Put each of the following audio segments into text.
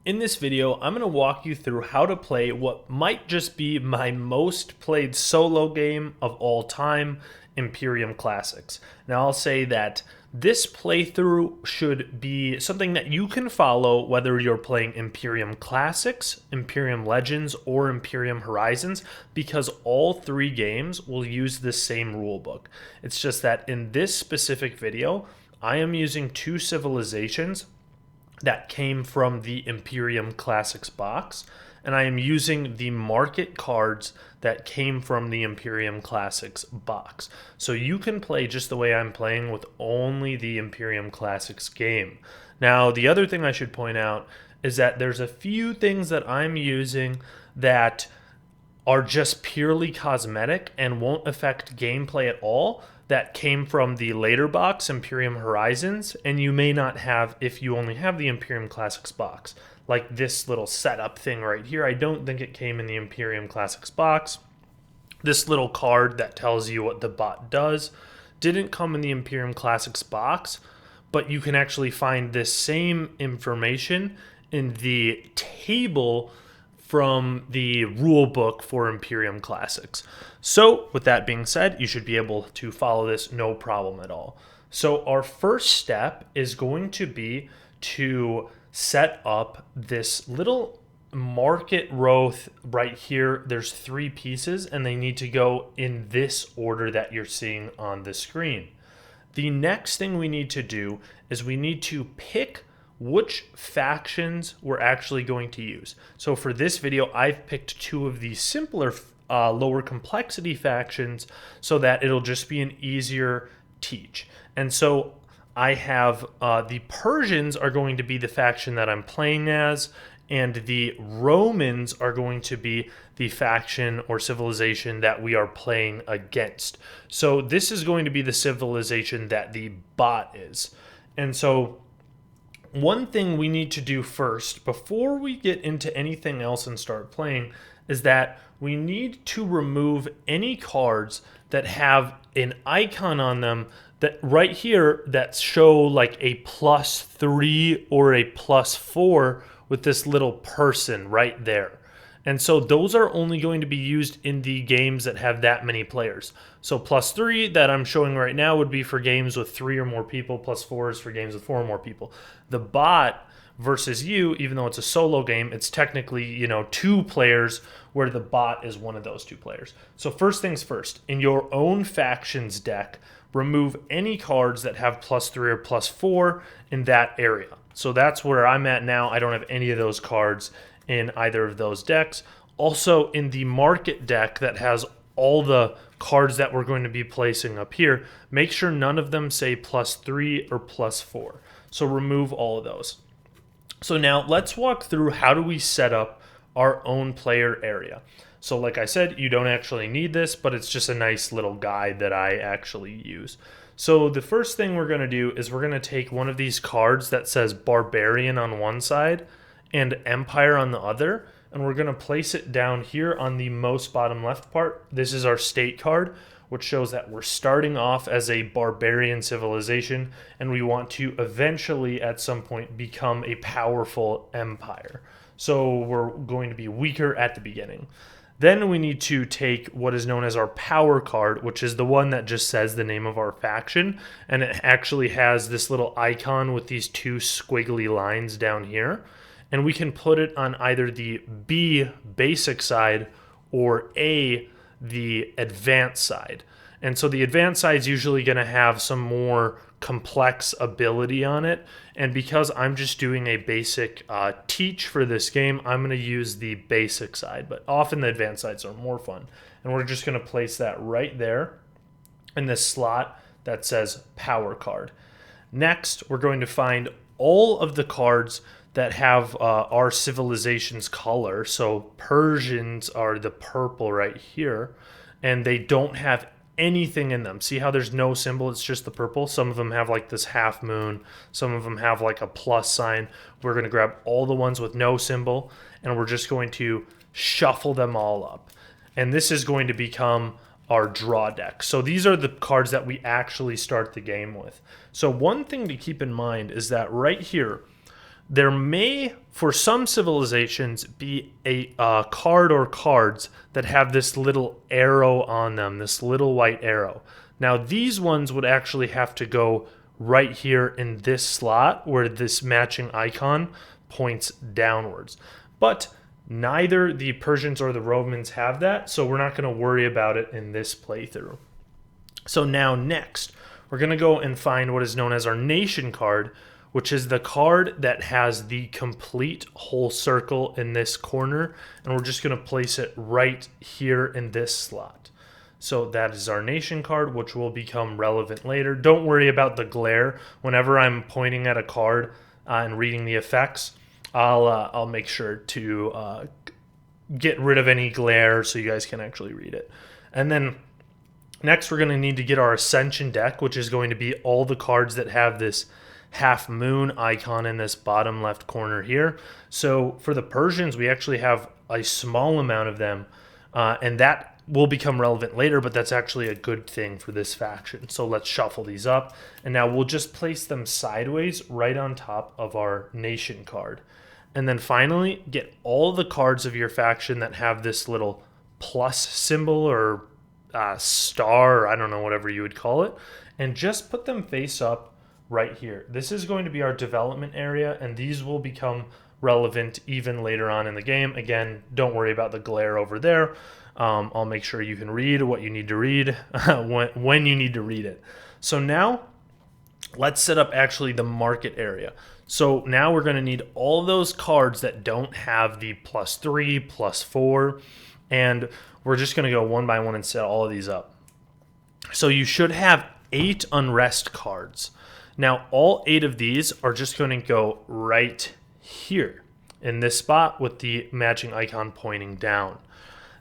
In this video, I'm going to walk you through how to play what might just be my most played solo game of all time, Imperium Classics. Now, I'll say that this playthrough should be something that you can follow whether you're playing Imperium Classics, Imperium Legends, or Imperium Horizons, because all three games will use the same rulebook. It's just that in this specific video, I am using two civilizations that came from the Imperium Classics box, and I am using the market cards that came from the Imperium Classics box. So you can play just the way I'm playing with only the Imperium Classics game. Now, the other thing I should point out is that there's a few things that I'm using that are just purely cosmetic and won't affect gameplay at all that came from the later box, Imperium Horizons, and you may not have if you only have the Imperium Classics box. Like this little setup thing right here, I don't think it came in the Imperium Classics box. This little card that tells you what the bot does didn't come in the Imperium Classics box, but you can actually find this same information in the table from the rule book for Imperium Classics. So with that being said, you should be able to follow this no problem at all. So our first step is going to be to set up this little market row right here. There's three pieces and they need to go in this order that you're seeing on the screen. The next thing we need to do is we need to pick which factions we're actually going to use. So for this video, I've picked two of the simpler, lower complexity factions so that it'll just be an easier teach. And so I have the Persians are going to be the faction that I'm playing as, and the Romans are going to be the faction or civilization that we are playing against. So this is going to be the civilization that the bot is. And so one thing we need to do first, before we get into anything else and start playing, is that we need to remove any cards that have an icon on them that right here that show like a +3 or a +4 with this little person right there. And so those are only going to be used in the games that have that many players. So +3 that I'm showing right now would be for games with 3 or more people, +4 is for games with 4 or more people. The bot versus you, even though it's a solo game, it's technically, 2 players where the bot is one of those 2 players. So first things first, in your own factions deck, remove any cards that have +3 or +4 in that area. So that's where I'm at now. I don't have any of those cards in either of those decks. Also in the market deck that has all the cards that we're going to be placing up here, make sure none of them say +3 or +4. So remove all of those. So now let's walk through how do we set up our own player area. So like I said, you don't actually need this, but it's just a nice little guide that I actually use. So the first thing we're going to do is we're going to take one of these cards that says Barbarian on one side and Empire on the other, and we're going to place it down here on the most bottom left part. This is our state card, which shows that we're starting off as a barbarian civilization and we want to eventually at some point become a powerful empire. So we're going to be weaker at the beginning. Then we need to take what is known as our power card, which is the one that just says the name of our faction, and it actually has this little icon with these 2 squiggly lines down here. And we can put it on either the B basic side or A the advanced side. And so the advanced side is usually going to have some more complex ability on it. And because I'm just doing a basic teach for this game, I'm going to use the basic side. But often the advanced sides are more fun. And we're just going to place that right there in this slot that says power card. Next, we're going to find all of the cards that have our civilization's color. So Persians are the purple right here, and they don't have anything in them. See how there's no symbol, it's just the purple? Some of them have like this half moon, some of them have like a plus sign. We're going to grab all the ones with no symbol, and we're just going to shuffle them all up. And this is going to become our draw deck. So these are the cards that we actually start the game with. So one thing to keep in mind is that right here, There may, for some civilizations, be a card or cards that have this little arrow on them, this little white arrow. Now, these ones would actually have to go right here in this slot where this matching icon points downwards. But neither the Persians or the Romans have that, so we're not going to worry about it in this playthrough. So now next, we're going to go and find what is known as our nation card, which is the card that has the complete whole circle in this corner, and we're just going to place it right here in this slot. So that is our nation card, which will become relevant later. Don't worry about the glare. Whenever I'm pointing at a card and reading the effects, I'll make sure to get rid of any glare so you guys can actually read it. And then next we're going to need to get our Ascension deck, which is going to be all the cards that have this half moon icon in this bottom left corner here. So for the Persians, we actually have a small amount of them, and that will become relevant later, but that's actually a good thing for this faction. So let's shuffle these up, and now we'll just place them sideways right on top of our nation card. And then finally, get all the cards of your faction that have this little plus symbol or star, or I don't know, whatever you would call it, and just put them face up right here. This is going to be our development area, and these will become relevant even later on in the game. Again, don't worry about the glare over there. I'll make sure you can read what you need to read when you need to read it. So now let's set up actually the market area. So now we're going to need all those cards that don't have the +3, +4, and we're just going to go one by one and set all of these up. So you should have 8 unrest cards. Now, all 8 of these are just going to go right here in this spot with the matching icon pointing down.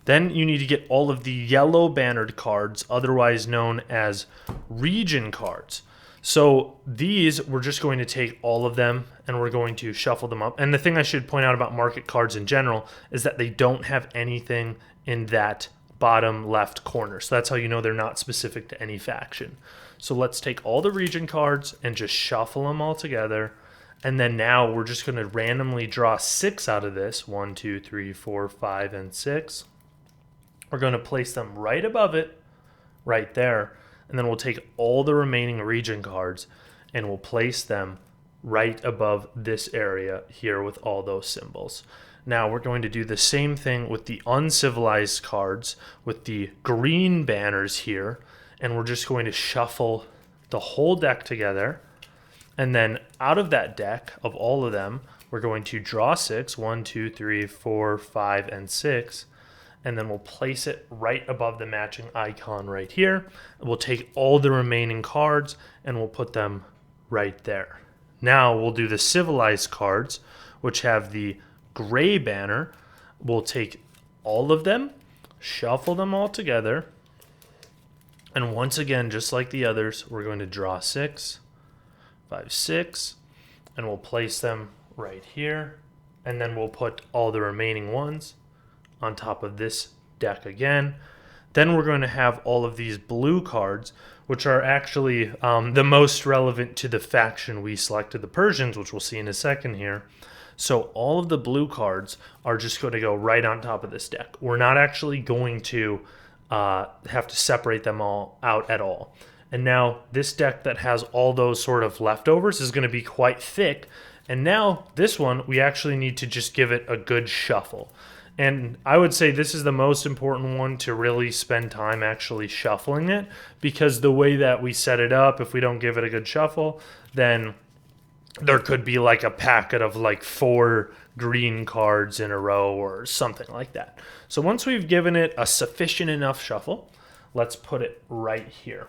Then you need to get all of the yellow bannered cards, otherwise known as region cards. So these, we're just going to take all of them and we're going to shuffle them up. And the thing I should point out about market cards in general is that they don't have anything in that bottom left corner. So that's how you know they're not specific to any faction. So let's take all the region cards and just shuffle them all together. And then now we're just going to randomly draw 6 out of this. 1, 2, 3, 4, 5, and 6. We're going to place them right above it, right there. And then we'll take all the remaining region cards and we'll place them right above this area here with all those symbols. Now we're going to do the same thing with the uncivilized cards with the green banners here, and we're just going to shuffle the whole deck together, and then out of that deck of all of them we're going to draw 6, 1, 2, 3, 4, 5, and 6, and then we'll place it right above the matching icon right here. We'll take all the remaining cards and we'll put them right there. Now we'll do the civilized cards, which have the gray banner. We'll take all of them, shuffle them all together, and once again, just like the others, we're going to draw 6, 5, 6, and we'll place them right here, and then we'll put all the remaining ones on top of this deck again. Then we're going to have all of these blue cards, which are actually the most relevant to the faction we selected, the Persians, which we'll see in a second here. So all of the blue cards are just going to go right on top of this deck. We're not actually going to have to separate them all out at all. And now this deck that has all those sort of leftovers is going to be quite thick. And now this one, we actually need to just give it a good shuffle. And I would say this is the most important one to really spend time actually shuffling it, because the way that we set it up, if we don't give it a good shuffle, then there could be like a packet of like 4 green cards in a row or something like that. So once we've given it a sufficient enough shuffle, let's put it right here.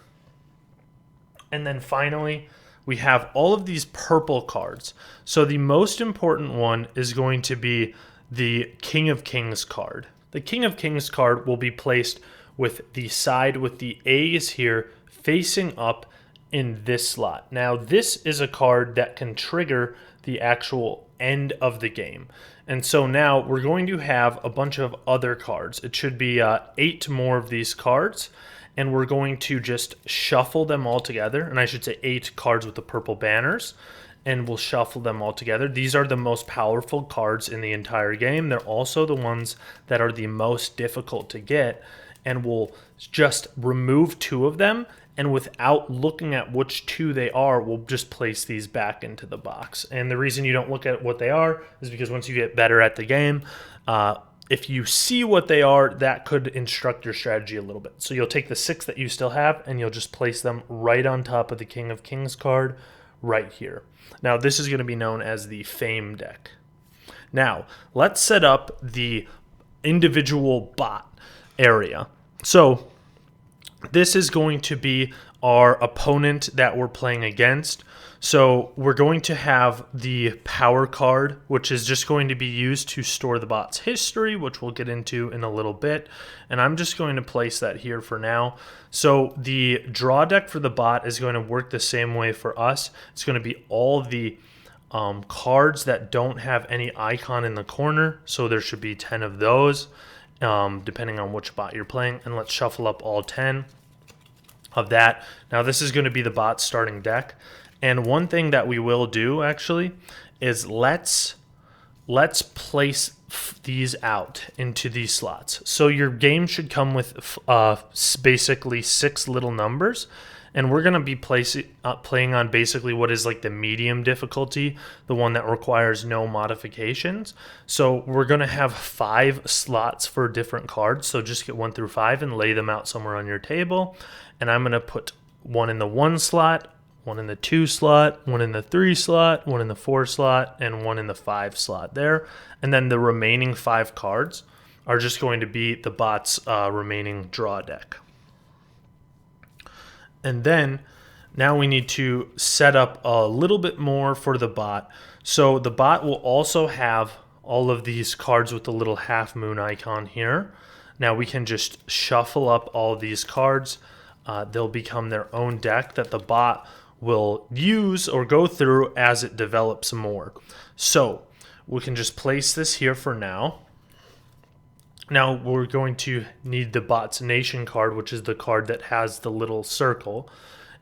And then finally, we have all of these purple cards. So the most important one is going to be the King of Kings card. The King of Kings card will be placed with the side with the A's here facing up in this slot. Now this is a card that can trigger the actual end of the game. And so now we're going to have a bunch of other cards. It should be 8 more of these cards, and we're going to just shuffle them all together. And I should say 8 cards with the purple banners. and we'll shuffle them all together. These are the most powerful cards in the entire game. They're also the ones that are the most difficult to get, and we'll just remove 2 of them, and without looking at which 2 they are, we'll just place these back into the box. And the reason you don't look at what they are is because once you get better at the game, if you see what they are, that could instruct your strategy a little bit. So you'll take the 6 that you still have, and you'll just place them right on top of the King of Kings card right here. Now, this is going to be known as the Fame deck. Now, let's set up the individual bot area. So this is going to be our opponent that we're playing against. So we're going to have the power card, which is just going to be used to store the bot's history, which we'll get into in a little bit. And I'm just going to place that here for now. So the draw deck for the bot is going to work the same way for us. It's going to be all the cards that don't have any icon in the corner. So there should be 10 of those, depending on which bot you're playing. And let's shuffle up all 10 of that. Now this is going to be the bot starting deck. And one thing that we will do actually is let's place these out into these slots. So your game should come with basically 6 little numbers, and we're going to be playing on basically what is like the medium difficulty, the one that requires no modifications. So we're going to have 5 slots for different cards. So just get 1 through 5 and lay them out somewhere on your table. And I'm going to put 1 in the 1 slot, 1 in the 2 slot, 1 in the 3 slot, 1 in the 4 slot, and 1 in the 5 slot there. And then the remaining 5 cards are just going to be the bot's remaining draw deck. And then now we need to set up a little bit more for the bot. So the bot will also have all of these cards with the little half moon icon here. Now we can just shuffle up all these cards. They'll become their own deck that the bot will use or go through as it develops more. So we can just place this here for now. Now we're going to need the bot's nation card, which is the card that has the little circle,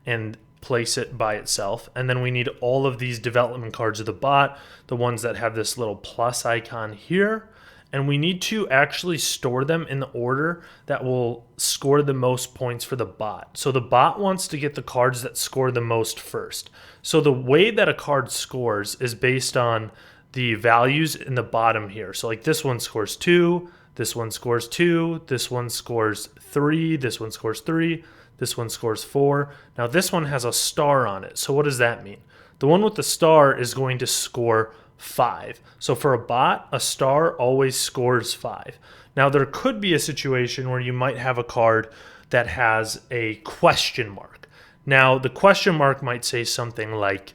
and place it by itself. And then we need all of these development cards of the bot, the ones that have this little plus icon here. And we need to actually store them in the order that will score the most points for the bot. So the bot wants to get the cards that score the most first. So the way that a card scores is based on the values in the bottom here. So like this one scores 2, this one scores 2, this one scores 3, this one scores 3, this one scores 4. Now this one has a star on it. So what does that mean? The one with the star is going to score 5. So for a bot, a star always scores 5. Now there could be a situation where you might have a card that has a question mark. Now the question mark might say something like,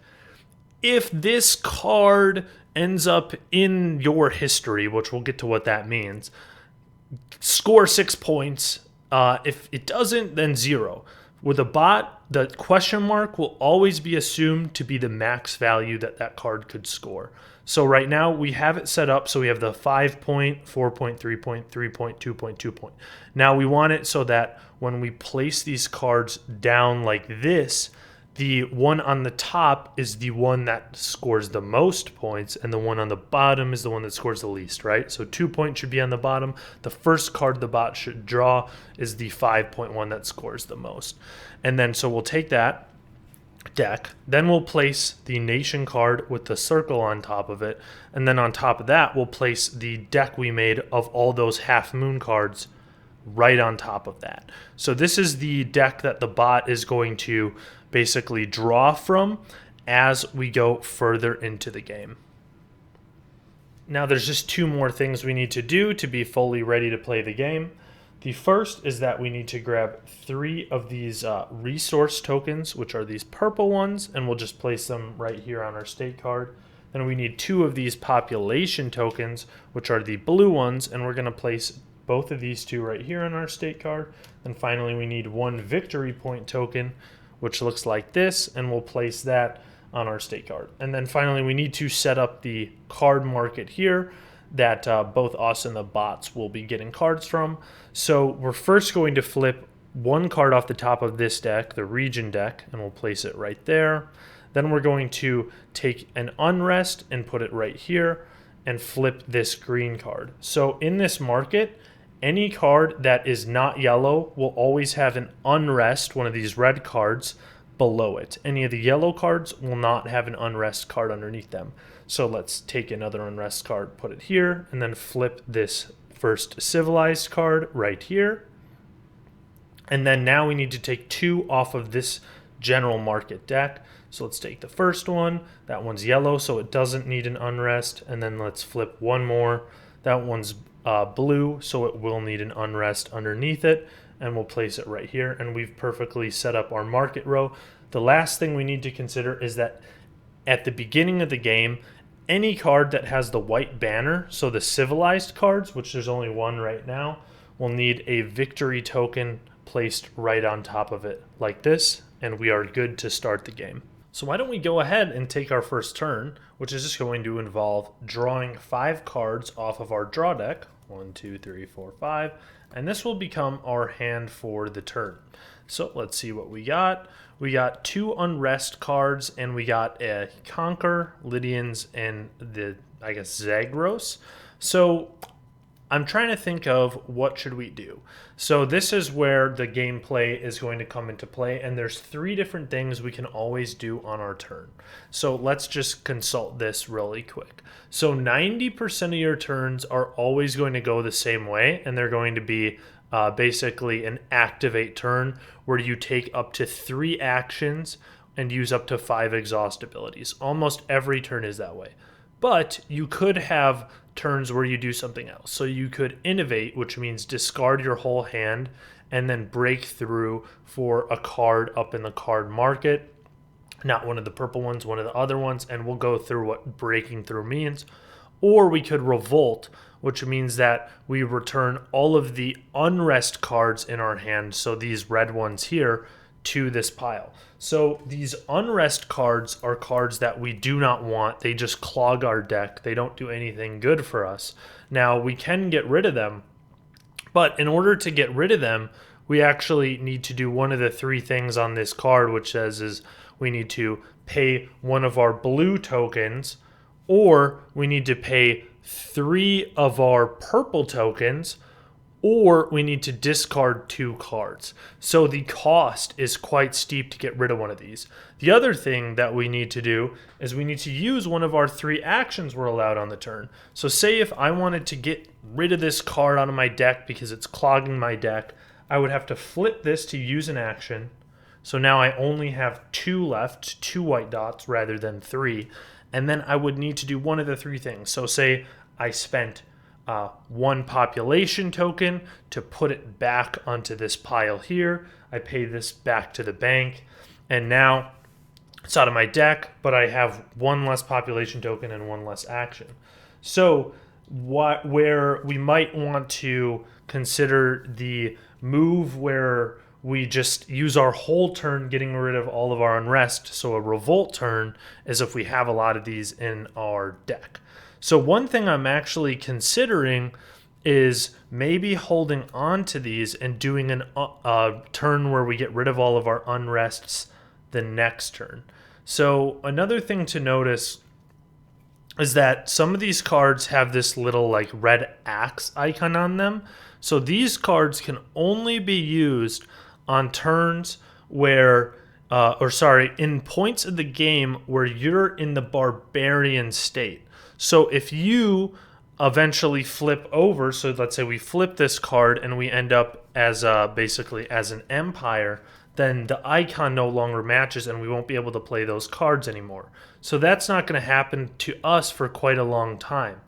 if this card ends up in your history, which we'll get to what that means, score 6 points. If it doesn't, then 0. With a bot, the question mark will always be assumed to be the max value that that card could score. So right now we have it set up so we have the 5 point, 4 point, 3 point, 3 point, 2 point, 2 point. Now we want it so that when we place these cards down like this, the one on the top is the one that scores the most points, and the one on the bottom is the one that scores the least, right? So 2 points should be on the bottom. The first card the bot should draw is the 5-point one that scores the most. And then so we'll take that deck, then we'll place the nation card with the circle on top of it, and then on top of that we'll place the deck we made of all those half moon cards right on top of that. So this is the deck that the bot is going to basically draw from as we go further into the game. Now there's just 2 more things we need to do to be fully ready to play the game. The first is that we need to grab 3 of these resource tokens, which are these purple ones, and we'll just place them right here on our state card. Then we need 2 of these population tokens, which are the blue ones, and we're going to place both of these 2 right here on our state card. And finally we need 1 victory point token, which looks like this, and we'll place that on our state card. And then finally we need to set up the card market here that both us and the bots will be getting cards from. So we're first going to flip 1 card off the top of this deck, the region deck, and we'll place it right there. Then we're going to take an unrest and put it right here and flip this green card. So in this market, any card that is not yellow will always have an unrest, one of these red cards, below it. Any of the yellow cards will not have an unrest card underneath them. So let's take another unrest card, put it here, and then flip this first civilized card right here. And then now we need to take 2 off of this general market deck. So let's take the first one. That one's yellow, so it doesn't need an unrest. And then let's flip one more. That one's blue, so it will need an unrest underneath it. And we'll place it right here. And we've perfectly set up our market row. The last thing we need to consider is that at the beginning of the game, any card that has the white banner, so the civilized cards, which there's only one right now, will need a victory token placed right on top of it like this, and we are good to start the game. So why don't we go ahead and take our first turn, which is just going to involve drawing 5 cards off of our draw deck. 1, 2, 3, 4, 5, and this will become our hand for the turn. So let's see what we got. We got 2 unrest cards, and we got a Conquer, Lydians, and the, I guess, Zagros. So I'm trying to think of what should we do. So this is where the gameplay is going to come into play, and there's 3 different things we can always do on our turn. So let's just consult this really quick. So 90% of your turns are always going to go the same way, and they're going to be basically an activate turn where you take up to 3 actions and use up to 5 exhaust abilities. Almost every turn is that way. But you could have turns where you do something else. So you could innovate, which means discard your whole hand and then break through for a card up in the card market. Not one of the purple ones, one of the other ones, and we'll go through what breaking through means. Or we could revolt, which means that we return all of the unrest cards in our hand, so these red ones here, to this pile. So these unrest cards are cards that we do not want. They just clog our deck. They don't do anything good for us. Now, we can get rid of them, but in order to get rid of them, we actually need to do one of the 3 things on this card, which says is we need to pay one of our blue tokens, or we need to pay 3 of our purple tokens, or we need to discard 2 cards. So the cost is quite steep to get rid of one of these. The other thing that we need to do is we need to use one of our 3 actions we're allowed on the turn. So say if I wanted to get rid of this card out of my deck because it's clogging my deck, I would have to flip this to use an action. So now I only have 2 left, 2 white dots rather than 3. And then I would need to do one of the 3 things. So say I spent 1 population token to put it back onto this pile here. I pay this back to the bank, and now it's out of my deck, but I have 1 less population token and 1 less action. So where we might want to consider the move where we just use our whole turn getting rid of all of our unrest. So a revolt turn is if we have a lot of these in our deck. So one thing I'm actually considering is maybe holding on to these and doing a turn where we get rid of all of our unrests the next turn. So another thing to notice is that some of these cards have this little like red axe icon on them. So these cards can only be used on turns where, in points of the game where you're in the barbarian state. So if you eventually flip over, so let's say we flip this card and we end up as basically as an empire, then the icon no longer matches and we won't be able to play those cards anymore. So that's not going to happen to us for quite a long time.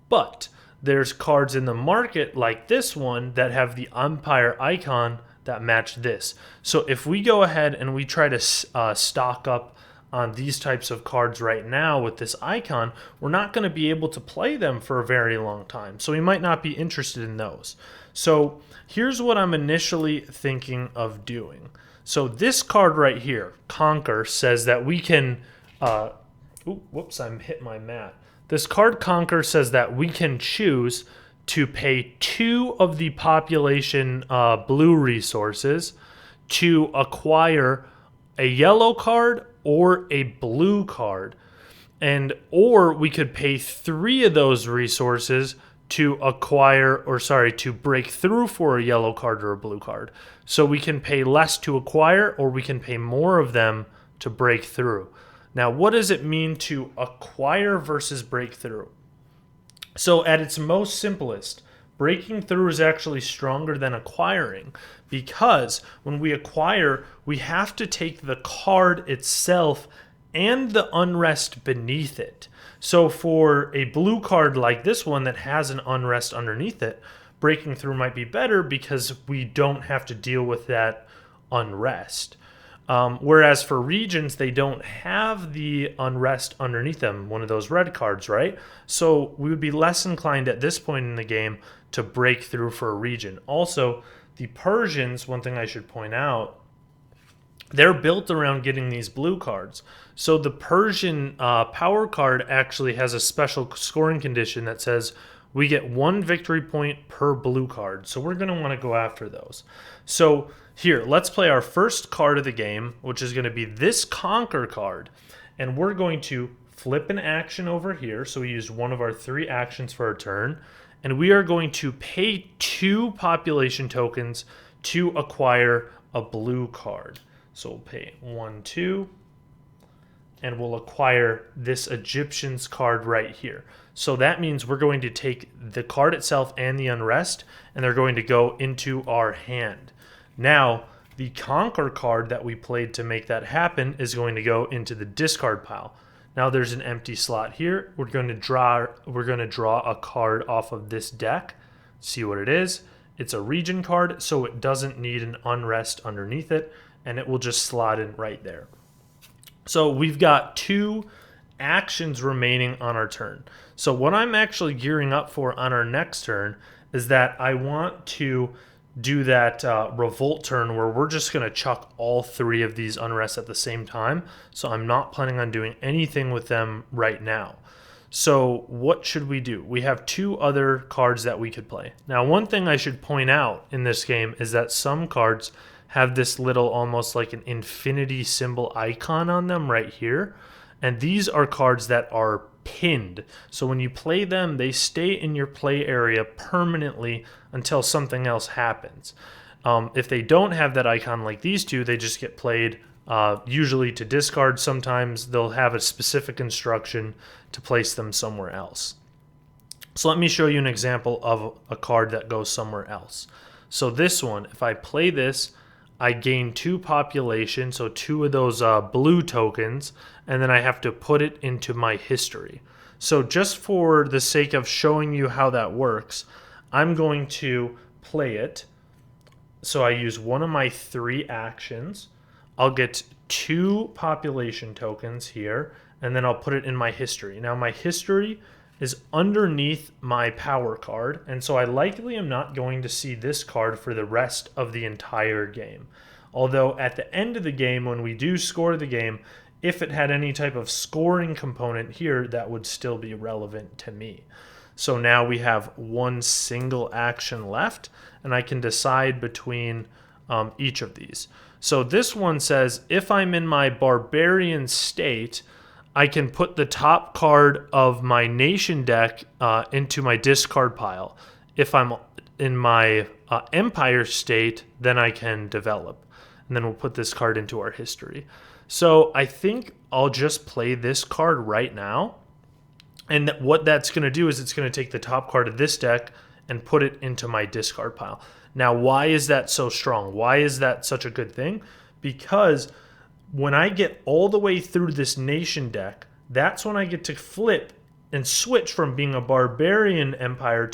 But there's cards in the market like this one that have the empire icon that match this. So if we go ahead and we try to stock up on these types of cards right now with this icon, we're not going to be able to play them for a very long time. So we might not be interested in those. So here's what I'm initially thinking of doing. So this card right here, Conquer, says that we can... whoops, I'm hitting my mat. This card Conquer says that we can choose to pay 2 of the population blue resources to acquire a yellow card or a blue card. Or we could pay 3 of those resources to to break through for a yellow card or a blue card. So we can pay less to acquire, or we can pay more of them to break through. Now, what does it mean to acquire versus break through? So at its most simplest, breaking through is actually stronger than acquiring, because when we acquire, we have to take the card itself and the unrest beneath it. So for a blue card like this one that has an unrest underneath it, breaking through might be better because we don't have to deal with that unrest. Whereas for regions, they don't have the unrest underneath them, one of those red cards, right? So we would be less inclined at this point in the game to break through for a region. Also, the Persians, one thing I should point out, they're built around getting these blue cards. So the Persian power card actually has a special scoring condition that says we get 1 victory point per blue card. So we're going to want to go after those. So here, let's play our first card of the game, which is going to be this Conquer card. And we're going to flip an action over here. So we used one of our 3 actions for our turn. And we are going to pay 2 population tokens to acquire a blue card. So we'll pay 1, 2, and we'll acquire this Egyptian's card right here. So that means we're going to take the card itself and the unrest, and they're going to go into our hand. Now, the Conquer card that we played to make that happen is going to go into the discard pile. Now there's an empty slot here. We're going to draw a card off of this deck. See what it is. It's a region card, so it doesn't need an unrest underneath it, and it will just slot in right there. So we've got 2 actions remaining on our turn. So what I'm actually gearing up for on our next turn is that I want to do that revolt turn where we're just going to chuck all 3 of these unrests at the same time. So I'm not planning on doing anything with them right now. So what should we do? We have 2 other cards that we could play. Now, one thing I should point out in this game is that some cards have this little almost like an infinity symbol icon on them right here. And these are cards that are pinned. So when you play them, they stay in your play area permanently until something else happens. If they don't have that icon like these 2, they just get played usually to discard. Sometimes they'll have a specific instruction to place them somewhere else. So let me show you an example of a card that goes somewhere else. So this one, if I play this, I gain 2 population, so 2 of those blue tokens, and then I have to put it into my history. So just for the sake of showing you how that works, I'm going to play it. So I use one of my 3 actions. I'll get 2 population tokens here, and then I'll put it in my history. Now my history is underneath my power card, and so I likely am not going to see this card for the rest of the entire game. Although at the end of the game, when we do score the game, if it had any type of scoring component here, that would still be relevant to me. So now we have 1 single action left, and I can decide between each of these. So this one says, if I'm in my barbarian state, I can put the top card of my nation deck into my discard pile. If I'm in my empire state, then I can develop. And then we'll put this card into our history. So I think I'll just play this card right now. And what that's going to do is it's going to take the top card of this deck and put it into my discard pile. Now, why is that so strong? Why is that such a good thing? Because when I get all the way through this nation deck, that's when I get to flip and switch from being a barbarian empire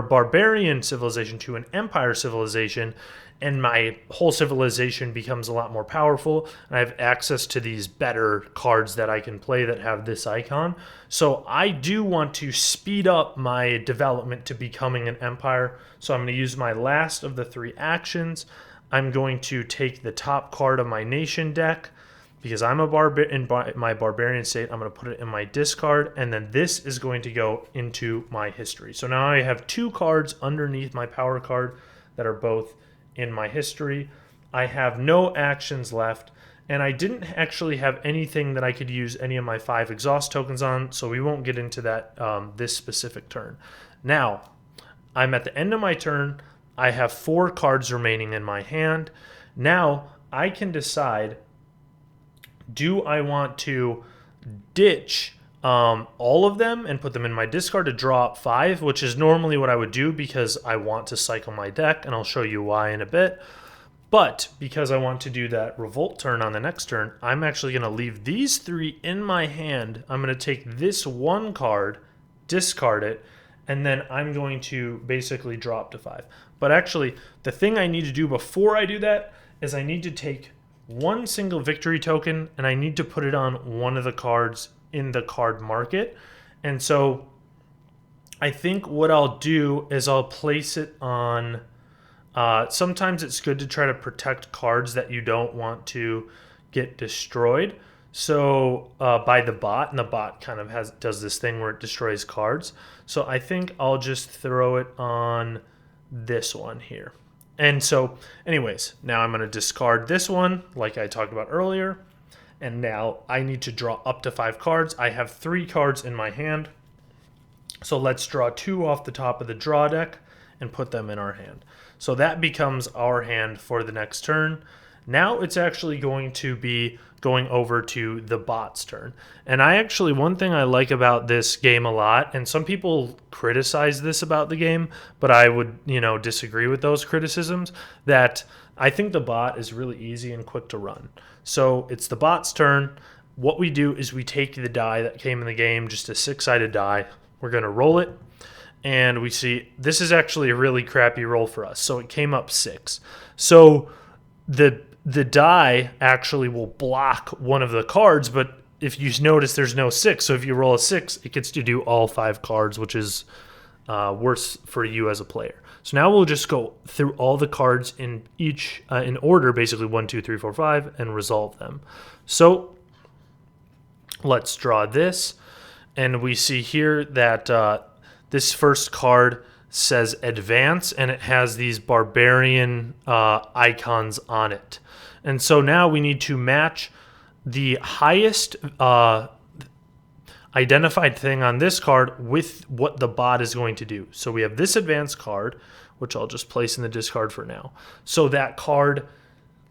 barbarian civilization to an empire civilization, and my whole civilization becomes a lot more powerful, and I have access to these better cards that I can play that have this icon. So I do want to speed up my development to becoming an empire. So I'm going to use my last of the 3 actions. I'm going to take the top card of my nation deck. Because I'm in my barbarian state, I'm going to put it in my discard, and then this is going to go into my history. So now I have 2 cards underneath my power card that are both in my history. I have no actions left, and I didn't actually have anything that I could use any of my 5 exhaust tokens on, so we won't get into that this specific turn. Now, I'm at the end of my turn. I have 4 cards remaining in my hand. Now, I can decide, do I want to ditch all of them and put them in my discard to draw up 5, which is normally what I would do because I want to cycle my deck, and I'll show you why in a bit. But because I want to do that revolt turn on the next turn, I'm actually going to leave these 3 in my hand. I'm going to take this 1 card, discard it, and then I'm going to basically draw up to 5. But actually, the thing I need to do before I do that is I need to take 1 single victory token and I need to put it on one of the cards in the card market. And so I think what I'll do is I'll place it on... sometimes it's good to try to protect cards that you don't want to get destroyed. So by the bot, and the bot kind of does this thing where it destroys cards. So I think I'll just throw it on this one here. And so anyways, now I'm going to discard this one like I talked about earlier. And now I need to draw up to 5 cards. I have 3 cards in my hand. So let's draw 2 off the top of the draw deck and put them in our hand. So that becomes our hand for the next turn. Now it's actually going to be going over to the bot's turn. And one thing I like about this game a lot, and some people criticize this about the game, but I would, disagree with those criticisms, that I think the bot is really easy and quick to run. So it's the bot's turn. What we do is we take the die that came in the game, just a 6-sided die. We're going to roll it. And we see this is actually a really crappy roll for us. So it came up 6. So the die actually will block one of the cards, but if you notice, there's no 6. So if you roll a 6, it gets to do all 5 cards, which is worse for you as a player. So now we'll just go through all the cards in in order, basically 1, 2, 3, 4, 5, and resolve them. So let's draw this, and we see here that this first card says advance, and it has these barbarian icons on it. And so now we need to match the highest identified thing on this card with what the bot is going to do. So we have this advanced card, which I'll just place in the discard for now. So that card,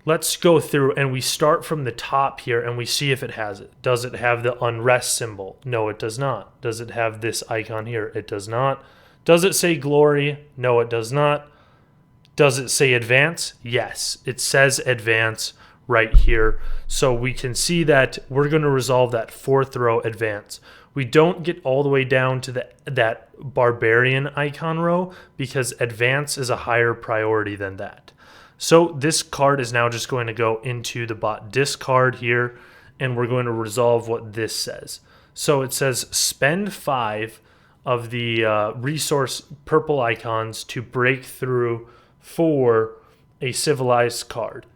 let's go through and we start from the top here and we see if it has it. Does it have the unrest symbol? No, it does not. Does it have this icon here? It does not. Does it say glory? No, it does not. Does it say advance? Yes, it says advance right here. So we can see that we're going to resolve that 4th row advance. We don't get all the way down to that barbarian icon row because advance is a higher priority than that. So this card is now just going to go into the bot discard here, and we're going to resolve what this says. So it says spend 5 of the resource purple icons to break through for a civilized card,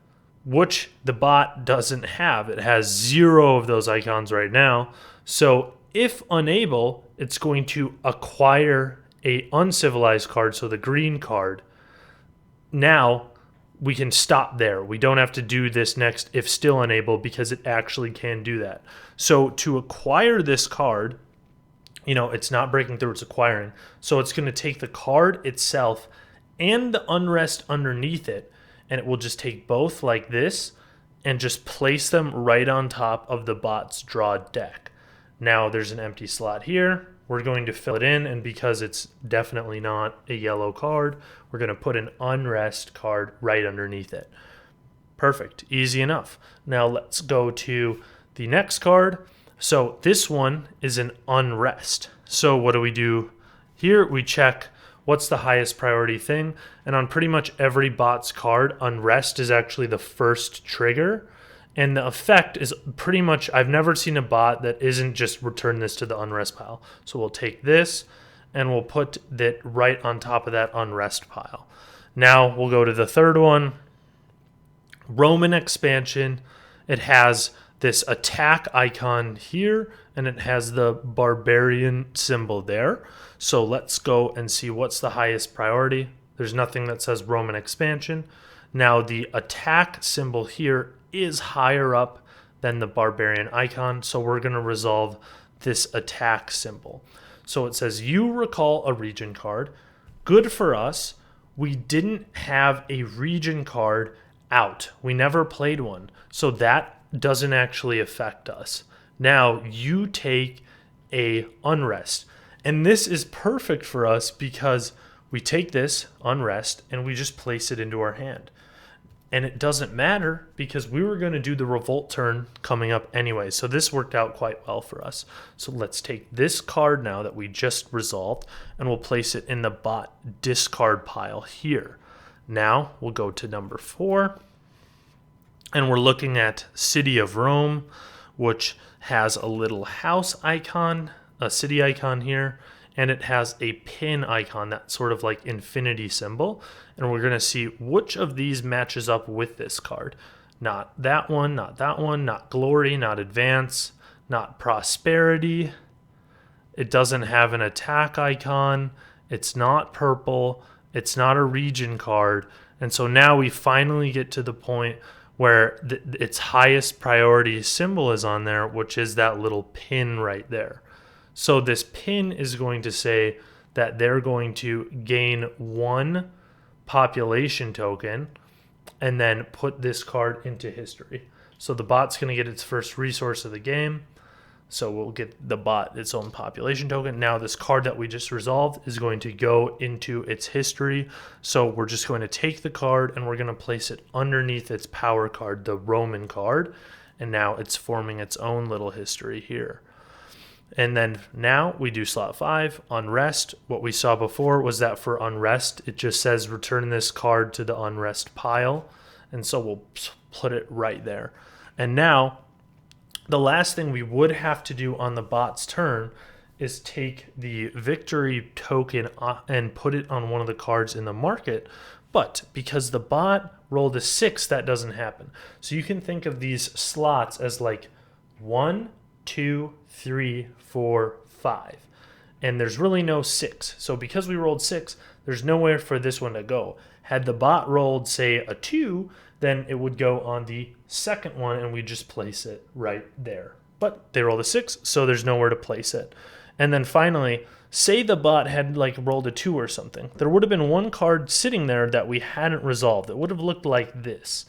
which the bot doesn't have. It has 0 of those icons right now. So if unable, it's going to acquire a uncivilized card, so the green card. Now we can stop there. We don't have to do this next if still unable because it actually can do that. So to acquire this card, it's not breaking through, it's acquiring. So it's going to take the card itself and the unrest underneath it, and it will just take both like this and just place them right on top of the bot's draw deck. Now there's an empty slot here. We're going to fill it in, and because it's definitely not a yellow card, we're going to put an unrest card right underneath it. Perfect. Easy enough. Now let's go to the next card. So this one is an unrest. So what do we do here? We check what's the highest priority thing, and on pretty much every bot's card, unrest is actually the first trigger, and the effect is pretty much, I've never seen a bot that isn't just return this to the unrest pile. So we'll take this and we'll put that right on top of that unrest pile. Now we'll go to the third one, Roman expansion. It has this attack icon here, and it has the barbarian symbol there. So let's go and see what's the highest priority. There's nothing that says Roman expansion. Now the attack symbol here is higher up than the barbarian icon, so we're going to resolve this attack symbol. So it says, you recall a region card. Good for us. We didn't have a region card out. We never played one. So that doesn't actually affect us. Now you take a unrest. And this is perfect for us because we take this unrest and we just place it into our hand. And it doesn't matter because we were going to do the revolt turn coming up anyway. So this worked out quite well for us. So let's take this card now that we just resolved and we'll place it in the bot discard pile here. Now we'll go to number 4 and we're looking at City of Rome, which has a little house icon, a city icon here, and it has a pin icon, that sort of like infinity symbol. And we're going to see which of these matches up with this card. Not that one, not that one, not glory, not advance, not prosperity. It doesn't have an attack icon. It's not purple. It's not a region card. And so now we finally get to the point where its highest priority symbol is on there, which is that little pin right there. So this pin is going to say that they're going to gain 1 population token and then put this card into history. So the bot's going to get its first resource of the game. So we'll get the bot its own population token. Now this card that we just resolved is going to go into its history. So we're just going to take the card and we're going to place it underneath its power card, the Roman card. And now it's forming its own little history here. And then now we do slot 5, unrest. What we saw before was that for unrest, it just says return this card to the unrest pile. And so we'll put it right there. And now the last thing we would have to do on the bot's turn is take the victory token and put it on one of the cards in the market. But because the bot rolled a 6, that doesn't happen. So you can think of these slots as like 1, 2, 3, 4, 5. And there's really no 6. So because we rolled 6, there's nowhere for this one to go. Had the bot rolled, say, a 2, then it would go on the second one and we just place it right there. But they rolled a 6, so there's nowhere to place it. And then finally, say the bot had like rolled a 2 or something. There would have been one card sitting there that we hadn't resolved. It would have looked like this.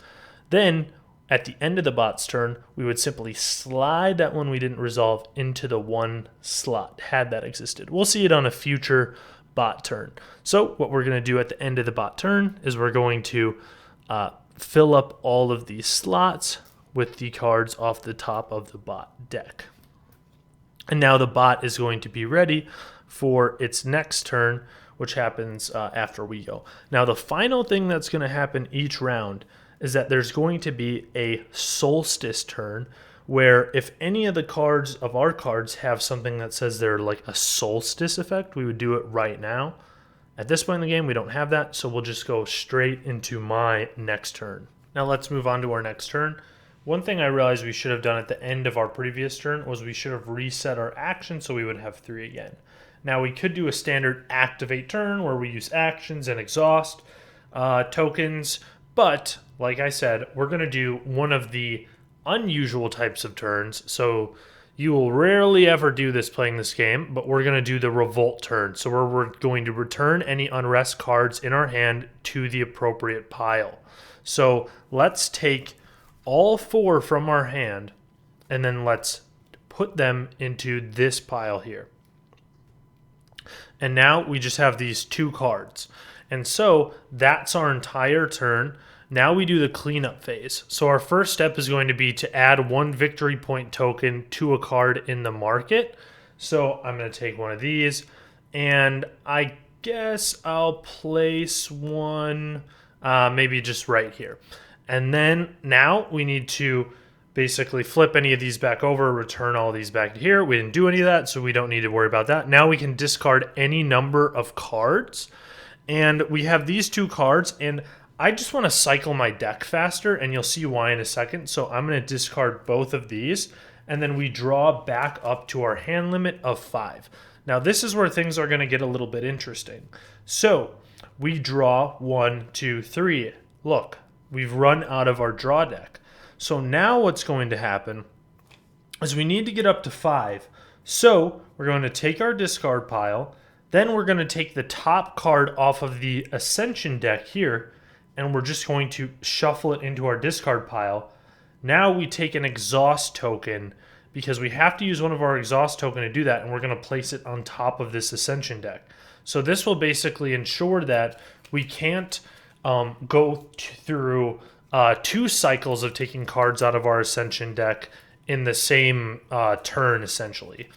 Then at the end of the bot's turn, we would simply slide that one we didn't resolve into the one slot, had that existed. We'll see it on a future bot turn. So what we're going to do at the end of the bot turn is we're going to fill up all of these slots with the cards off the top of the bot deck. And now the bot is going to be ready for its next turn, which happens after we go. Now the final thing that's going to happen each round is that there's going to be a solstice turn where if any of the cards of our cards have something that says they're like a solstice effect, we would do it right now. At this point in the game, we don't have that, so we'll just go straight into my next turn. Now let's move on to our next turn. One thing I realized we should have done at the end of our previous turn was we should have reset our action so we would have 3 again. Now we could do a standard activate turn where we use actions and exhaust tokens, but like I said, we're going to do one of the unusual types of turns. So you will rarely ever do this playing this game, but we're going to do the revolt turn. So we're going to return any unrest cards in our hand to the appropriate pile. So let's take all 4 from our hand and then let's put them into this pile here. And now we just have these 2 cards. And so that's our entire turn. Now we do the cleanup phase. So our first step is going to be to add 1 victory point token to a card in the market. So I'm going to take one of these, and I guess I'll place one maybe just right here. And then now we need to basically flip any of these back over, return all these back to here. We didn't do any of that, so we don't need to worry about that. Now we can discard any number of cards. And we have these 2 cards, and I just want to cycle my deck faster, and you'll see why in a second. So I'm going to discard both of these, and then we draw back up to our hand limit of 5. Now this is where things are going to get a little bit interesting. So we draw 1, 2, 3. Look, we've run out of our draw deck. So now what's going to happen is we need to get up to 5. So we're going to take our discard pile, then we're going to take the top card off of the Ascension deck here, and we're just going to shuffle it into our discard pile. Now we take an exhaust token because we have to use one of our exhaust token to do that, and we're going to place it on top of this Ascension deck. So this will basically ensure that we can't go through 2 cycles of taking cards out of our Ascension deck in the same turn, essentially,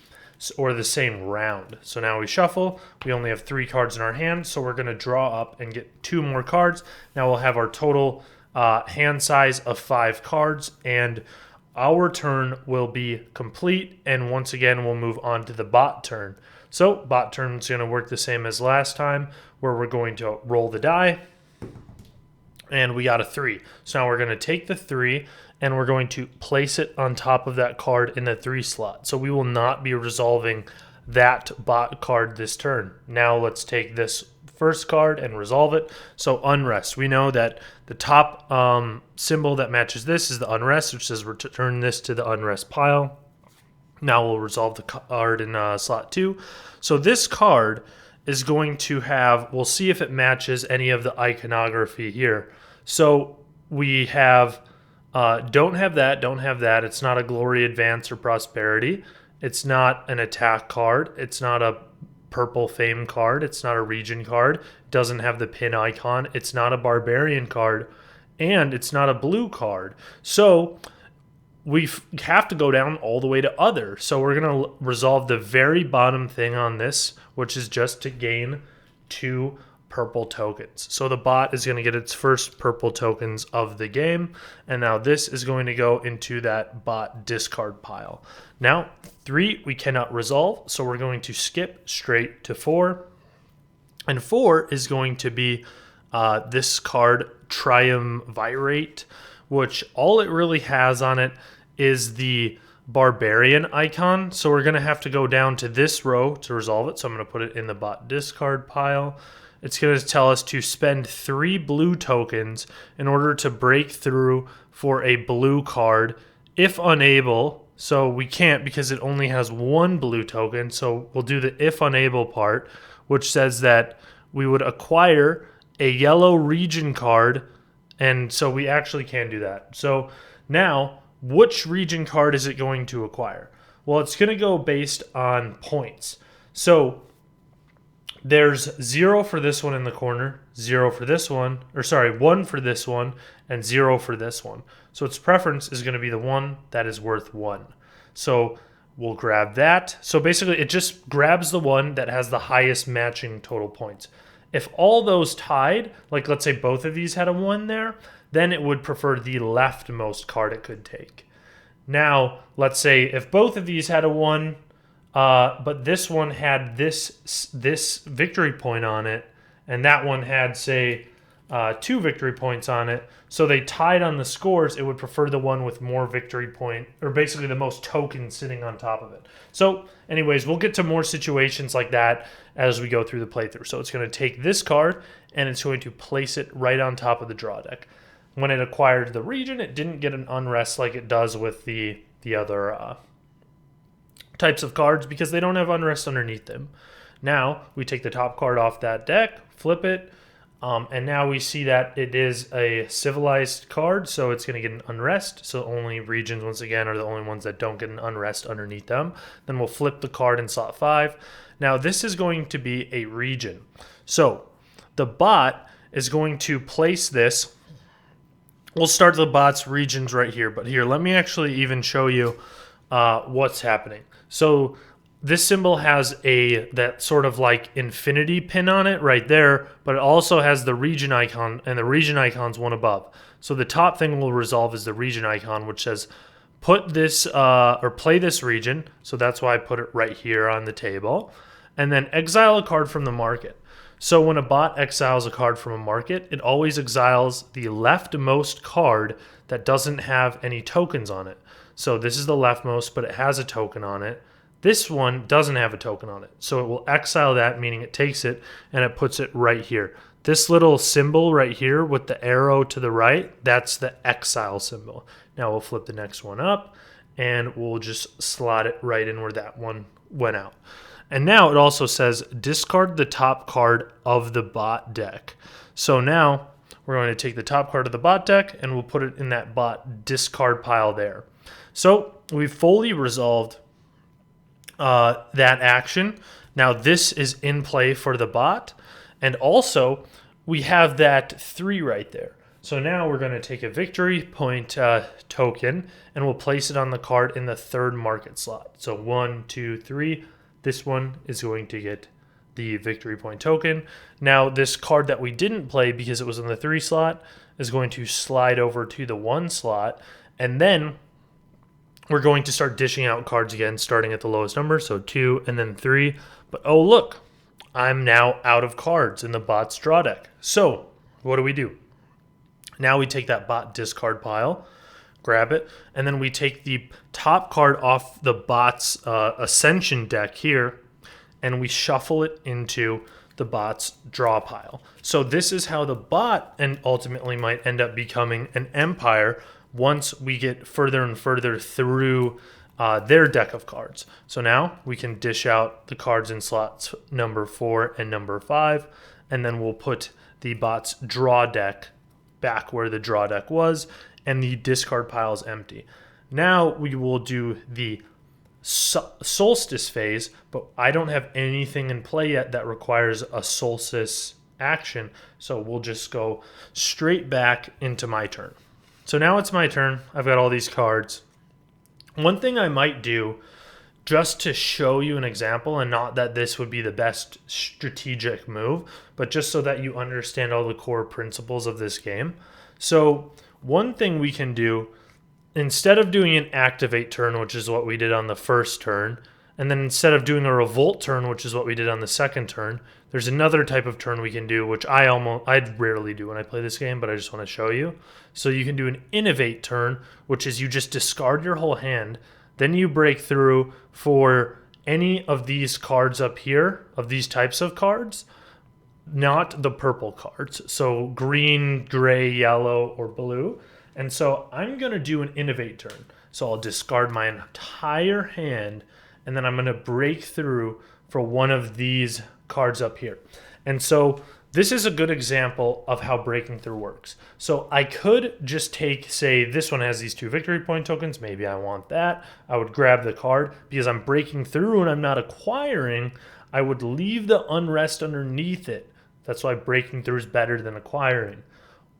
or the same round. So now we shuffle. We only have 3 cards in our hand, so we're going to draw up and get 2 more cards. Now we'll have our total hand size of 5 cards, and our turn will be complete. And once again, we'll move on to the bot turn. So bot turn is going to work the same as last time, where we're going to roll the die, and we got a 3. So now we're going to take the 3, and we're going to place it on top of that card in the 3 slot. So we will not be resolving that bot card this turn. Now let's take this first card and resolve it. So Unrest. We know that the top symbol that matches this is the Unrest, which says return this to the Unrest pile. Now we'll resolve the card in slot 2. So this card is going to have, we'll see if it matches any of the iconography here. So we have, don't have that. It's not a Glory, Advance, or Prosperity. It's not an attack card. It's not a Purple Fame card. It's not a Region card. It doesn't have the pin icon. It's not a Barbarian card. And it's not a blue card. So we have to go down all the way to other. So we're going to resolve the very bottom thing on this, which is just to gain 2 purple tokens. So the bot is going to get its first purple tokens of the game, and now this is going to go into that bot discard pile. Now 3 we cannot resolve, so we're going to skip straight to 4, and 4 is going to be this card Triumvirate, which all it really has on it is the Barbarian icon. So we're going to have to go down to this row to resolve it. So I'm going to put it in the bot discard pile. It's going to tell us to spend 3 blue tokens in order to break through for a blue card. If unable, so we can't because it only has 1 blue token. So we'll do the if unable part, which says that we would acquire a yellow region card. And so we actually can do that. So now, which region card is it going to acquire? Well, it's going to go based on points. So there's 0 for this one in the corner, 0 for this one, or sorry, 1 for this one, and 0 for this one. So its preference is going to be the one that is worth 1. So we'll grab that. So basically it just grabs the one that has the highest matching total points. If all those tied, like let's say both of these had a 1 there, then it would prefer the leftmost card it could take. Now, let's say if both of these had a 1, but this one had this victory point on it, and that one had, say, 2 victory points on it, so they tied on the scores, it would prefer the one with more victory point, or basically the most tokens sitting on top of it. So anyways, we'll get to more situations like that as we go through the playthrough. So it's going to take this card, and it's going to place it right on top of the draw deck. When it acquired the region, it didn't get an unrest like it does with the other types of cards because they don't have unrest underneath them. Now we take the top card off that deck, flip it, and now we see that it is a civilized card, so it's going to get an unrest. So only regions, once again, are the only ones that don't get an unrest underneath them. Then we'll flip the card in slot 5. Now this is going to be a region. So the bot is going to place this. We'll start the bot's regions right here, but here, let me actually even show you what's happening. So this symbol has that sort of like infinity pin on it right there, but it also has the region icon, and the region icon's one above. So the top thing we'll resolve is the region icon, which says put this or play this region. So that's why I put it right here on the table. And then exile a card from the market. So when a bot exiles a card from a market, it always exiles the leftmost card that doesn't have any tokens on it. So this is the leftmost, but it has a token on it. This one doesn't have a token on it. So it will exile that, meaning it takes it and it puts it right here. This little symbol right here with the arrow to the right, that's the exile symbol. Now we'll flip the next one up and we'll just slot it right in where that one went out. And now it also says discard the top card of the bot deck. So now we're going to take the top card of the bot deck and we'll put it in that bot discard pile there. So we've fully resolved that action. Now this is in play for the bot. And also we have that 3 right there. So now we're going to take a victory point token and we'll place it on the card in the 3rd market slot. So 1, 2, 3. This one is going to get the victory point token. Now this card that we didn't play because it was in the 3 slot is going to slide over to the 1 slot. And then we're going to start dishing out cards again, starting at the lowest number. So 2 and then 3. But oh look, I'm now out of cards in the bot's draw deck. So what do? Now we take that bot discard pile, grab it, and then we take the top card off the bot's Ascension deck here, and we shuffle it into the bot's draw pile. So this is how the bot and ultimately might end up becoming an empire once we get further and further through their deck of cards. So now we can dish out the cards in slots number 4 and number 5, and then we'll put the bot's draw deck back where the draw deck was, and the discard pile is empty. Now we will do the solstice phase, but I don't have anything in play yet that requires a solstice action, so we'll just go straight back into my turn. So now it's my turn. I've got all these cards. One thing I might do, just to show you an example, and not that this would be the best strategic move, but just so that you understand all the core principles of this game. So one thing we can do, instead of doing an activate turn, which is what we did on the first turn, and then instead of doing a revolt turn, which is what we did on the second turn, there's another type of turn we can do, which I'd rarely do when I play this game, but I just want to show you. So you can do an innovate turn, which is you just discard your whole hand. Then you break through for any of these cards up here, of these types of cards, not the purple cards. So green, gray, yellow, or blue. And so I'm going to do an innovate turn. So I'll discard my entire hand, and then I'm going to break through for one of these cards up here. And so this is a good example of how breaking through works. So I could just take, say, this one has these 2 victory point tokens. Maybe I want that. I would grab the card. Because I'm breaking through and I'm not acquiring, I would leave the unrest underneath it. That's why breaking through is better than acquiring.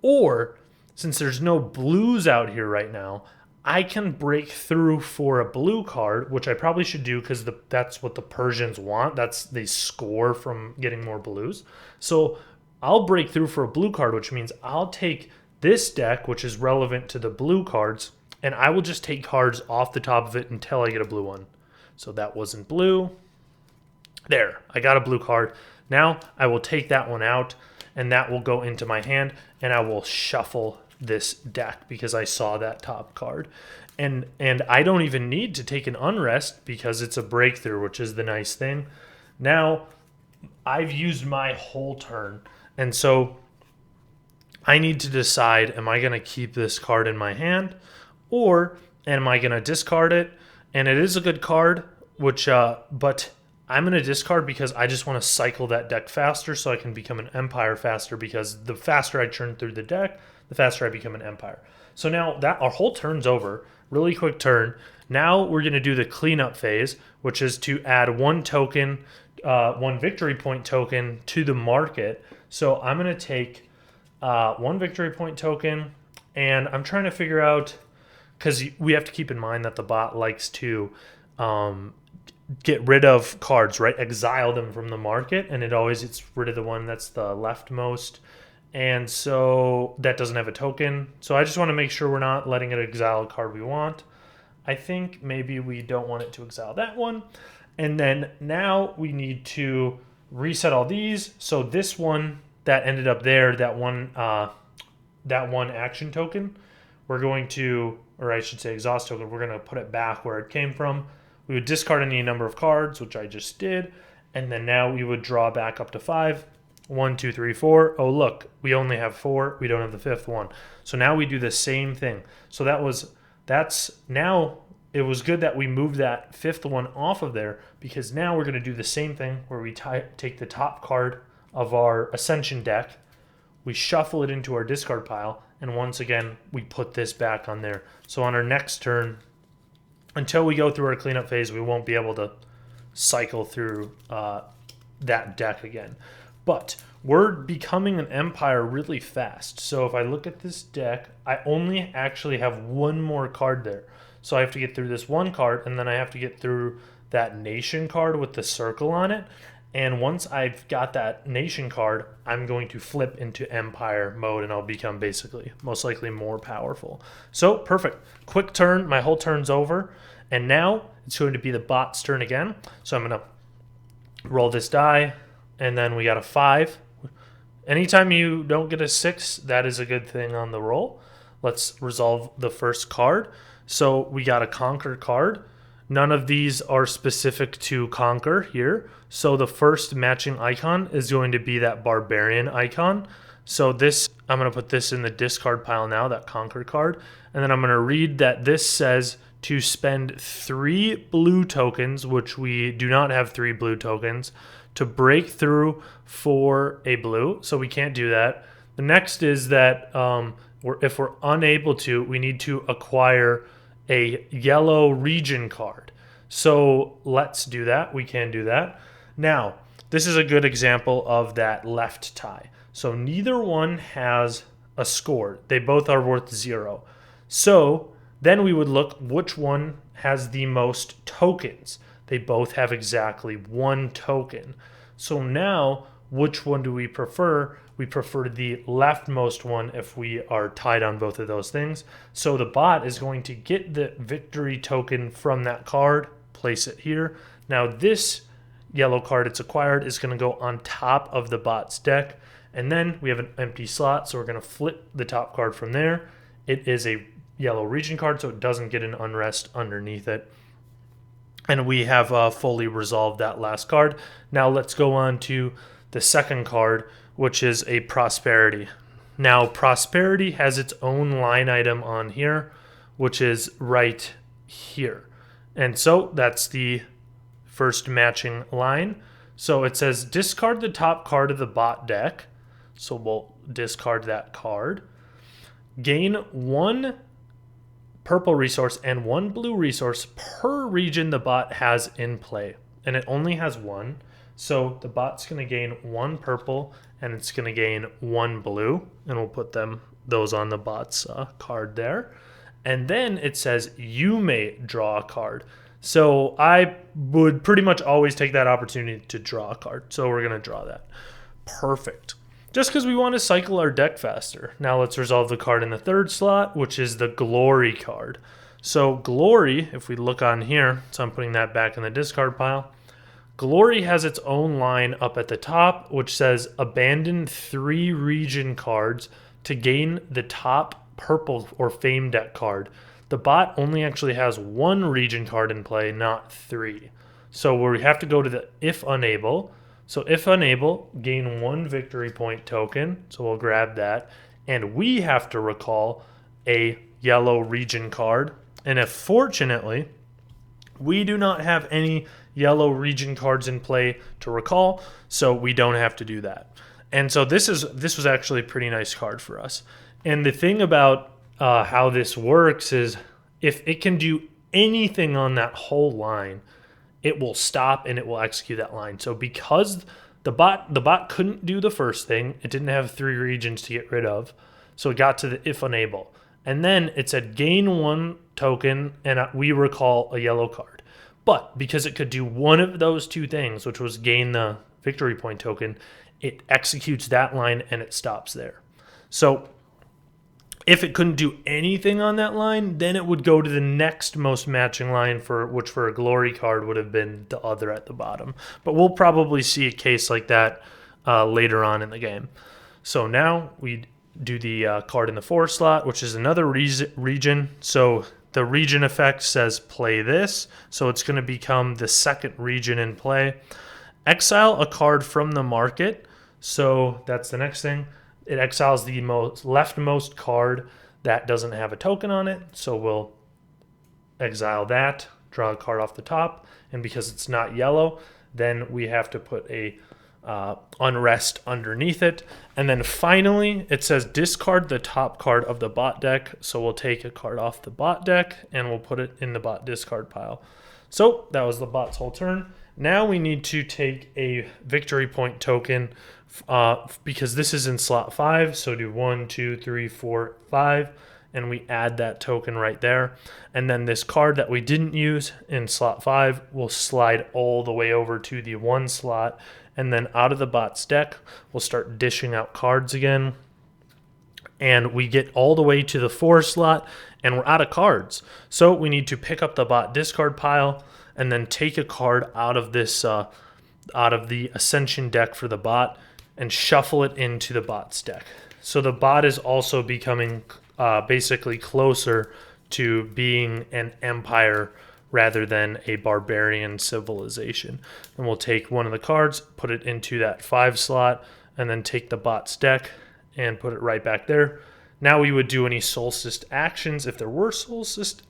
Or, since there's no blues out here right now, I can break through for a blue card, which I probably should do because that's what the Persians want. They score from getting more blues. So I'll break through for a blue card, which means I'll take this deck, which is relevant to the blue cards, and I will just take cards off the top of it until I get a blue one. So that wasn't blue. There, I got a blue card. Now I will take that one out, and that will go into my hand, and I will shuffle this deck because I saw that top card. And I don't even need to take an unrest because it's a breakthrough, which is the nice thing. Now I've used my whole turn, and so I need to decide, am I going to keep this card in my hand or am I going to discard it? And it is a good card, but I'm going to discard because I just want to cycle that deck faster so I can become an empire faster, because the faster I churn through the deck, the faster I become an empire. So now that our whole turn's over, really quick turn. Now we're going to do the cleanup phase, which is to add 1 token, 1 victory point token to the market. So I'm going to take 1 victory point token, and I'm trying to figure out, because we have to keep in mind that the bot likes to get rid of cards, right? Exile them from the market, and it always gets rid of the one that's the leftmost. And so that doesn't have a token. So I just want to make sure we're not letting it exile a card we want. I think maybe we don't want it to exile that one. And then now we need to reset all these. So this one that ended up there, that one action token, we're going to, or I should say exhaust token, we're going to put it back where it came from. We would discard any number of cards, which I just did, and then now we would draw back up to 5. 1, 2, 3, 4. Oh, look, we only have 4. We don't have the 5th one. So now we do the same thing. So now it was good that we moved that 5th one off of there, because now we're going to do the same thing where we take the top card of our Ascension deck, we shuffle it into our discard pile, and once again, we put this back on there. So on our next turn, until we go through our cleanup phase, we won't be able to cycle through that deck again. But we're becoming an Empire really fast. So if I look at this deck, I only actually have one more card there. So I have to get through this one card, and then I have to get through that Nation card with the circle on it. And once I've got that Nation card, I'm going to flip into Empire mode, and I'll become basically, most likely, more powerful. So, perfect. Quick turn. My whole turn's over. And now it's going to be the bot's turn again. So I'm going to roll this die, and then we got a 5. Anytime you don't get a 6, that is a good thing on the roll. Let's resolve the first card. So we got a Conquer card. None of these are specific to Conquer here. So the first matching icon is going to be that Barbarian icon. So this, I'm going to put this in the discard pile now, that Conquer card. And then I'm going to read that this says to spend 3 blue tokens, which we do not have 3 blue tokens, to break through for a blue. So we can't do that. The next is that if we're unable to, we need to acquire a yellow region card. So let's do that. We can do that. Now, this is a good example of that left tie. So neither one has a score. They both are worth 0. So then we would look which one has the most tokens. They both have exactly 1 token. So now, which one do we prefer? We prefer the leftmost one if we are tied on both of those things. So the bot is going to get the victory token from that card, place it here. Now this yellow card it's acquired is going to go on top of the bot's deck. And then we have an empty slot, so we're going to flip the top card from there. It is a yellow region card, so it doesn't get an unrest underneath it. And we have fully resolved that last card. Now let's go on to the second card, which is a Prosperity. Now, Prosperity has its own line item on here, which is right here. And so that's the first matching line. So it says discard the top card of the bot deck. So we'll discard that card. Gain 1 purple resource and 1 blue resource per region the bot has in play. And it only has 1. So the bot's going to gain 1 purple and it's going to gain 1 blue. And we'll put those on the bot's card there. And then it says you may draw a card. So I would pretty much always take that opportunity to draw a card. So we're going to draw that. Perfect. Just because we want to cycle our deck faster. Now let's resolve the card in the third slot, which is the Glory card. So Glory, if we look on here, so I'm putting that back in the discard pile. Glory has its own line up at the top, which says abandon 3 region cards to gain the top purple or Fame deck card. The bot only actually has 1 region card in play, not 3. So we have to go to the if unable. So if unable, gain 1 victory point token. So we'll grab that. And we have to recall a yellow region card. And if fortunately, we do not have any yellow region cards in play to recall, so we don't have to do that. And so this was actually a pretty nice card for us. And the thing about how this works is if it can do anything on that whole line, it will stop and it will execute that line. So because the bot couldn't do the first thing, it didn't have 3 regions to get rid of, so it got to the if unable. And then it said gain 1 token and we recall a yellow card. But because it could do one of those 2 things, which was gain the victory point token, it executes that line and it stops there. So if it couldn't do anything on that line, then it would go to the next most matching line, which for a Glory card would have been the other at the bottom. But we'll probably see a case like that later on in the game. So now we do the card in the 4 slot, which is another region. So the region effect says play this, so it's going to become the second region in play. Exile a card from the market, so that's the next thing. It exiles the leftmost card that doesn't have a token on it, so we'll exile that, draw a card off the top, and because it's not yellow, then we have to put a unrest underneath it. And then finally, it says discard the top card of the bot deck. So we'll take a card off the bot deck and we'll put it in the bot discard pile. So that was the bot's whole turn. Now we need to take a victory point token because this is in slot 5. So do 1, 2, 3, 4, 5. And we add that token right there. And then this card that we didn't use in slot 5 will slide all the way over to the 1 slot. And then out of the bot's deck, we'll start dishing out cards again. And we get all the way to the 4 slot, and we're out of cards. So we need to pick up the bot discard pile and then take a card out of this, out of the Ascension deck for the bot and shuffle it into the bot's deck. So the bot is also becoming basically closer to being an empire rather than a barbarian civilization. And we'll take one of the cards, put it into that 5 slot, and then take the bot's deck and put it right back there. Now we would do any solstice actions if there were solstice.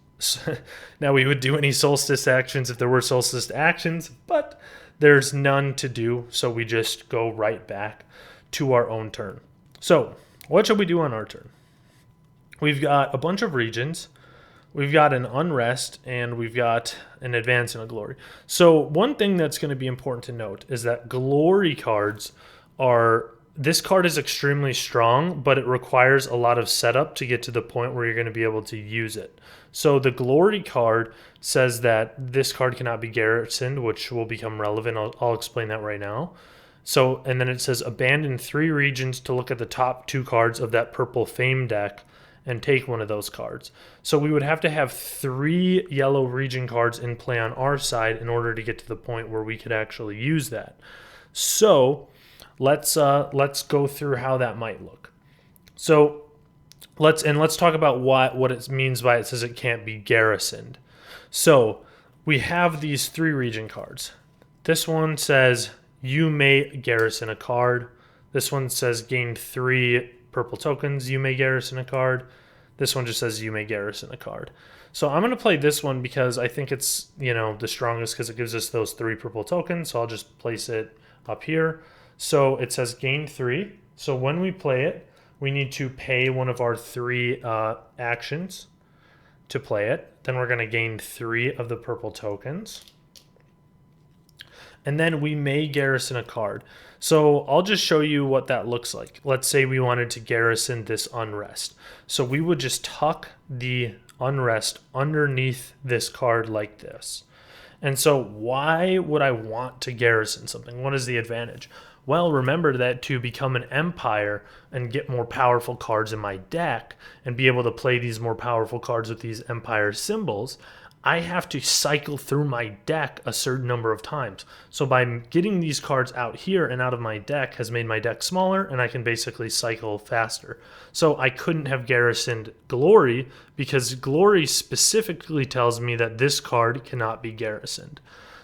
Now we would do any solstice actions if there were solstice actions, but there's none to do, so we just go right back to our own turn. So what should we do on our turn? We've got a bunch of regions. We've got an unrest, and we've got an advance and a glory. So one thing that's going to be important to note is that glory cards are, this card is extremely strong, but it requires a lot of setup to get to the point where you're going to be able to use it. So the glory card says that this card cannot be garrisoned, which will become relevant. I'll explain that right now. So, and then it says abandon 3 regions to look at the top 2 cards of that purple fame deck and take one of those cards. So we would have to have 3 yellow region cards in play on our side in order to get to the point where we could actually use that. So let's go through how that might look. So let's talk about what it means by it says it can't be garrisoned. So we have these 3 region cards. This one says you may garrison a card. This one says gain 3 purple tokens, you may garrison a card. This one just says you may garrison a card. So I'm going to play this one because I think it's, the strongest because it gives us those 3 purple tokens. So I'll just place it up here. So it says gain 3. So when we play it, we need to pay one of our 3 actions to play it. Then we're going to gain 3 of the purple tokens. And then we may garrison a card. So I'll just show you what that looks like. Let's say we wanted to garrison this unrest. So we would just tuck the unrest underneath this card like this. And so why would I want to garrison something? What is the advantage? Well, remember that to become an empire and get more powerful cards in my deck and be able to play these more powerful cards with these empire symbols, I have to cycle through my deck a certain number of times. So by getting these cards out here and out of my deck has made my deck smaller, and I can basically cycle faster. So I couldn't have garrisoned Glory because Glory specifically tells me that this card cannot be garrisoned.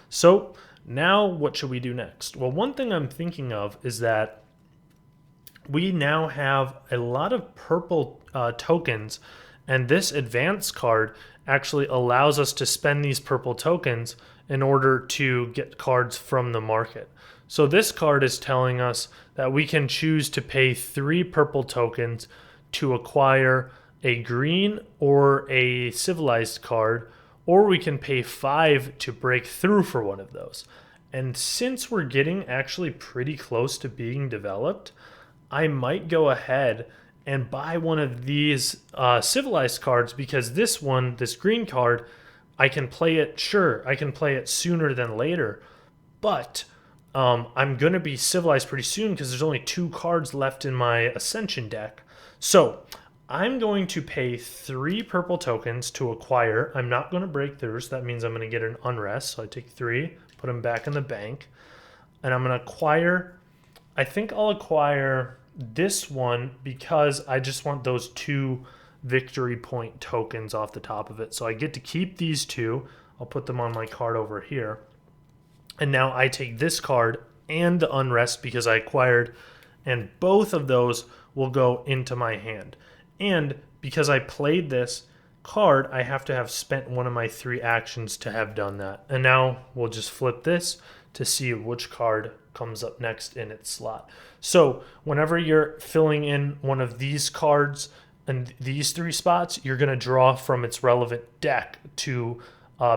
So now what should we do next? Well, one thing I'm thinking of is that we now have a lot of purple tokens, and this advance card actually allows us to spend these purple tokens in order to get cards from the market. So this card is telling us that we can choose to pay 3 purple tokens to acquire a green or a civilized card, or we can pay 5 to break through for one of those. And since we're getting actually pretty close to being developed, I might go ahead and buy one of these civilized cards, because this one, this green card, I can play it, sure, I can play it sooner than later, but I'm going to be civilized pretty soon because there's only 2 cards left in my Ascension deck. So I'm going to pay 3 purple tokens to acquire. I'm not going to break through, so that means I'm going to get an unrest. So I take 3, put them back in the bank, and I'm going to acquire, I think I'll acquire this one because I just want those 2 victory point tokens off the top of it. So I get to keep these 2. I'll put them on my card over here. And now I take this card and the unrest because I acquired, and both of those will go into my hand. And because I played this card, I have to have spent one of my 3 actions to have done that. And now we'll just flip this to see which card comes up next in its slot. So whenever you're filling in one of these cards and these 3 spots, you're going to draw from its relevant deck to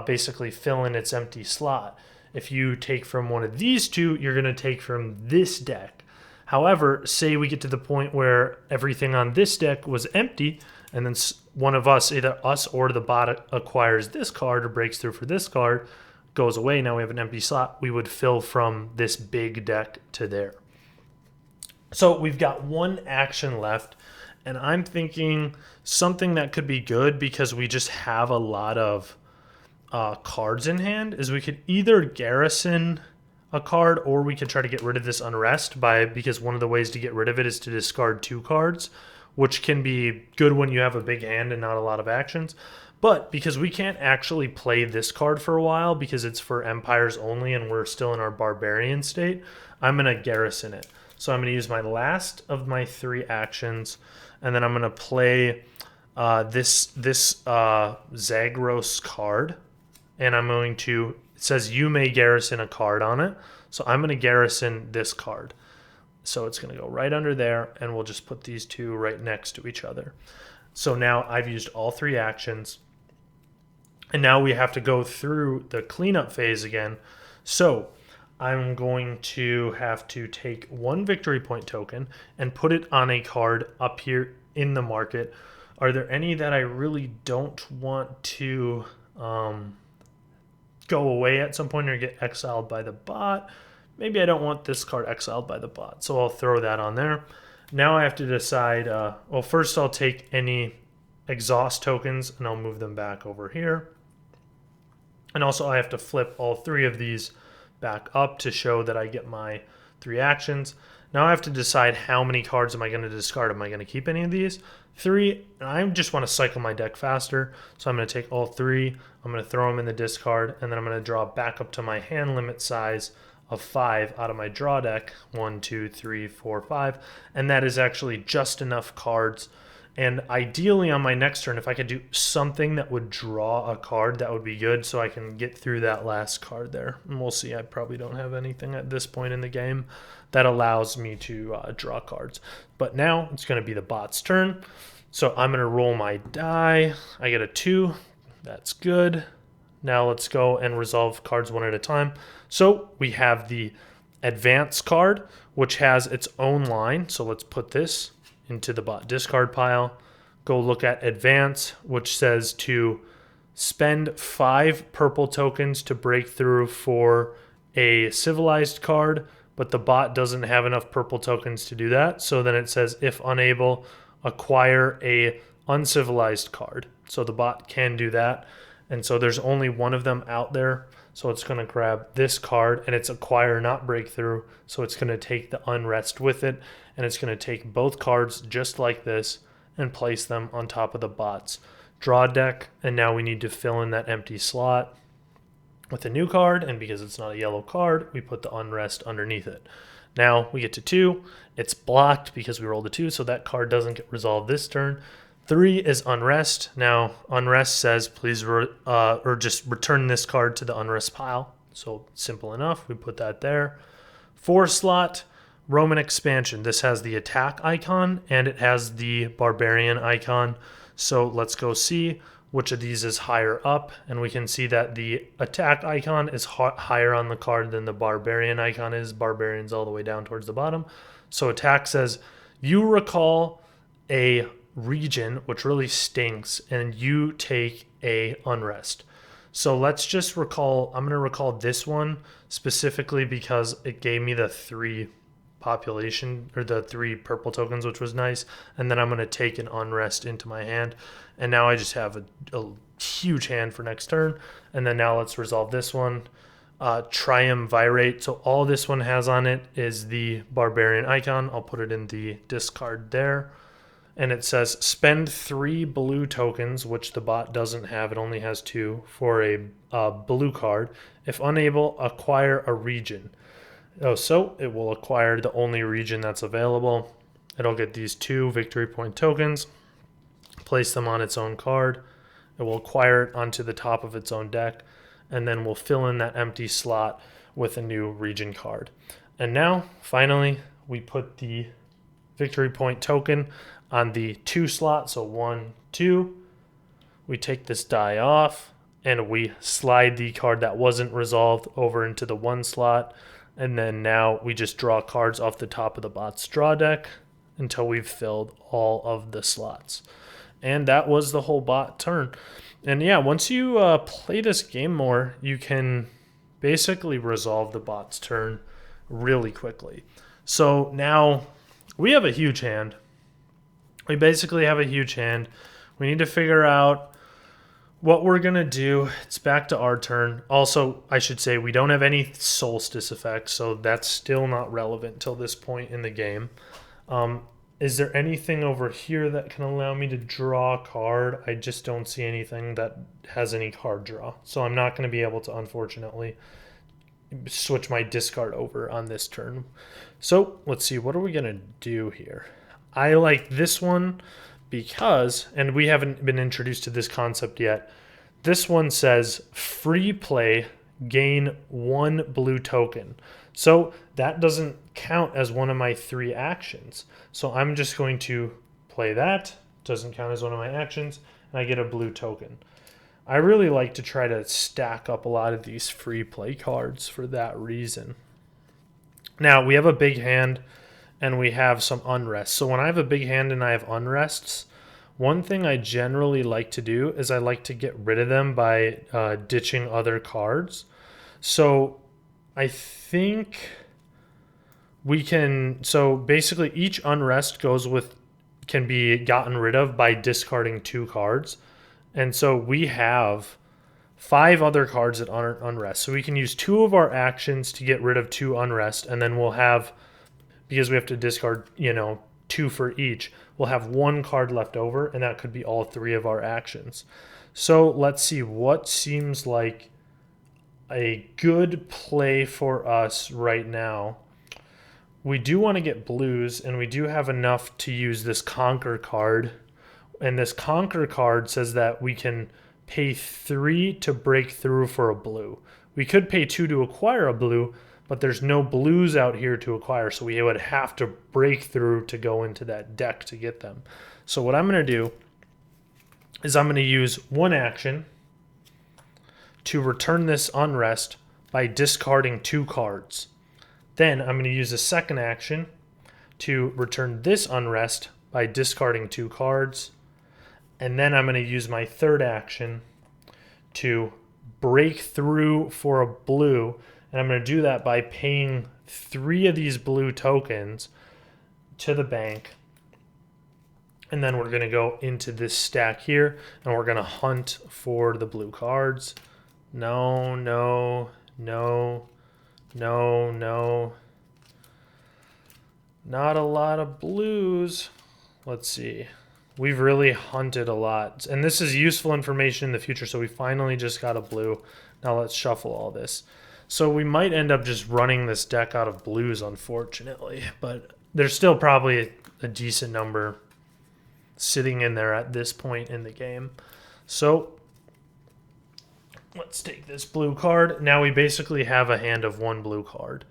basically fill in its empty slot. If you take from one of these 2, you're going to take from this deck. However, say we get to the point where everything on this deck was empty, and then one of us, either us or the bot, acquires this card or breaks through for this card, goes away, now we have an empty slot, we would fill from this big deck to there. So we've got 1 action left, and I'm thinking something that could be good because we just have a lot of cards in hand is we could either garrison a card or we could try to get rid of this unrest because one of the ways to get rid of it is to discard 2 cards, which can be good when you have a big hand and not a lot of actions. But because we can't actually play this card for a while because it's for empires only and we're still in our barbarian state, I'm going to garrison it. So I'm going to use my last of my 3 actions, and then I'm going to play this Zagros card, and I'm going to, it says you may garrison a card on it, so I'm going to garrison this card. So it's going to go right under there, and we'll just put these 2 right next to each other. So now I've used all 3 actions, and now we have to go through the cleanup phase again. So I'm going to have to take 1 victory point token and put it on a card up here in the market. Are there any that I really don't want to go away at some point or get exiled by the bot? Maybe I don't want this card exiled by the bot, so I'll throw that on there. Now I have to decide, well, first I'll take any exhaust tokens and I'll move them back over here. And also I have to flip all 3 of these back up to show that I get my 3 actions. Now I have to decide how many cards am I going to discard. Am I going to keep any of these? 3, and I just want to cycle my deck faster, so I'm going to take all 3, I'm going to throw them in the discard, and then I'm going to draw back up to my hand limit size of 5 out of my draw deck. 1, 2, 3, 4, 5, and that is actually just enough cards. And ideally on my next turn, if I could do something that would draw a card, that would be good, so I can get through that last card there. And we'll see, I probably don't have anything at this point in the game that allows me to draw cards. But now it's going to be the bot's turn. So I'm going to roll my die. I get a 2. That's good. Now let's go and resolve cards one at a time. So we have the advance card, which has its own line. So let's put this into the bot discard pile. Go look at advance, which says to spend 5 purple tokens to break through for a civilized card, but the bot doesn't have enough purple tokens to do that. So then it says if unable, acquire a uncivilized card. So the bot can do that. And so there's only one of them out there. So it's going to grab this card, and it's acquire not breakthrough. So it's going to take the unrest with it, and it's going to take both cards just like this and place them on top of the bot's draw deck. And now we need to fill in that empty slot with a new card, and because it's not a yellow card, we put the unrest underneath it. Now we get to 2. It's blocked because we rolled a 2, so that card doesn't get resolved this turn. 3 is unrest. Now unrest says please or just return this card to the unrest pile. So simple enough. We put that there. 4 slot, Roman expansion. This has the attack icon and it has the barbarian icon. So let's go see which of these is higher up, and we can see that the attack icon is higher on the card than the barbarian icon is. Barbarian's all the way down towards the bottom. So attack says you recall a region, which really stinks, and you take a unrest. So let's just recall, I'm going to recall this one specifically because it gave me the 3 population, or the 3 purple tokens, which was nice. And then I'm going to take an unrest into my hand, and now I just have a huge hand for next turn. And then now let's resolve this one. Triumvirate. So all this one has on it is the barbarian icon. I'll put it in the discard there. and it says spend 3 blue tokens, which the bot doesn't have. It only has 2 for a blue card. If unable, acquire a region. Oh, so it will acquire the only region that's available. It'll get these 2 victory point tokens, place them on its own card. It will acquire it onto the top of its own deck, and then we'll fill in that empty slot with a new region card. And now, finally, we put the victory point token on the 2 slot, so 1, 2. We take this die off, and we slide the card that wasn't resolved over into the 1 slot, and then now we just draw cards off the top of the bot's draw deck until we've filled all of the slots. And that was the whole bot turn. And yeah, once you play this game more, you can basically resolve the bot's turn really quickly. So now we have a huge hand. We basically have a huge hand. We need to figure out what we're going to do. It's back to our turn. Also, I should say we don't have any solstice effects, so that's still not relevant till this point in the game. Is there anything over here that can allow me to draw a card? I just don't see anything that has any card draw. So I'm not going to be able to, unfortunately, switch my discard over on this turn. So let's see, what are we going to do here? I like this one because, and we haven't been introduced to this concept yet, this one says free play, gain 1 blue token. So that doesn't count as one of my 3 actions. So I'm just going to play that. Doesn't count as one of my actions. And I get a blue token. I really like to try to stack up a lot of these free play cards for that reason. Now, we have a big hand and we have some unrest. So when I have a big hand and I have unrests, one thing I generally like to do is I like to get rid of them by ditching other cards. So I think we can, so basically each unrest can be gotten rid of by discarding 2 cards. And so we have 5 other cards that aren't unrest. So we can use 2 of our actions to get rid of 2 unrest, and then we'll have, because we have to discard, 2 for each, we'll have 1 card left over, and that could be all 3 of our actions. So let's see what seems like a good play for us right now. We do want to get blues, and we do have enough to use this Conquer card. And this Conquer card says that we can pay 3 to break through for a blue. We could pay 2 to acquire a blue, but there's no blues out here to acquire, so we would have to break through to go into that deck to get them. So what I'm going to do is I'm going to use 1 action to return this unrest by discarding 2 cards. Then I'm going to use a second action to return this unrest by discarding 2 cards. And then I'm going to use my third action to break through for a blue. And I'm going to do that by paying 3 of these blue tokens to the bank. And then we're going to go into this stack here, and we're going to hunt for the blue cards. No, no, no, no, no. Not a lot of blues. Let's see. We've really hunted a lot. And this is useful information in the future, so we finally just got a blue. Now let's shuffle all this. So we might end up just running this deck out of blues, unfortunately. But there's still probably a decent number sitting in there at this point in the game. So let's take this blue card. Now we basically have a hand of 1 blue card.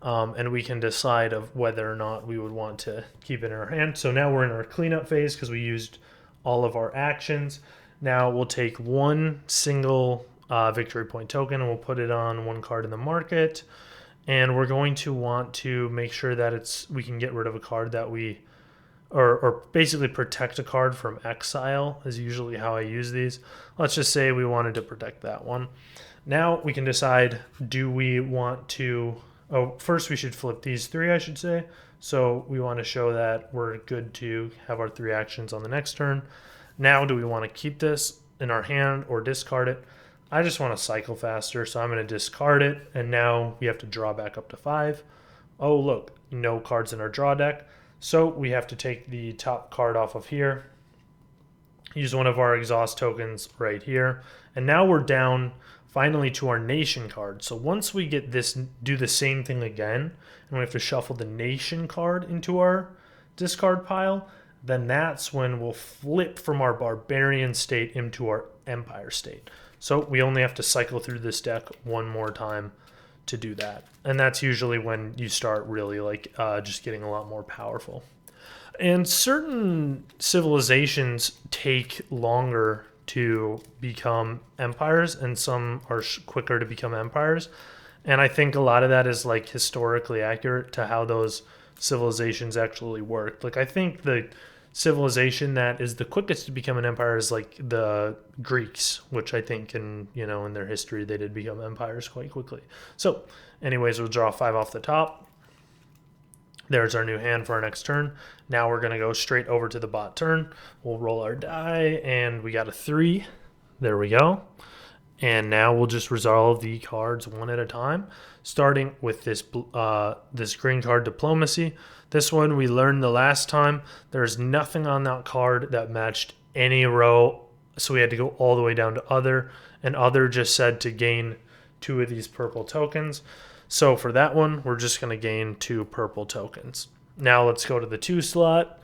And we can decide of whether or not we would want to keep it in our hand. So now we're in our cleanup phase because we used all of our actions. Now we'll take 1 single victory point token and we'll put it on 1 card in the market. And we're going to want to make sure that we can get rid of a card that or basically protect a card from exile is usually how I use these. Let's just say we wanted to protect that one. Now we can decide, do we want to... Oh, first we should flip these 3, I should say. So we want to show that we're good to have our 3 actions on the next turn. Now, do we want to keep this in our hand or discard it? I just want to cycle faster, so I'm going to discard it. And now we have to draw back up to 5. Oh, look, no cards in our draw deck. So we have to take the top card off of here, use one of our exhaust tokens right here, and now we're down finally to our nation card. So once we get this, do the same thing again, and we have to shuffle the nation card into our discard pile, then that's when we'll flip from our barbarian state into our empire state. So we only have to cycle through this deck one more time to do that. And that's usually when you start really like just getting a lot more powerful. And certain civilizations take longer to become empires, and some are quicker to become empires. And I think a lot of that is like historically accurate to how those civilizations actually worked. Like I think the civilization that is the quickest to become an empire is like the Greeks, which I think in their history they did become empires quite quickly. So anyways, we'll draw 5 off the top. There's our new hand for our next turn. Now we're going to go straight over to the bot turn. We'll roll our die, and we got a 3. There we go. And now we'll just resolve the cards one at a time, starting with this this green card, Diplomacy. This one we learned the last time. There's nothing on that card that matched any row, so we had to go all the way down to Other, and Other just said to gain 2 of these purple tokens. So for that one, we're just going to gain 2 purple tokens. Now let's go to the 2 slot,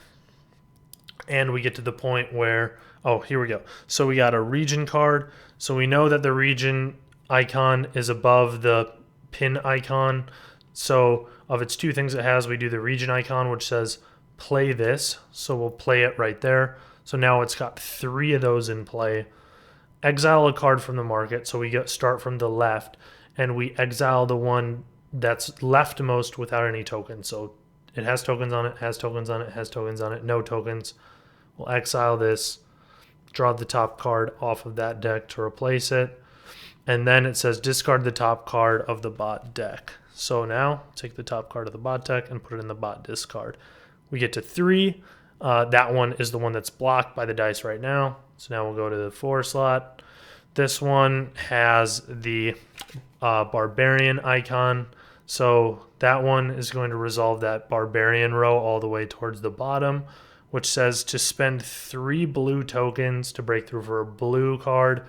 and we get to the point where, oh, here we go. So we got a region card. So we know that the region icon is above the pin icon. So of its 2 things it has, we do the region icon, which says play this. So we'll play it right there. So now it's got 3 of those in play. Exile a card from the market. So we start from the left, and we exile the one that's leftmost without any tokens. So it has tokens on it, has tokens on it, has tokens on it, no tokens. We'll exile this, draw the top card off of that deck to replace it. And then it says discard the top card of the bot deck. So now take the top card of the bot deck and put it in the bot discard. We get to 3. That one is the one that's blocked by the dice right now. So now we'll go to the 4 slot. This one has the barbarian icon. So that one is going to resolve that barbarian row all the way towards the bottom, which says to spend 3 blue tokens to break through for a blue card.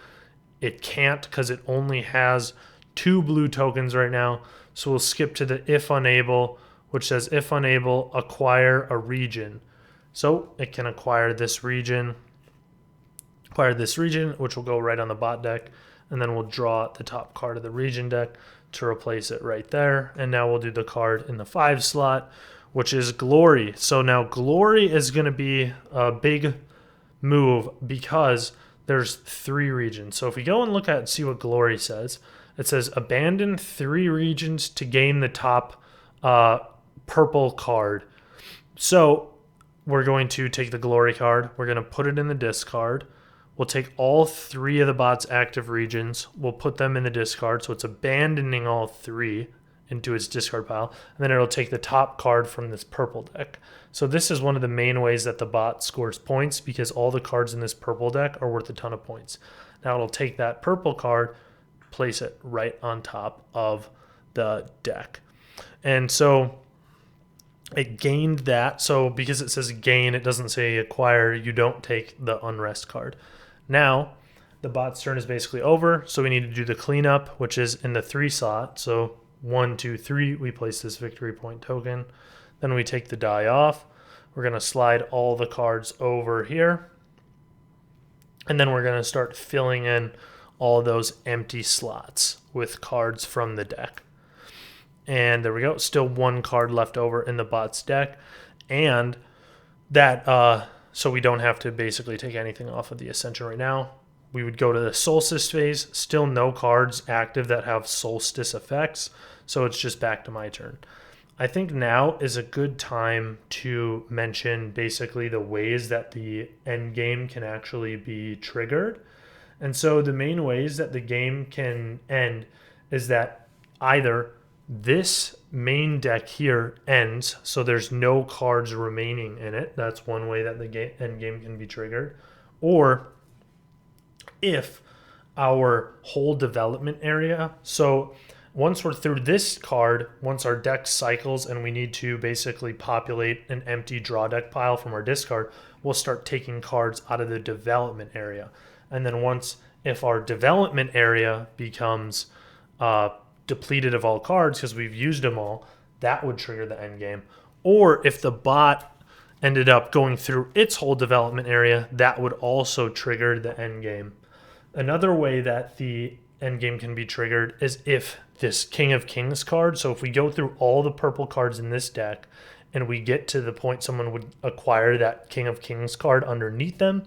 It can't because it only has 2 blue tokens right now. So we'll skip to the if unable, which says if unable, acquire a region. So it can acquire this region, which will go right on the bot deck. And then we'll draw the top card of the region deck to replace it right there. And now we'll do the card in the 5 slot, which is Glory. So now Glory is going to be a big move because there's 3 regions. So if we go and look at see what Glory says, it says abandon 3 regions to gain the top purple card. So we're going to take the Glory card. We're going to put it in the discard. We'll take all 3 of the bot's active regions. We'll put them in the discard. So it's abandoning all 3 into its discard pile. And then it'll take the top card from this purple deck. So this is one of the main ways that the bot scores points, because all the cards in this purple deck are worth a ton of points. Now it'll take that purple card, place it right on top of the deck. And so it gained that. So because it says gain, it doesn't say acquire. You don't take the unrest card. Now the bot's turn is basically over. So we need to do the cleanup, which is in the 3 slot. So 1, 2, 3, we place this victory point token. Then we take the die off. We're going to slide all the cards over here. And then we're going to start filling in all those empty slots with cards from the deck. And there we go. Still 1 card left over in the bot's deck. And that, so we don't have to basically take anything off of the Ascension right now. We would go to the Solstice phase. Still no cards active that have Solstice effects. So it's just back to my turn. I think now is a good time to mention basically the ways that the end game can actually be triggered. And so the main ways that the game can end is that either this main deck here ends, so there's no cards remaining in it. That's one way that the end game can be triggered. Or if our whole development area, so once we're through this card, once our deck cycles and we need to basically populate an empty draw deck pile from our discard, we'll start taking cards out of the development area. And then if our development area becomes depleted of all cards because we've used them all, that would trigger the end game. Or if the bot ended up going through its whole development area, that would also trigger the end game. Another way that the end game can be triggered is if this King of Kings card, so if we go through all the purple cards in this deck and we get to the point someone would acquire that King of Kings card underneath them,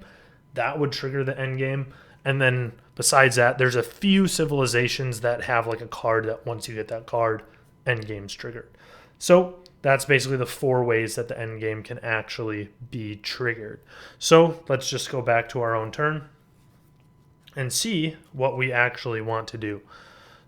that would trigger the end game. And then besides that, there's a few civilizations that have like a card that once you get that card, end game's triggered. So that's basically the 4 ways that the end game can actually be triggered. So let's just go back to our own turn and see what we actually want to do.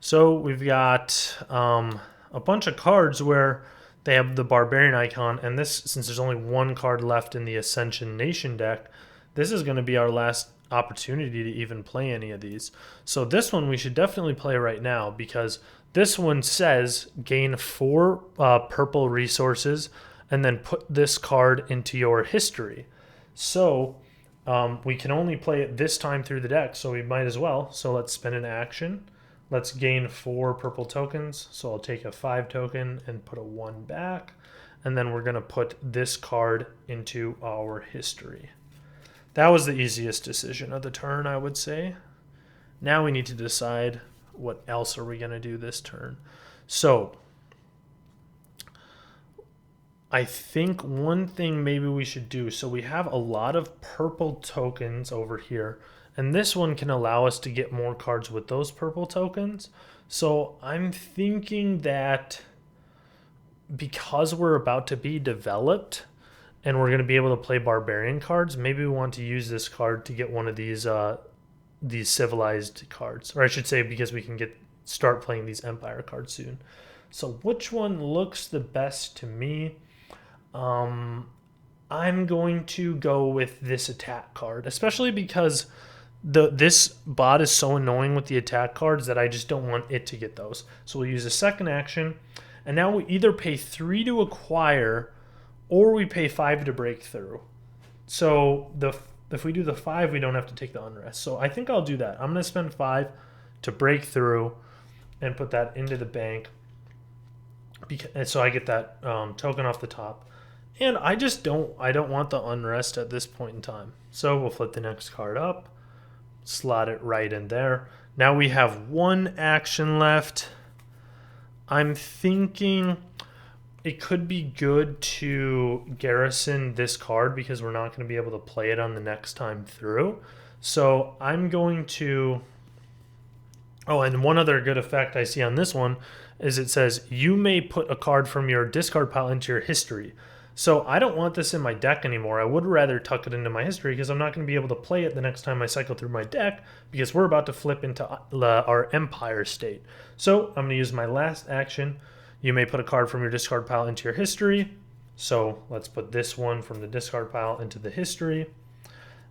So we've got a bunch of cards where they have the barbarian icon, and this, since there's only 1 card left in the Ascension Nation deck, this is going to be our last opportunity to even play any of these. So this one we should definitely play right now, because this one says gain 4 purple resources and then put this card into your history. So we can only play it this time through the deck, so we might as well. So let's spend an action. Let's gain 4 purple tokens. So I'll take a 5 token and put a 1 back. And then we're going to put this card into our history. That was the easiest decision of the turn, I would say. Now we need to decide what else are we going to do this turn. So I think one thing maybe we should do, so we have a lot of purple tokens over here, and this one can allow us to get more cards with those purple tokens. So I'm thinking that because we're about to be developed and we're going to be able to play barbarian cards, maybe we want to use this card to get one of these civilized cards. Or I should say, because we can start playing these empire cards soon. So which one looks the best to me? I'm going to go with this attack card, especially because this bot is so annoying with the attack cards that I just don't want it to get those. So we'll use a second action, and now we either pay 3 to acquire or we pay 5 to break through. So if we do the 5, we don't have to take the unrest. So I think I'll do that. I'm going to spend 5 to break through and put that into the bank. So I get that token off the top. And I don't want the unrest at this point in time. So we'll flip the next card up, slot it right in there. Now we have 1 action left. I'm thinking it could be good to garrison this card because we're not going to be able to play it on the next time through. So I'm going to... Oh, and one other good effect I see on this one is it says you may put a card from your discard pile into your history. So I don't want this in my deck anymore. I would rather tuck it into my history because I'm not going to be able to play it the next time I cycle through my deck because we're about to flip into our Empire state. So I'm going to use my last action. You may put a card from your discard pile into your history. So let's put this one from the discard pile into the history.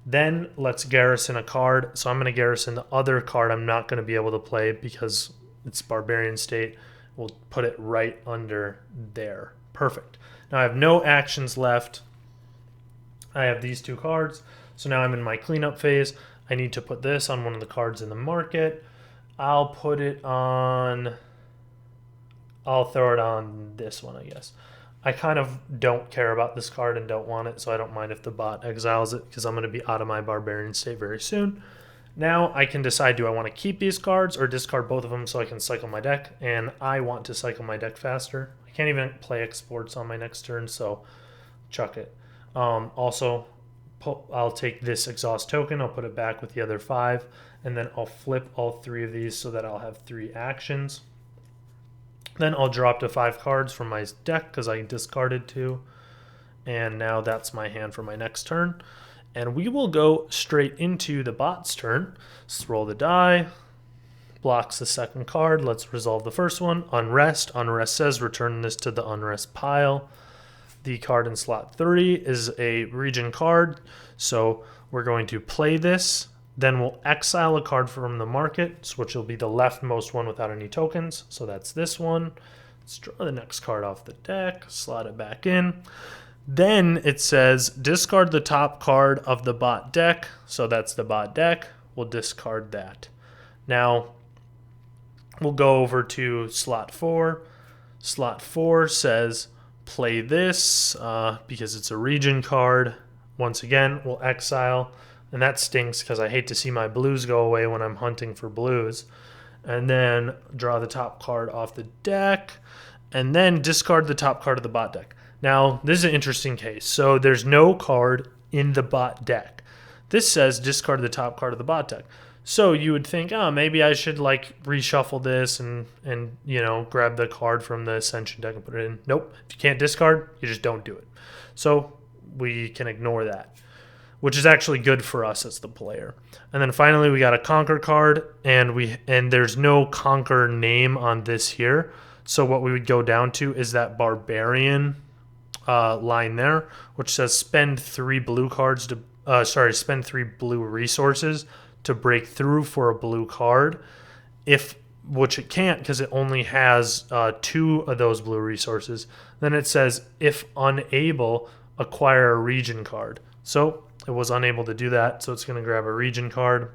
Then let's garrison a card. So I'm going to garrison the other card I'm not going to be able to play because it's Barbarian state. We'll put it right under there. Perfect. Now I have no actions left. I have these 2 cards. So now I'm in my cleanup phase. I need to put this on one of the cards in the market. I'll throw it on this one, I guess. I kind of don't care about this card and don't want it, so I don't mind if the bot exiles it because I'm going to be out of my Barbarian state very soon. Now I can decide, do I want to keep these cards or discard both of them so I can cycle my deck? And I want to cycle my deck faster. I can't even play exports on my next turn, so chuck it. Also, I'll take this exhaust token. I'll put it back with the other 5, and then I'll flip all 3 of these so that I'll have 3 actions. Then I'll drop to 5 cards from my deck because I discarded 2. And now that's my hand for my next turn. And we will go straight into the bot's turn. Let's roll the die. Blocks the second card. Let's resolve the first one. Unrest. Unrest says return this to the unrest pile. The card in slot 3 is a region card. So we're going to play this Then we'll exile a card from the market, which will be the leftmost one without any tokens. So that's this one. Let's draw the next card off the deck, slot it back in. Then it says discard the top card of the bot deck. So that's the bot deck. We'll discard that. Now we'll go over to slot 4. Slot 4 says play this because it's a region card. Once again, we'll exile. And that stinks because I hate to see my blues go away when I'm hunting for blues. And then draw the top card off the deck. And then discard the top card of the bot deck. Now, this is an interesting case. So there's no card in the bot deck. This says discard the top card of the bot deck. So you would think, oh, maybe I should like reshuffle this and you know, grab the card from the Ascension deck and put it in. Nope. If you can't discard, you just don't do it. So we can ignore that, which is actually good for us as the player. And then finally, we got a Conquer card, and there's no Conquer name on this here. So what we would go down to is that Barbarian line there, which says spend 3 blue cards to spend 3 blue resources to break through for a blue card. Which it can't because it only has 2 of those blue resources. Then it says if unable, acquire a region card. So it was unable to do that, so it's going to grab a region card.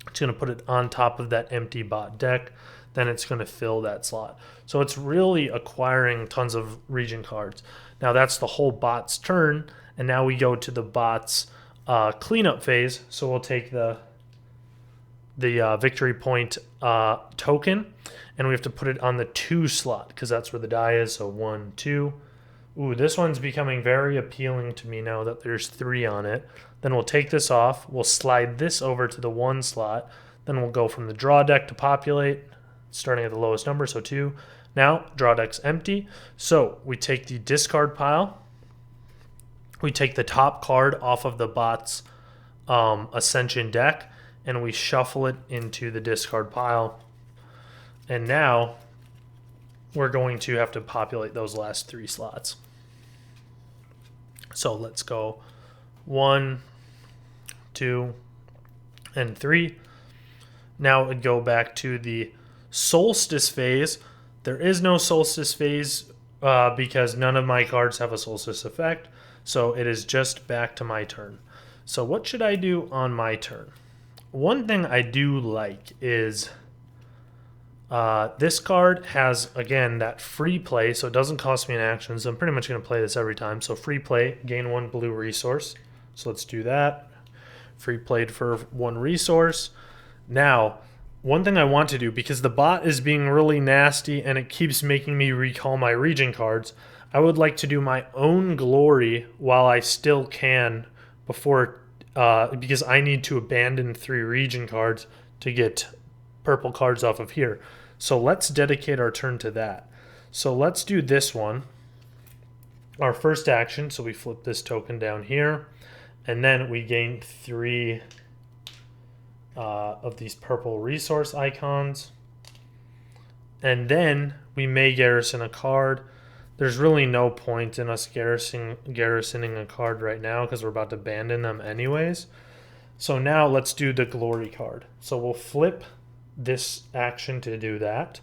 It's going to put it on top of that empty bot deck. Then it's going to fill that slot. So it's really acquiring tons of region cards. Now that's the whole bot's turn, and now we go to the bot's cleanup phase. So we'll take the victory point token, and we have to put it on the 2 slot because that's where the die is. So 1, 2. Ooh, this one's becoming very appealing to me now that there's 3 on it. Then we'll take this off. We'll slide this over to the 1 slot. Then we'll go from the draw deck to populate, starting at the lowest number, so 2. Now, draw deck's empty. So we take the discard pile. We take the top card off of the bot's Ascension deck, and we shuffle it into the discard pile. And now we're going to have to populate those last 3 slots. So let's go 1, 2, and 3. Now it would go back to the solstice phase. There is no solstice phase because none of my cards have a solstice effect. So it is just back to my turn. So what should I do on my turn? One thing I do like is this card has, again, that free play, so it doesn't cost me an action, so I'm pretty much going to play this every time. So free play, gain 1 blue resource. So let's do that. Free played for 1 resource. Now, one thing I want to do, because the bot is being really nasty and it keeps making me recall my region cards, I would like to do my own glory while I still can before, because I need to abandon 3 region cards to get purple cards off of here. So let's dedicate our turn to that. So let's do this one. Our first action, so we flip this token down here, and then we gain 3 of these purple resource icons. And then we may garrison a card. There's really no point in us garrisoning a card right now because we're about to abandon them anyways. So now let's do the glory card. So we'll flip this action to do that.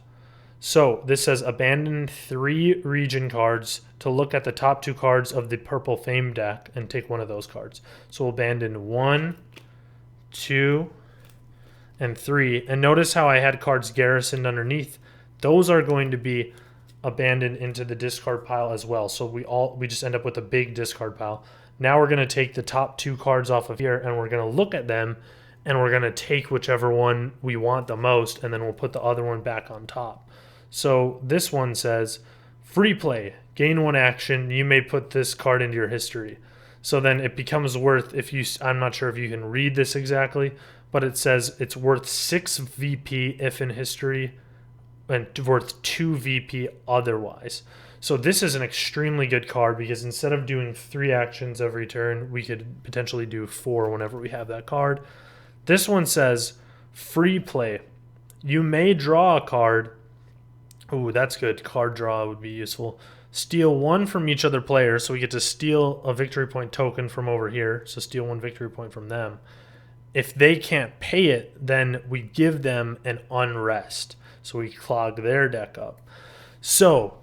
So this says abandon 3 region cards to look at the top 2 cards of the purple fame deck and take 1 of those cards. So we'll abandon 1, 2, and 3. And notice how I had cards garrisoned underneath. Those are going to be abandoned into the discard pile as well. So we just end up with a big discard pile. Now we're going to take the top 2 cards off of here and we're going to look at them and we're going to take whichever one we want the most, and then we'll put the other one back on top. So this one says, free play, gain 1 action, you may put this card into your history. So then it becomes worth, I'm not sure if you can read this exactly, but it says it's worth 6 VP if in history, and worth 2 VP otherwise. So this is an extremely good card because instead of doing 3 actions every turn, we could potentially do 4 whenever we have that card. This one says, free play. You may draw a card. Ooh, that's good. Card draw would be useful. Steal 1 from each other player, so we get to steal a victory point token from over here. So steal 1 victory point from them. if they can't pay it, then we give them an unrest. So we clog their deck up. So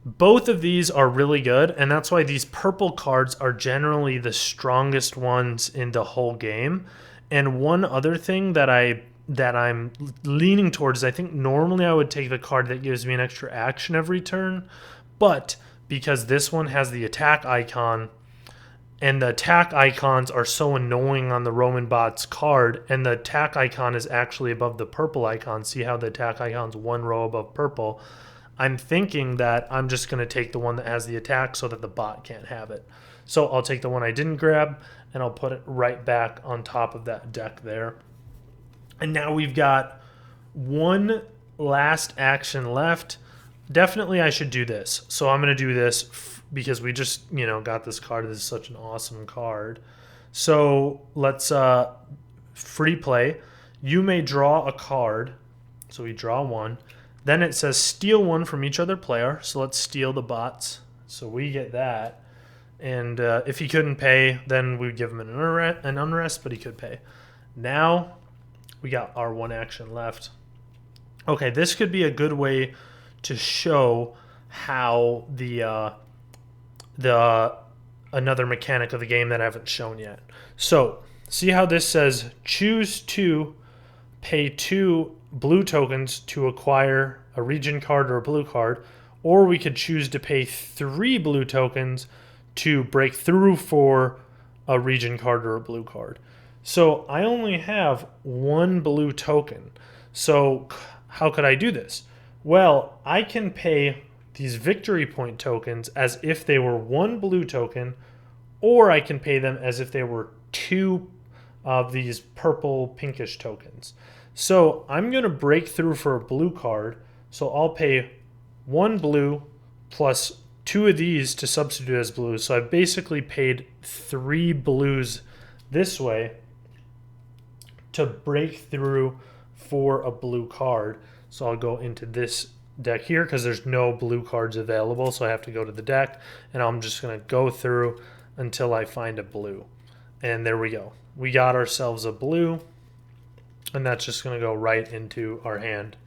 both of these are really good, and that's why these purple cards are generally the strongest ones in the whole game. And one other thing that I'm leaning towards is I think normally I would take the card that gives me an extra action every turn, but because this one has the attack icon, and the attack icons are so annoying on the Roman bot's card, and the attack icon is actually above the purple icon. See how the attack icon's one row above purple? I'm thinking that I'm just going to take the one that has the attack so that the bot can't have it. So I'll take the one I didn't grab, and I'll put it right back on top of that deck there. And now we've got one last action left. Definitely I should do this. So I'm going to do this because we just, got this card. This is such an awesome card. So let's free play. You may draw a card. So we draw one. Then it says steal one from each other player. So let's steal the bots. So we get that. And if he couldn't pay, then we'd give him an unrest, but he could pay. Now we got our one action left. Okay, this could be a good way to show how another mechanic of the game that I haven't shown yet. So see how this says choose to pay 2 blue tokens to acquire a region card or a blue card, or we could choose to pay 3 blue tokens to break through for a region card or a blue card. So I only have 1 blue token. So how could I do this? Well, I can pay these victory point tokens as if they were 1 blue token, or I can pay them as if they were 2 of these purple pinkish tokens. So I'm going to break through for a blue card. So I'll pay 1 blue plus 2 of these to substitute as blues. So I've basically paid 3 blues this way to break through for a blue card. So I'll go into this deck here because there's no blue cards available. So I have to go to the deck, and I'm just going to go through until I find a blue. And there we go. We got ourselves a blue, and that's just going to go right into our hand.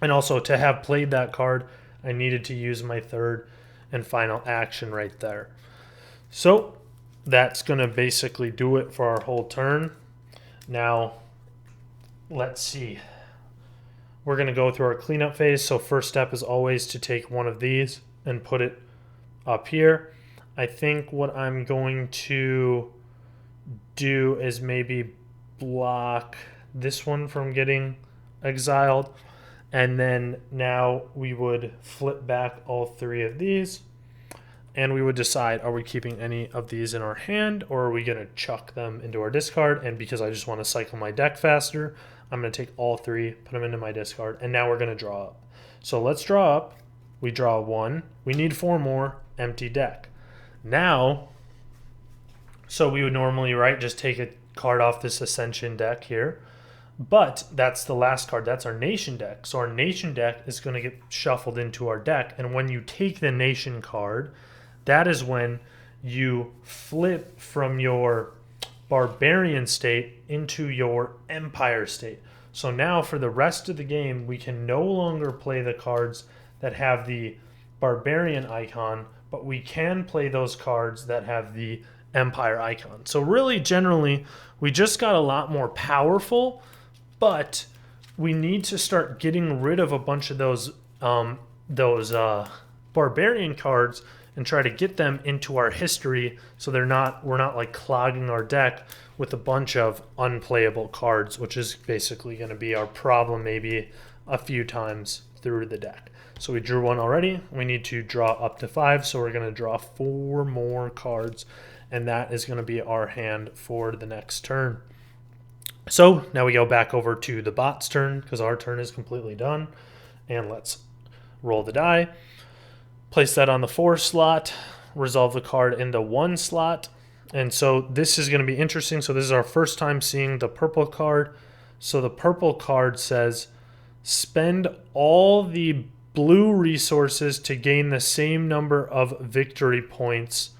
And also, to have played that card, I needed to use my third and final action right there. So that's going to basically do it for our whole turn. Now, let's see. We're going to go through our cleanup phase. So first step is always to take one of these and put it up here. I think what I'm going to do is maybe block this one from getting exiled. And then now we would flip back all 3 of these, and we would decide, are we keeping any of these in our hand, or are we going to chuck them into our discard? And because I just want to cycle my deck faster, I'm going to take all 3, put them into my discard, and now we're going to draw up. So let's draw up. We draw 1. We need 4 more. Empty deck. Now, so we would normally, right, just take a card off this Ascension deck here. But that's the last card. That's our nation deck. So our nation deck is going to get shuffled into our deck. And when you take the nation card, that is when you flip from your barbarian state into your empire state. So now for the rest of the game, we can no longer play the cards that have the barbarian icon, but we can play those cards that have the empire icon. So really, generally, we just got a lot more powerful, but we need to start getting rid of a bunch of those barbarian cards and try to get them into our history so we're not like clogging our deck with a bunch of unplayable cards, which is basically going to be our problem maybe a few times through the deck. So we drew 1 already. We need to draw up to 5, so we're going to draw 4 more cards, and that is going to be our hand for the next turn. So now we go back over to the bot's turn because our turn is completely done. And let's roll the die. Place that on the 4 slot. Resolve the card in the 1 slot. And so this is going to be interesting. So this is our first time seeing the purple card. So the purple card says, spend all the blue resources to gain the same number of victory points,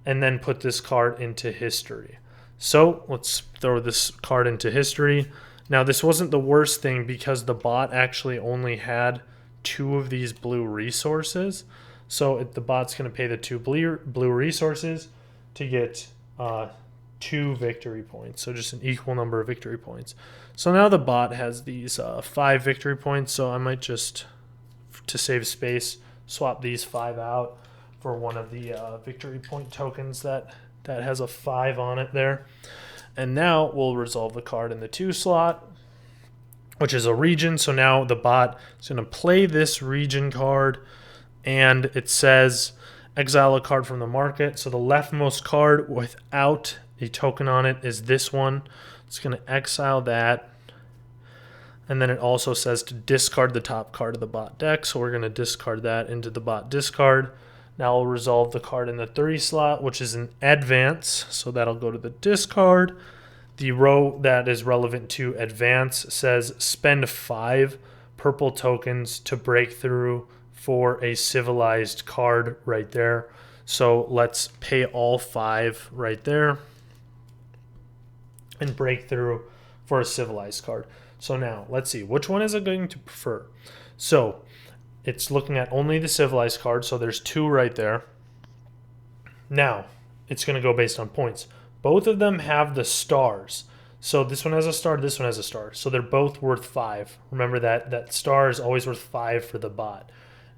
and then put this card into history. So let's throw this card into history. Now this wasn't the worst thing because the bot actually only had 2 of these blue resources. So the bot's going to pay the 2 blue resources to get 2 victory points. So just an equal number of victory points. So now the bot has these 5 victory points. So I might just, to save space, swap these 5 out for one of the victory point tokens that has a 5 on it there. And now we'll resolve the card in the 2 slot, which is a region. So now the bot is going to play this region card, and it says exile a card from the market. So the leftmost card without a token on it is this one. It's going to exile that. And then it also says to discard the top card of the bot deck. So we're going to discard that into the bot discard. Now we'll resolve the card in the 3 slot, which is an advance. So that'll go to the discard. The row that is relevant to advance says spend 5 purple tokens to break through for a civilized card right there. So let's pay all 5 right there and break through for a civilized card. So now let's see, which one is it going to prefer? So it's looking at only the civilized card, so there's 2 right there. Now it's going to go based on points. Both of them have the stars. So this one has a star, this one has a star. So they're both worth 5. Remember that star is always worth 5 for the bot.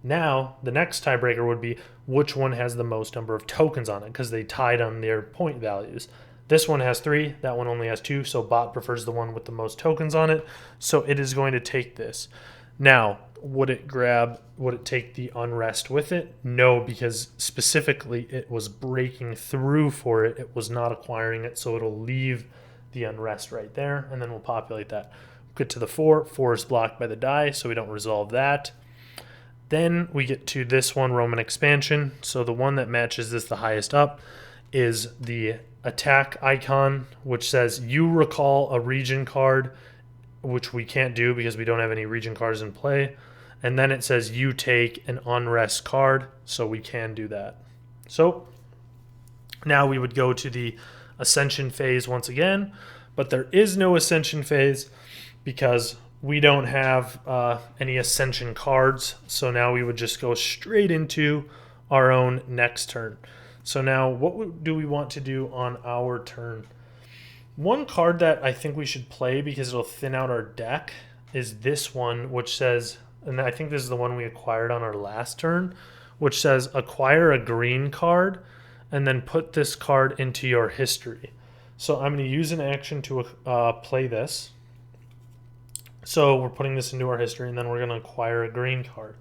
Now the next tiebreaker would be which one has the most number of tokens on it, because they tied on their point values. This one has 3, that one only has 2, so bot prefers the one with the most tokens on it. So it is going to take this. Now, would it take the unrest with it? No, because specifically it was breaking through for it. It was not acquiring it, so it'll leave the unrest right there, and then we'll populate that. Get to the 4. 4 is blocked by the die, so we don't resolve that. Then we get to this one, Roman expansion. So the one that matches this the highest up is the attack icon, which says you recall a region card, which we can't do because we don't have any region cards in play. And then it says you take an unrest card, so we can do that. So now we would go to the ascension phase once again, but there is no ascension phase because we don't have any ascension cards. So now we would just go straight into our own next turn. So now what do we want to do on our turn? One card that I think we should play because it'll thin out our deck is this one, which says, and I think this is the one we acquired on our last turn, which says acquire a green card and then put this card into your history. So I'm going to use an action to play this. So we're putting this into our history, and then we're going to acquire a green card.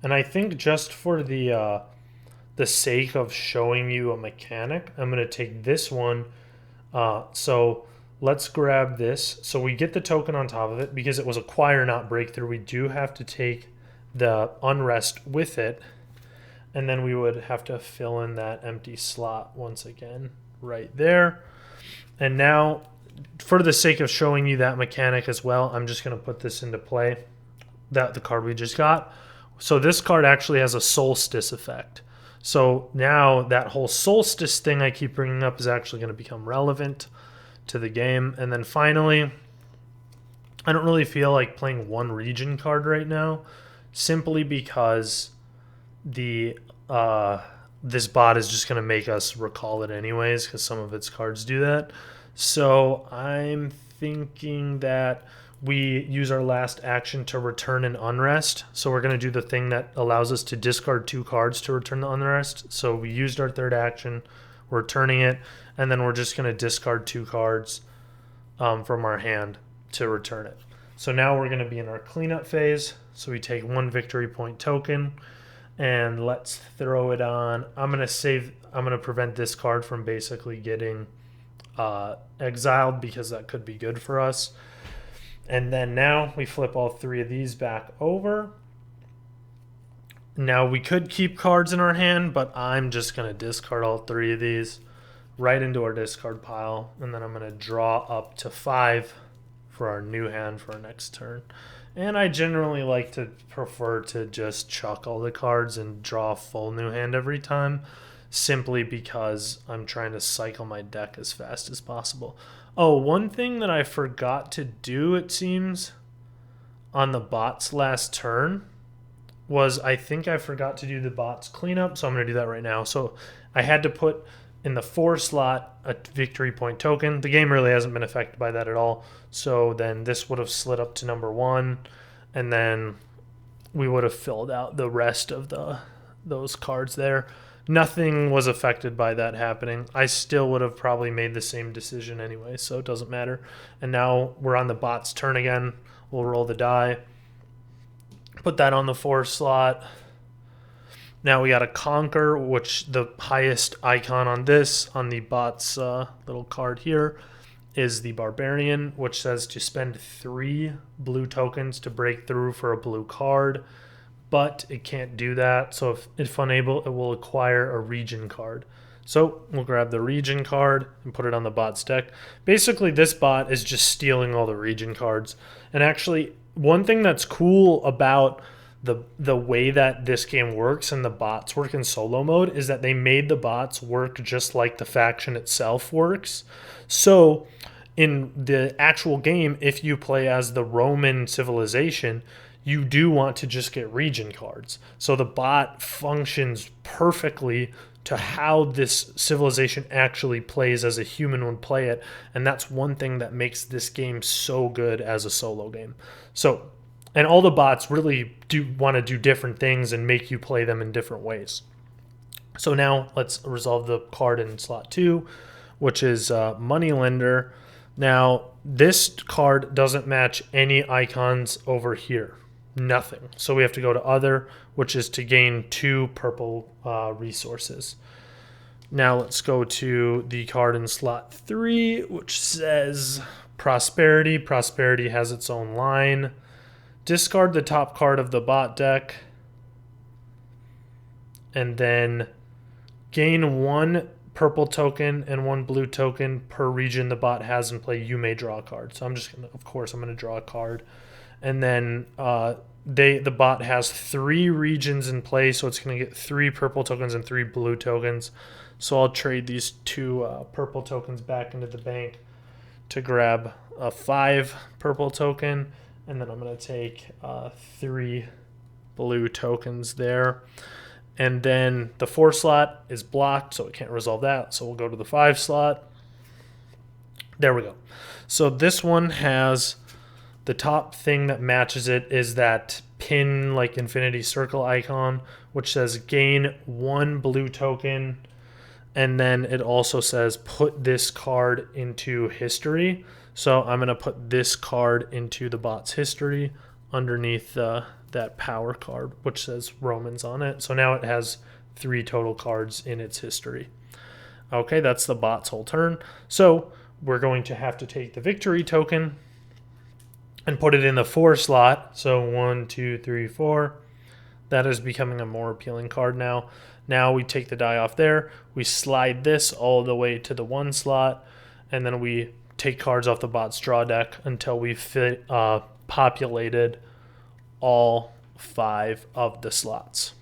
And I think just for the sake of showing you a mechanic, I'm going to take this one. So let's grab this. So we get the token on top of it because it was acquire, not breakthrough. We do have to take the unrest with it. And then we would have to fill in that empty slot once again right there. And now, for the sake of showing you that mechanic as well, I'm just going to put this into play, the card we just got. So this card actually has a solstice effect. So now that whole solstice thing I keep bringing up is actually going to become relevant to the game. And then finally, I don't really feel like playing one region card right now, simply because this bot is just going to make us recall it anyways, because some of its cards do that. So I'm thinking that we use our last action to return an unrest. So we're going to do the thing that allows us to discard 2 cards to return the unrest. So we used our third action, we're returning it, and then we're just going to discard 2 cards from our hand to return it. So now we're going to be in our cleanup phase. So we take 1 victory point token, and let's throw it on. I'm going to prevent this card from basically getting exiled, because that could be good for us. And then now we flip all 3 of these back over. Now we could keep cards in our hand, but I'm just going to discard all 3 of these right into our discard pile. And then I'm going to draw up to 5 for our new hand for our next turn. And I generally prefer to just chuck all the cards and draw a full new hand every time. simply because I'm trying to cycle my deck as fast as possible. Oh, one thing that I forgot to do, it seems, on the bot's last turn was I think I forgot to do the bot's cleanup, so I'm going to do that right now. So I had to put in the 4 slot a victory point token. The game really hasn't been affected by that at all. So then this would have slid up to number 1, and then we would have filled out the rest of those cards there. Nothing was affected by that happening. I still would have probably made the same decision anyway, so it doesn't matter. And now we're on the bot's turn again. We'll roll the die. Put that on the 4 slot. Now we got a Conquer, which the highest icon on this, on the bot's little card here, is the Barbarian, which says to spend 3 blue tokens to break through for a blue card, but it can't do that. So if unable, it will acquire a region card. So we'll grab the region card and put it on the bot's deck. Basically, this bot is just stealing all the region cards. And actually, one thing that's cool about the way that this game works and the bots work in solo mode is that they made the bots work just like the faction itself works. So in the actual game, if you play as the Roman civilization, you do want to just get region cards. So the bot functions perfectly to how this civilization actually plays as a human would play it. And that's one thing that makes this game so good as a solo game. So, and all the bots really do want to do different things and make you play them in different ways. So now let's resolve the card in slot 2, which is Moneylender. Now, this card doesn't match any icons over here. Nothing. So we have to go to Other, which is to gain 2 purple resources. Now let's go to the card in slot 3, which says Prosperity. Prosperity has its own line. Discard the top card of the bot deck. And then gain 1 purple token and 1 blue token per region the bot has in play. You may draw a card. So I'm just going to, of course, I'm going to draw a card. And then the bot has 3 regions in play, so it's going to get 3 purple tokens and 3 blue tokens. So I'll trade these 2 purple tokens back into the bank to grab a 5 purple token, and then I'm going to take 3 blue tokens there. And then the 4 slot is blocked, so it can't resolve that. So we'll go to the 5 slot. There we go. So this one has the top thing that matches it is that pin, like infinity circle icon, which says gain 1 blue token. And then it also says put this card into history. So I'm going to put this card into the bot's history underneath that power card, which says Romans on it. So now it has 3 total cards in its history. Okay, that's the bot's whole turn. So we're going to have to take the victory token and put it in the 4 slot. So 1, 2, 3, 4. That is becoming a more appealing card now. Now we take the die off there. We slide this all the way to the 1 slot. And then we take cards off the bot's draw deck until we populated all 5 of the slots.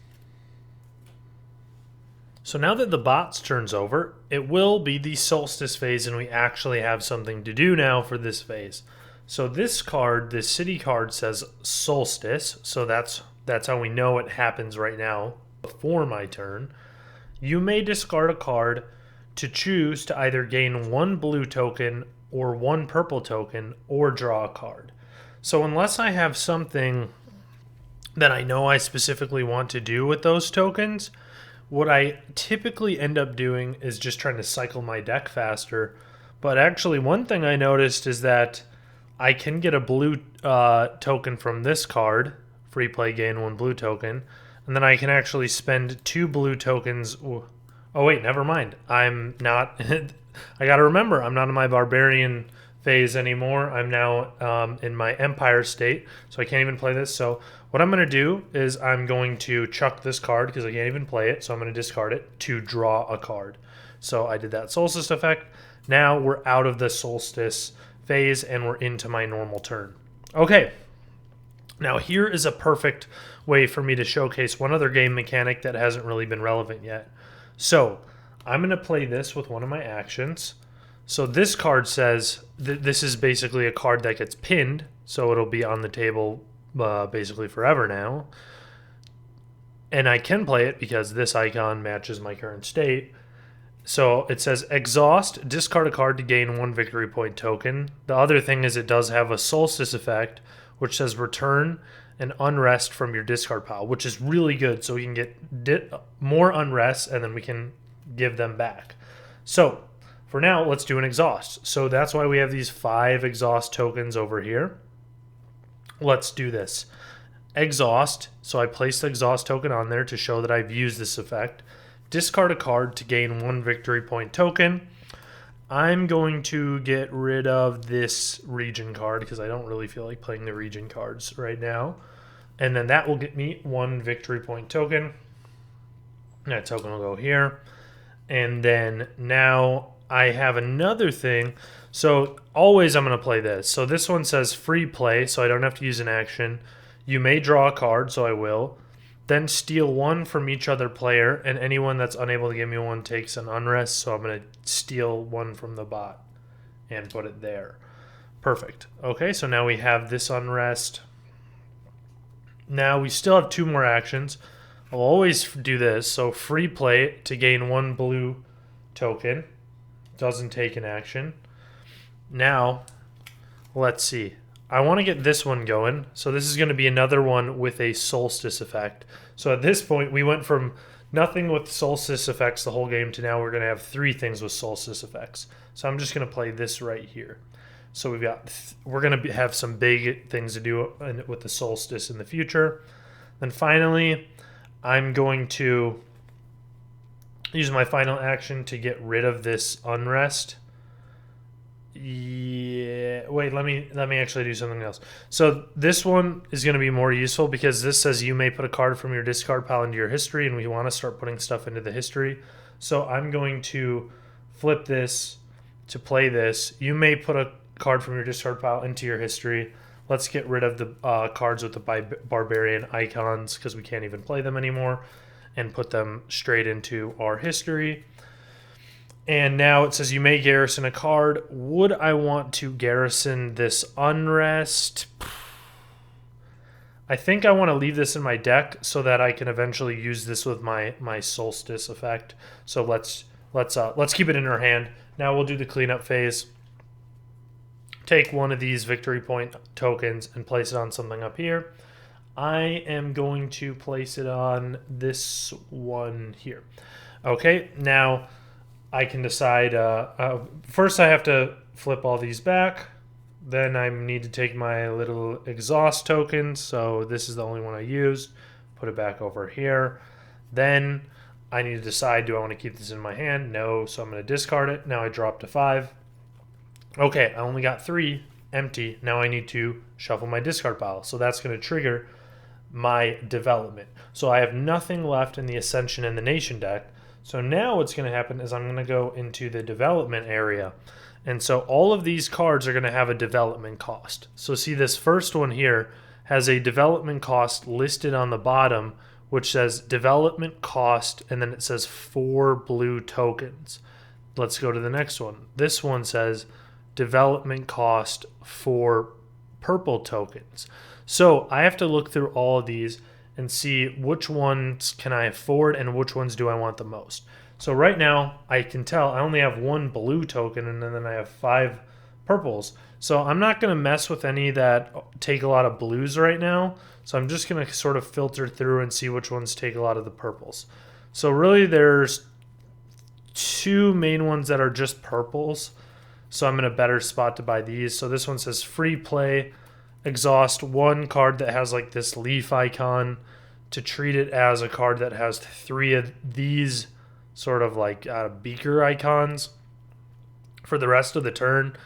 So now that the bot's turn's over, it will be the solstice phase, and we actually have something to do now for this phase. So this card, this city card, says solstice, so that's how we know it happens right now before my turn. You may discard a card to choose to either gain 1 blue token or 1 purple token or draw a card. So unless I have something that I know I specifically want to do with those tokens, what I typically end up doing is just trying to cycle my deck faster. But actually, one thing I noticed is that I can get a blue token from this card, free play, gain 1 blue token, and then I can actually spend 2 blue tokens. Oh wait, never mind. I'm not, I gotta remember, I'm not in my barbarian phase anymore. I'm now in my empire state, so I can't even play this. So what I'm gonna do is I'm going to chuck this card because I can't even play it, so I'm gonna discard it to draw a card. So I did that solstice effect. Now we're out of the solstice phase and we're into my normal turn. Okay, now here is a perfect way for me to showcase one other game mechanic that hasn't really been relevant yet. So I'm going to play this with one of my actions. So this card says this is basically a card that gets pinned, so it'll be on the table basically forever now. And I can play it because this icon matches my current state. So it says exhaust, discard a card to gain 1 victory point token. The other thing is it does have a solstice effect, which says return an unrest from your discard pile, which is really good. So we can get more unrest and then we can give them back. So for now, let's do an exhaust. So that's why we have these 5 exhaust tokens over here. Let's do this. Exhaust. So I placed the exhaust token on there to show that I've used this effect. Discard a card to gain 1 victory point token. I'm going to get rid of this region card because I don't really feel like playing the region cards right now. And then that will get me 1 victory point token. That token will go here. And then now I have another thing. So always I'm going to play this. So this one says free play, so I don't have to use an action. You may draw a card, so I will. Then steal 1 from each other player, and anyone that's unable to give me 1 takes an unrest, so I'm going to steal 1 from the bot and put it there. Perfect. Okay, so now we have this unrest. Now we still have 2 more actions. I'll always do this, so free play to gain 1 blue token. Doesn't take an action. Now, let's see. I want to get this one going. So this is going to be another one with a solstice effect. So at this point, we went from nothing with solstice effects the whole game to now we're going to have 3 things with solstice effects. So I'm just going to play this right here. So we're going to have some big things to do with the solstice in the future. Then finally, I'm going to use my final action to get rid of this unrest. Yeah, wait, let me actually do something else. So this one is going to be more useful because this says you may put a card from your discard pile into your history, and we want to start putting stuff into the history. So I'm going to flip this to play this. You may put a card from your discard pile into your history. Let's get rid of the cards with the barbarian icons because we can't even play them anymore, and put them straight into our history. And now it says you may garrison a card. Would I want to garrison this unrest? I think I want to leave this in my deck so that I can eventually use this with my solstice effect. So let's keep it in our hand. Now we'll do the cleanup phase. Take one of these victory point tokens and place it on something up here. I am going to place it on this one here. Okay, now I can decide, first I have to flip all these back, then I need to take my little exhaust tokens, so this is the only one I used, put it back over here. Then I need to decide, do I want to keep this in my hand? No, so I'm going to discard it. Now I drop to 5. Okay, I only got 3 empty. Now I need to shuffle my discard pile, so that's going to trigger my development. So I have nothing left in the Ascension and the Nation deck. So now what's going to happen is I'm going to go into the development area. And so all of these cards are going to have a development cost. So see, this first one here has a development cost listed on the bottom, which says development cost, and then it says 4 blue tokens. Let's go to the next one. This one says development cost 4 purple tokens. So I have to look through all of these and see which ones can I afford and which ones do I want the most. So right now I can tell I only have 1 blue token and then I have 5 purples. So I'm not going to mess with any that take a lot of blues right now. So I'm just going to sort of filter through and see which ones take a lot of the purples. So really there's 2 main ones that are just purples. So I'm in a better spot to buy these. So this one says free play. Exhaust 1 card that has like this leaf icon to treat it as a card that has 3 of these sort of like beaker icons for the rest of the turn.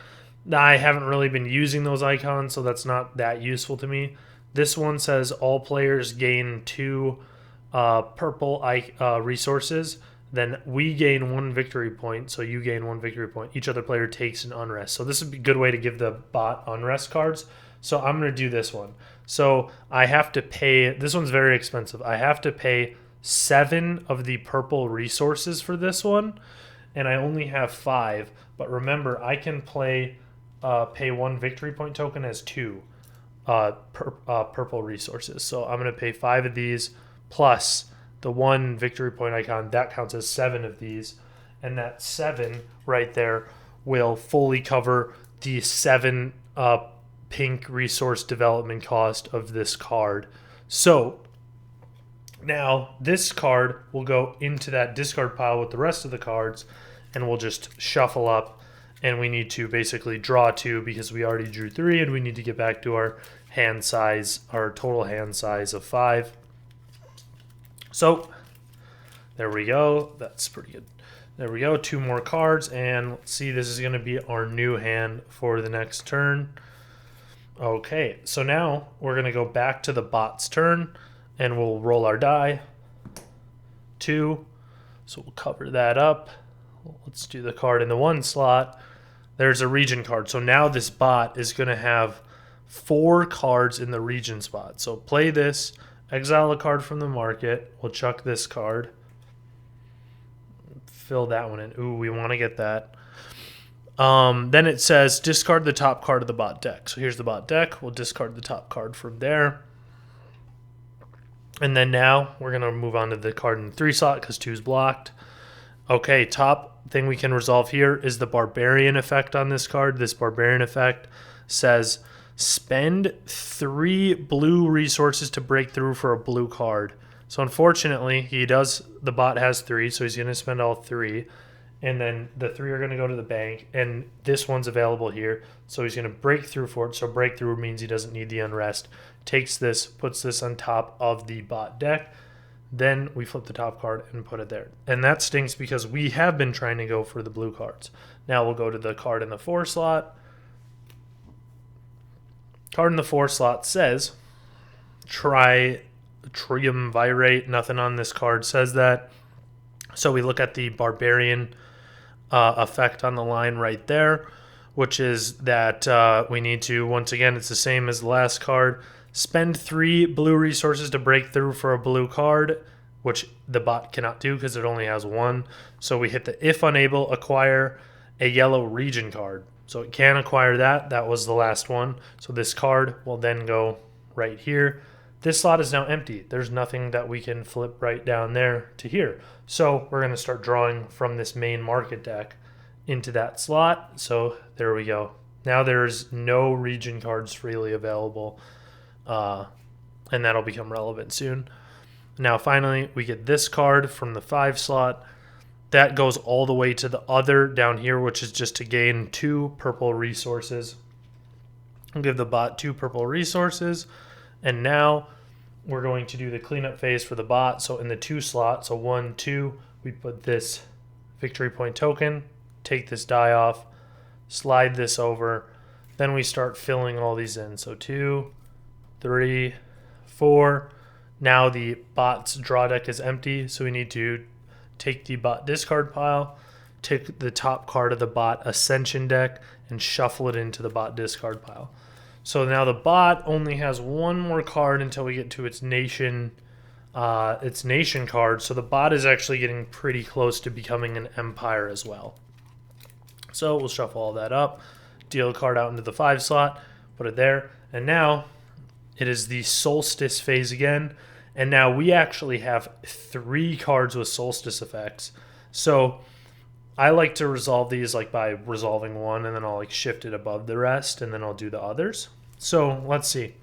I haven't really been using those icons, so that's not that useful to me. This one says all players gain 2 purple resources. Then we gain 1 victory point, so you gain 1 victory point. Each other player takes an unrest. So this would be a good way to give the bot unrest cards. So I'm going to do this one. So I have to pay, this one's very expensive. I have to pay 7 of the purple resources for this one, and I only have 5. But remember, I can pay 1 victory point token as 2 purple resources. So I'm going to pay 5 of these plus the 1 victory point icon. That counts as 7 of these, and that 7 right there will fully cover the 7 pink resource development cost of this card. So now this card will go into that discard pile with the rest of the cards, and we'll just shuffle up, and we need to basically draw 2 because we already drew 3, and we need to get back to our hand size, our total hand size of 5. So there we go. That's pretty good. There we go. 2 more cards, and let's see, this is going to be our new hand for the next turn. Okay, so now we're going to go back to the bot's turn, and we'll roll our die. 2. So we'll cover that up. Let's do the card in the 1 slot. There's a region card. So now this bot is going to have 4 cards in the region spot. So play this, exile a card from the market. We'll chuck this card. Fill that one in. Ooh, we want to get that. Then it says discard the top card of the bot deck. So here's the bot deck. We'll discard the top card from there. And then now we're going to move on to the card in the 3 slot because 2 is blocked. Okay, top thing we can resolve here is the Barbarian effect on this card. This Barbarian effect says spend 3 blue resources to break through for a blue card. So unfortunately, the bot has 3, so he's going to spend all 3. And then the 3 are going to go to the bank, and this one's available here. So he's going to break through for it. So breakthrough means he doesn't need the unrest. Takes this, puts this on top of the bot deck. Then we flip the top card and put it there. And that stinks because we have been trying to go for the blue cards. Now we'll go to the card in the 4 slot. Card in the 4 slot says Triumvirate. Nothing on this card says that. So we look at the Barbarian effect on the line right there, which is that we need to, once again, it's the same as the last card. Spend 3 blue resources to break through for a blue card, which the bot cannot do because it only has 1. So we hit the if unable, acquire a yellow region card. So it can acquire that. That was the last one. So this card will then go right here. This slot is now empty. There's nothing that we can flip right down there to here. So we're going to start drawing from this main market deck into that slot. So there we go. Now there's no region cards freely available. And that'll become relevant soon. Now finally we get this card from the 5 slot. That goes all the way to the other down here, which is just to gain 2 purple resources. I'll give the bot 2 purple resources. And now we're going to do the cleanup phase for the bot. So in the 2 slot, so 1, 2, we put this victory point token, take this die off, slide this over. Then we start filling all these in. So 2, 3, 4. Now the bot's draw deck is empty, so we need to take the bot discard pile, take the top card of the bot ascension deck, and shuffle it into the bot discard pile. So now the bot only has 1 more card until we get to its nation card. So the bot is actually getting pretty close to becoming an empire as well. So we'll shuffle all that up, deal a card out into the 5 slot, put it there, and now it is the solstice phase again. And now we actually have 3 cards with solstice effects. So I like to resolve these like by resolving one, and then I'll like shift it above the rest, and then I'll do the others. So let's see.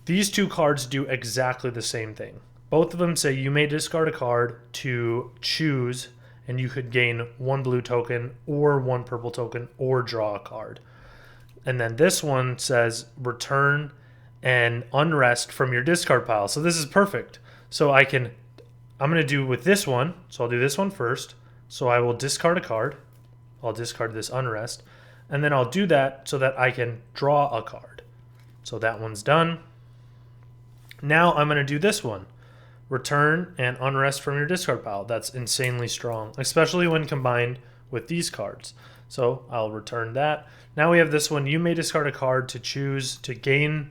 These 2 cards do exactly the same thing. Both of them say you may discard a card to choose, and you could gain 1 blue token or 1 purple token or draw a card. And then this one says return and unrest from your discard pile. So this is perfect. So I'm going to do with this one. So I'll do this one first. So I will discard a card. I'll discard this unrest. And then I'll do that so that I can draw a card. So that one's done. Now I'm going to do this one. Return and unrest from your discard pile. That's insanely strong, especially when combined with these cards. So I'll return that. Now we have this one. You may discard a card to choose to gain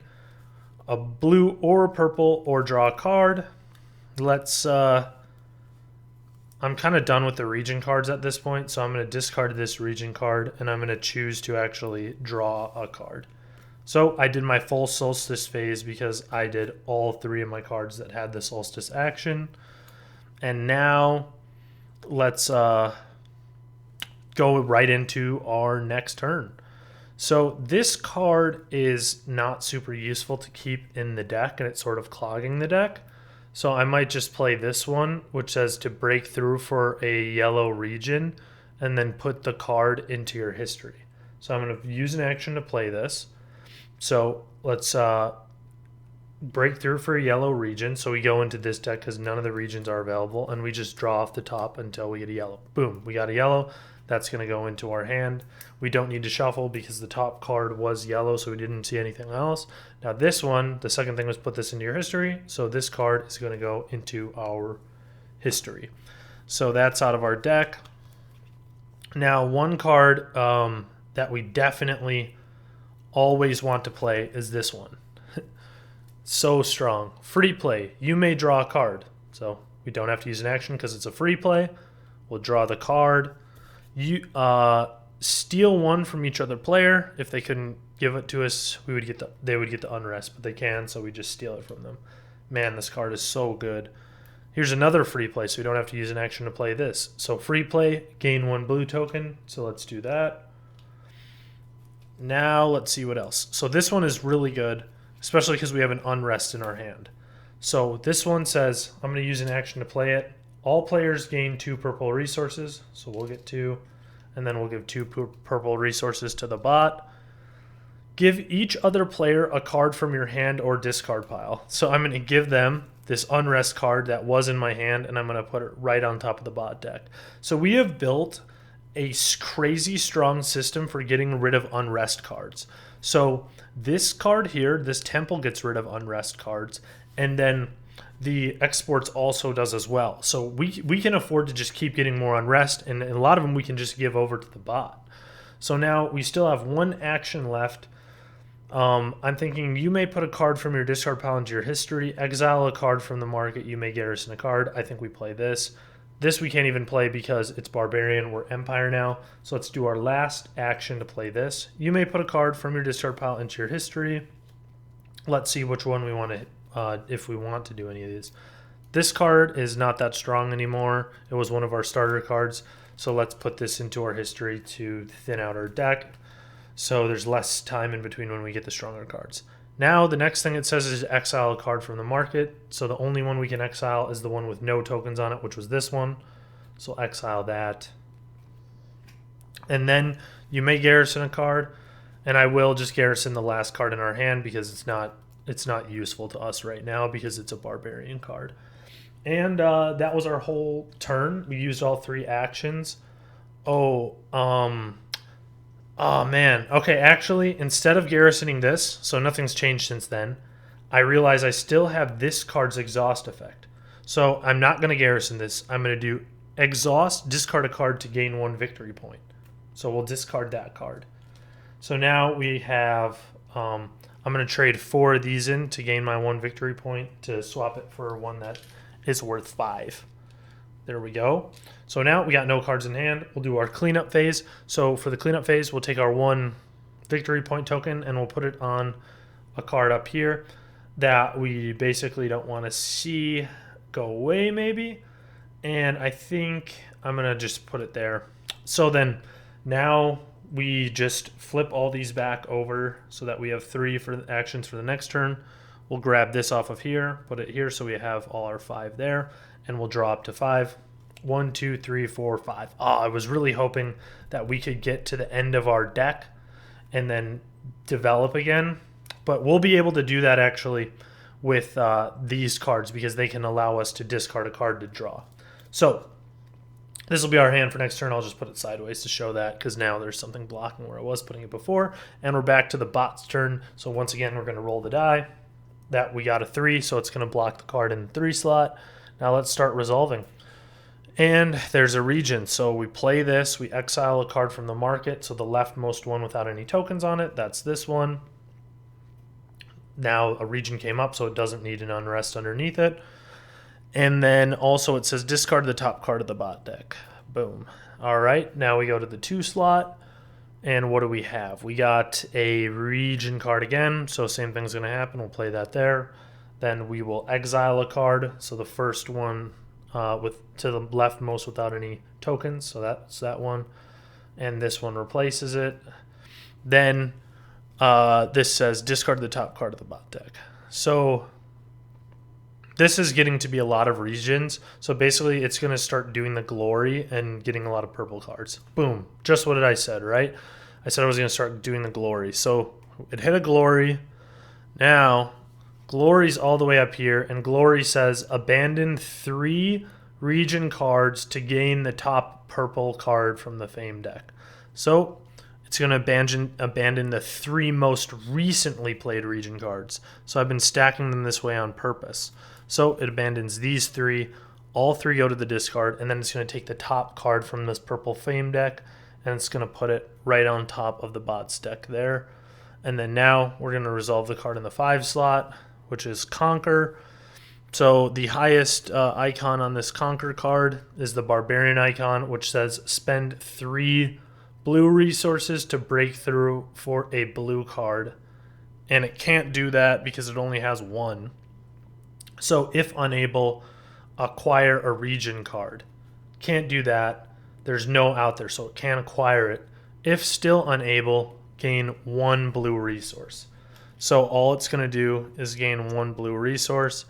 a blue or a purple or draw a card. let's I'm kind of done with the region cards at this point, so I'm going to discard this region card, and I'm going to choose to actually draw a card. So I did my full Solstice phase because I did all 3 of my cards that had the Solstice action. And now let's go right into our next turn. So this card is not super useful to keep in the deck, and it's sort of clogging the deck. So I might just play this one, which says to break through for a yellow region and then put the card into your history. So I'm going to use an action to play this. So let's break through for a yellow region. So we go into this deck because none of the regions are available, and we just draw off the top until we get a yellow. Boom, we got a yellow. That's going to go into our hand. We don't need to shuffle because the top card was yellow, so we didn't see anything else. Now this one, the second thing was put this into your history. So this card is going to go into our history. So that's out of our deck. Now one card that we definitely always want to play is this one. So strong. Free play. You may draw a card. So we don't have to use an action because it's a free play. We'll draw the card. You steal one from each other player. If they couldn't give it to us, they would get the unrest, but they can, so we just steal it from them. Man, this card is so good. Here's another free play, so we don't have to use an action to play this. So free play, gain 1 blue token. So let's do that. Now let's see what else. So this one is really good, especially because we have an unrest in our hand. So this one says, I'm going to use an action to play it. All players gain 2 purple resources, so we'll get 2, and then we'll give 2 purple resources to the bot. Give each other player a card from your hand or discard pile. So I'm going to give them this unrest card that was in my hand, and I'm going to put it right on top of the bot deck. So we have built a crazy strong system for getting rid of unrest cards. So this card here, this temple, gets rid of unrest cards, and then the exports also does as well. So we can afford to just keep getting more unrest, and a lot of them we can just give over to the bot. So now we still have 1 action left. I'm thinking you may put a card from your discard pile into your history, exile a card from the market, you may garrison a card. I think we play this. This we can't even play because it's Barbarian. We're Empire now. So let's do our last action to play this. You may put a card from your discard pile into your history. Let's see which one we want to if we want to do any of these. This card is not that strong anymore. It was one of our starter cards. So let's put this into our history to thin out our deck. So there's less time in between when we get the stronger cards. Now the next thing it says is exile a card from the market. So the only one we can exile is the one with no tokens on it, which was this one. So exile that. And then you may garrison a card, and I will just garrison the last card in our hand because it's not useful to us right now because it's a barbarian card. And that was our whole turn. We used all 3 actions. Oh man. Okay, actually, instead of garrisoning this, so nothing's changed since then, I realize I still have this card's exhaust effect. So I'm not going to garrison this. I'm going to do exhaust, discard a card to gain 1 victory point. So we'll discard that card. So now we have, I'm going to trade 4 of these in to gain my 1 victory point to swap it for one that is worth 5. There we go. So now we got no cards in hand. We'll do our cleanup phase. So for the cleanup phase, we'll take our 1 victory point token and we'll put it on a card up here that we basically don't want to see go away maybe. And I think I'm going to just put it there. So then now we just flip all these back over so that we have 3 for the actions for the next turn. We'll grab this off of here, put it here so we have all our 5 there, and we'll draw up to 5. 1, 2, 3, 4, 5. Oh, I was really hoping that we could get to the end of our deck and then develop again. But we'll be able to do that actually with these cards because they can allow us to discard a card to draw. So this will be our hand for next turn. I'll just put it sideways to show that because now there's something blocking where I was putting it before. And we're back to the bot's turn. So once again, we're going to roll the die. That we got a 3, so it's going to block the card in the 3 slot. Now let's start resolving. And there's a region. So we play this. We exile a card from the market. So the leftmost one without any tokens on it, that's this one. Now a region came up, so it doesn't need an unrest underneath it. And then also it says discard the top card of the bot deck. Boom. All right, now we go to the 2 slot. And what do we have? We got a region card again, so same thing's going to happen. We'll play that there. Then we will exile a card. So the first one with to the leftmost without any tokens, so that's that one. And this one replaces it. Then this says discard the top card of the bot deck. So this is getting to be a lot of regions. So basically it's going to start doing the glory and getting a lot of purple cards. Boom. Just what I said, right? I said I was going to start doing the glory. So it hit a glory. Now, glory's all the way up here. And glory says abandon 3 region cards to gain the top purple card from the Fame deck. So it's going to abandon the 3 most recently played region cards. So I've been stacking them this way on purpose. So it abandons these 3. All 3 go to the discard, and then it's going to take the top card from this purple Fame deck, and it's going to put it right on top of the bot's deck there. And then now we're going to resolve the card in the 5 slot, which is Conquer. So the highest icon on this Conquer card is the Barbarian icon, which says spend 3 blue resources to break through for a blue card. And it can't do that because it only has 1. So if unable, acquire a region card. Can't do that. There's no out there, so it can't acquire it. If still unable, gain 1 blue resource. So all it's going to do is gain 1 blue resource.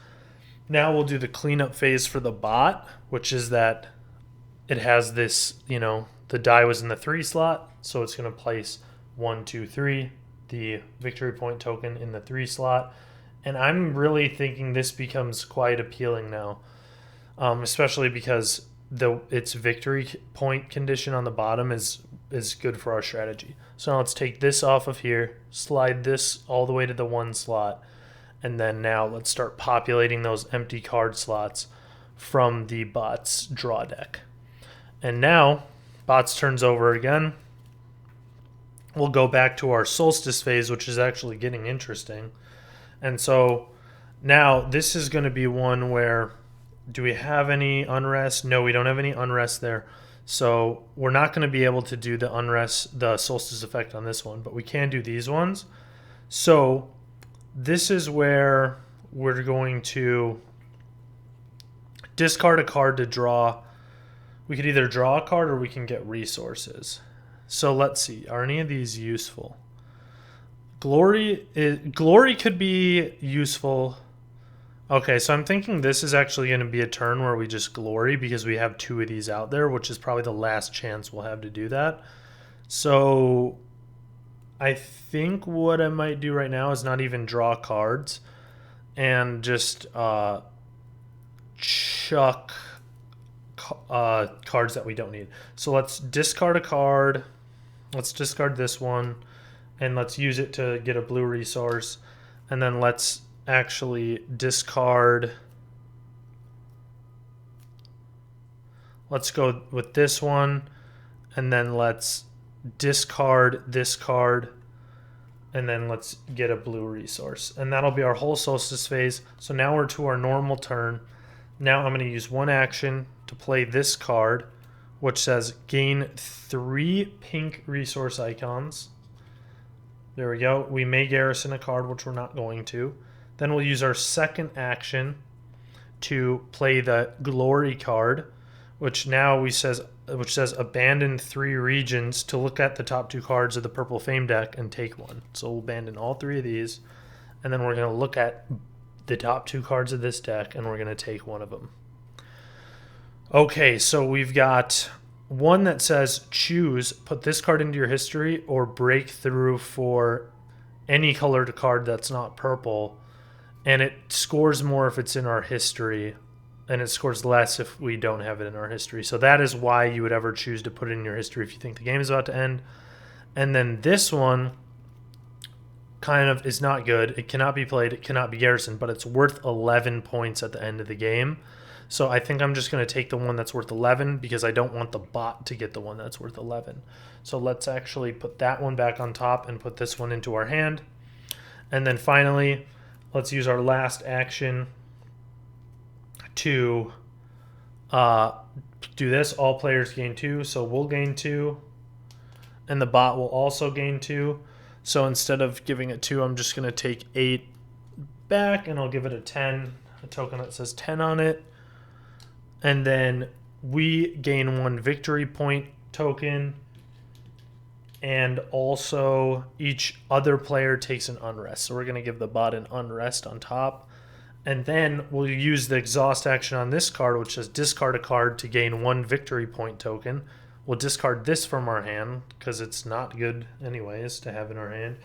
Now we'll do the cleanup phase for the bot, which is that it has this, the die was in the 3 slot, so it's going to place 1, 2, 3, the victory point token in the 3 slot. And I'm really thinking this becomes quite appealing now, especially because its victory point condition on the bottom is good for our strategy. So now let's take this off of here, slide this all the way to the 1 slot, and then now let's start populating those empty card slots from the bot's draw deck. And now, bot's turns over again. We'll go back to our solstice phase, which is actually getting interesting. And so now this is going to be one where, do we have any unrest? No, we don't have any unrest there. So we're not going to be able to do the unrest, the solstice effect on this one, but we can do these ones. So this is where we're going to discard a card to draw. We could either draw a card or we can get resources. So let's see, are any of these useful? Glory could be useful. Okay, so I'm thinking this is actually going to be a turn where we just glory because we have 2 of these out there, which is probably the last chance we'll have to do that. So I think what I might do right now is not even draw cards and just chuck cards that we don't need. So let's discard a card. Let's discard this one. And let's use it to get a blue resource. And then let's actually discard. Let's go with this one. And then let's discard this card. And then let's get a blue resource. And that'll be our whole solstice phase. So now we're to our normal turn. Now I'm going to use 1 action to play this card, which says gain 3 pink resource icons. There we go. We may garrison a card, which we're not going to. Then we'll use our second action to play the glory card, which says abandon 3 regions to look at the top 2 cards of the purple Fame deck and take 1. So we'll abandon all 3 of these, and then we're going to look at the top 2 cards of this deck, and we're going to take 1 of them. Okay, so we've got one that says choose, put this card into your history or break through for any colored card that's not purple, and it scores more if it's in our history, and it scores less if we don't have it in our history. So that is why you would ever choose to put it in your history if you think the game is about to end. And then this one kind of is not good. It cannot be played, it cannot be garrisoned, but it's worth 11 points at the end of the game. So I think I'm just going to take the one that's worth 11 because I don't want the bot to get the one that's worth 11. So let's actually put that one back on top and put this one into our hand. And then finally, let's use our last action to do this. All players gain 2, so we'll gain 2, and the bot will also gain 2. So instead of giving it 2, I'm just going to take 8 back, and I'll give it a 10, a token that says 10 on it. And then we gain 1 victory point token, and also each other player takes an unrest. So we're going to give the bot an unrest on top. And then we'll use the exhaust action on this card, which says discard a card to gain 1 victory point token. We'll discard this from our hand because it's not good anyways to have in our hand,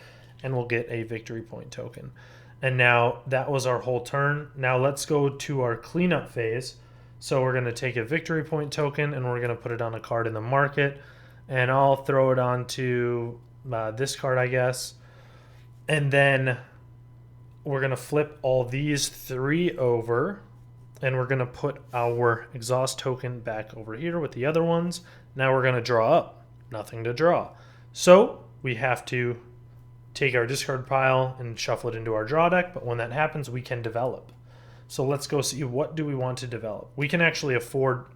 and we'll get a victory point token. And now that was our whole turn. Now let's go to our cleanup phase. So we're going to take a victory point token and we're going to put it on a card in the market, and I'll throw it onto this card, I guess. And then we're going to flip all these 3 over, and we're going to put our exhaust token back over here with the other ones. Now we're going to draw up. Nothing to draw. So we have to take our discard pile and shuffle it into our draw deck, but when that happens, we can develop. So let's go see, what do we want to develop? We can actually afford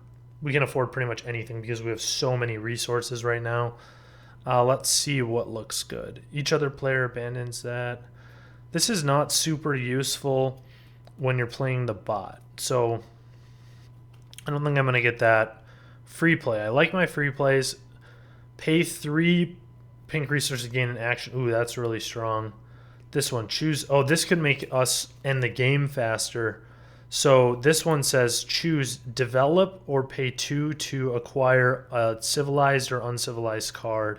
pretty much anything because we have so many resources right now. Let's see what looks good. Each other player abandons that. This is not super useful when you're playing the bot, so I don't think I'm going to get that. Free play. I like my free plays. Pay 3 pink resources to gain an action. Ooh, that's really strong. This one, choose. Oh, this could make us end the game faster. So this one says choose develop or pay 2 to acquire a civilized or uncivilized card.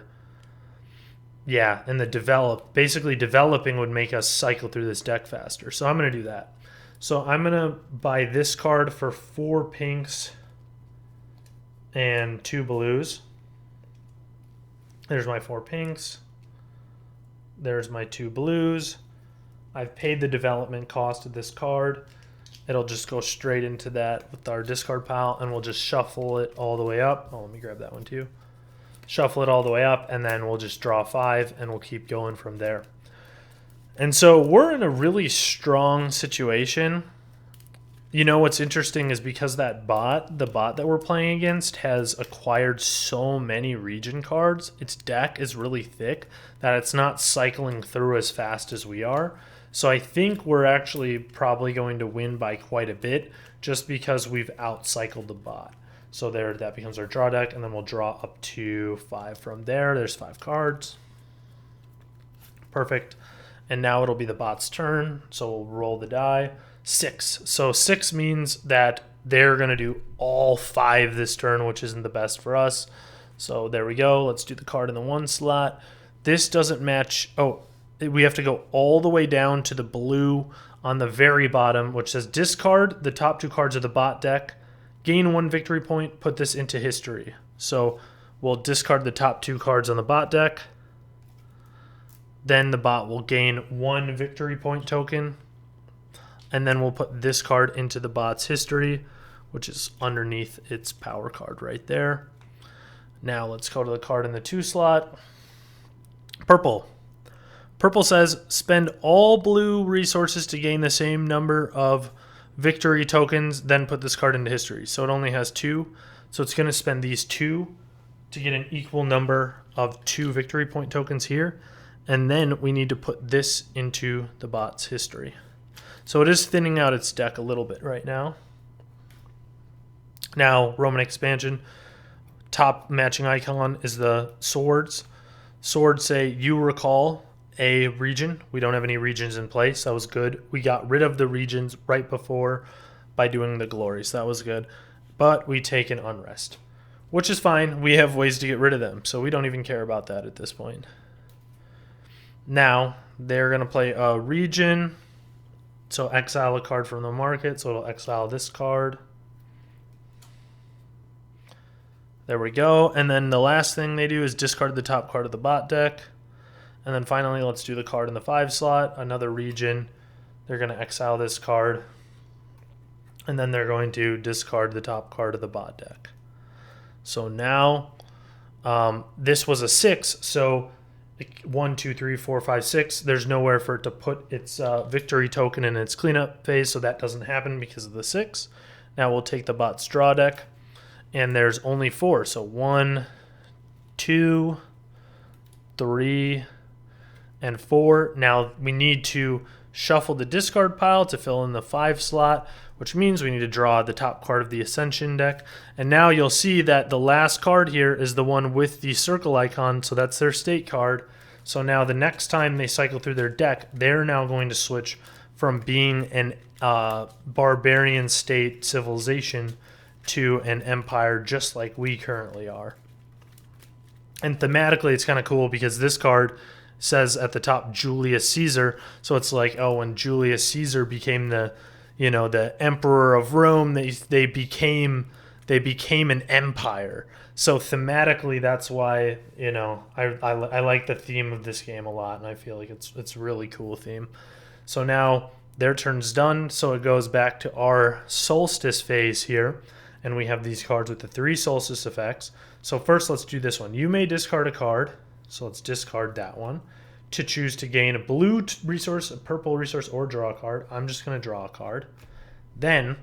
Yeah, and the develop, basically developing would make us cycle through this deck faster. So I'm going to do that. So I'm going to buy this card for 4 pinks and 2 blues. There's my 4 pinks. There's my 2 blues. I've paid the development cost of this card. It'll just go straight into that with our discard pile, and we'll just shuffle it all the way up. Oh, let me grab that one too. Shuffle it all the way up, and then we'll just draw 5, and we'll keep going from there. And so we're in a really strong situation. You know, what's interesting is because that bot, the bot that we're playing against, has acquired so many region cards, its deck is really thick that it's not cycling through as fast as we are. So I think we're actually probably going to win by quite a bit just because we've outcycled the bot. So there, that becomes our draw deck, and then we'll draw up to 5 from there. There's 5 cards. Perfect. And now it'll be the bot's turn, so we'll roll the die. 6. So 6 means that they're going to do all 5 this turn, which isn't the best for us. So there we go. Let's do the card in the 1 slot. This doesn't match. Oh, we have to go all the way down to the blue on the very bottom, which says discard the top 2 cards of the bot deck. Gain 1 victory point, put this into history. So we'll discard the top 2 cards on the bot deck. Then the bot will gain 1 victory point token. And then we'll put this card into the bot's history, which is underneath its power card right there. Now let's go to the card in the 2 slot. Purple. Purple says spend all blue resources to gain the same number of victory tokens, then put this card into history. So it only has 2. So it's going to spend these 2 to get an equal number of 2 victory point tokens here. And then we need to put this into the bot's history. So it is thinning out its deck a little bit right now. Now, Roman expansion. Top matching icon is the swords. Swords say you recall a region. We don't have any regions in place. That was good. We got rid of the regions right before by doing the glories. That was good. But we take an unrest, which is fine. We have ways to get rid of them, so we don't even care about that at this point. Now, they're going to play a region. So exile a card from the market. So it'll exile this card. There we go. And then the last thing they do is discard the top card of the bot deck. And then finally, let's do the card in the 5 slot. Another region. They're going to exile this card. And then they're going to discard the top card of the bot deck. So now, this was a 6. So 1, 2, 3, 4, 5, 6. There's nowhere for it to put its victory token in its cleanup phase. So that doesn't happen because of the 6. Now we'll take the bot's draw deck, and there's only 4. So 1, 2, 3, and 4. Now we need to shuffle the discard pile to fill in the 5 slot, which means we need to draw the top card of the Ascension deck. And now you'll see that the last card here is the one with the circle icon, so that's their state card. So now the next time they cycle through their deck, they're now going to switch from being an barbarian state civilization to an empire, just like we currently are. And thematically, it's kind of cool because this card says at the top Julius Caesar, so it's like, oh, when Julius Caesar became the emperor of Rome, they became an empire. So thematically, that's why I like the theme of this game a lot, and I feel like it's a really cool theme. So now their turn's done, so it goes back to our solstice phase here, and we have these cards with the 3 solstice effects. So first, let's do this one. You may discard a card. So let's discard that one to choose to gain a blue resource, a purple resource, or draw a card. I'm just going to draw a card. Then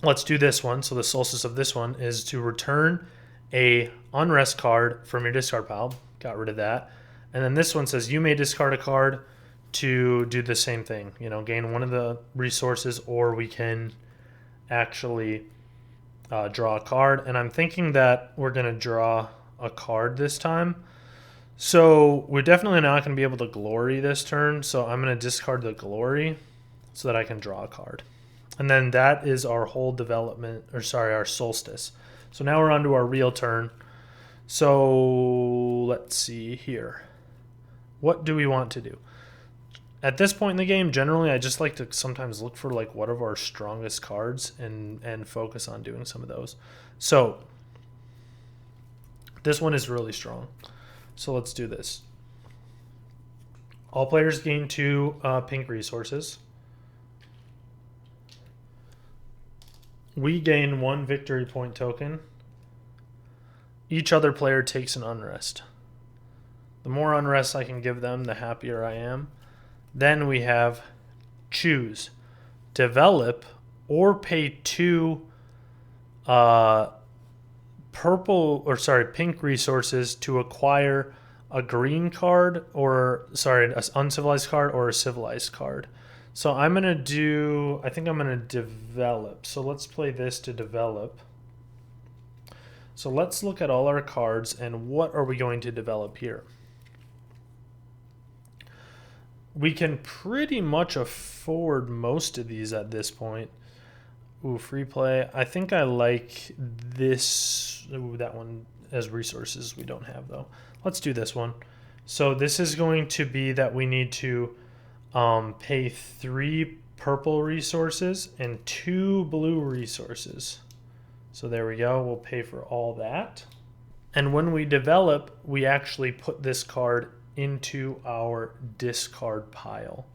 let's do this one. So the solstice of this one is to return a unrest card from your discard pile. Got rid of that. And then this one says you may discard a card to do the same thing. Gain one of the resources, or we can actually draw a card. And I'm thinking that we're going to draw a card this time. So we're definitely not going to be able to glory this turn. So I'm going to discard the glory so that I can draw a card. And then that is our whole development, our solstice. So now we're on to our real turn. So let's see here. What do we want to do? At this point in the game, generally, I just like to sometimes look for like what are our strongest cards and focus on doing some of those. So this one is really strong. So let's do this. All players gain 2 pink resources. We gain 1 victory point token. Each other player takes an unrest. The more unrest I can give them, the happier I am. Then we have choose, develop, or pay 2 pink resources to acquire a green card, or an uncivilized card or a civilized card. So I think I'm gonna develop. So let's play this to develop. So let's look at all our cards and what are we going to develop here. We can pretty much afford most of these at this point. Ooh, free play. I think I like this. Ooh, that one as resources we don't have though. Let's do this one. So this is going to be that we need to pay 3 purple resources and 2 blue resources. So there we go. We'll pay for all that. And when we develop, we actually put this card into our discard pile.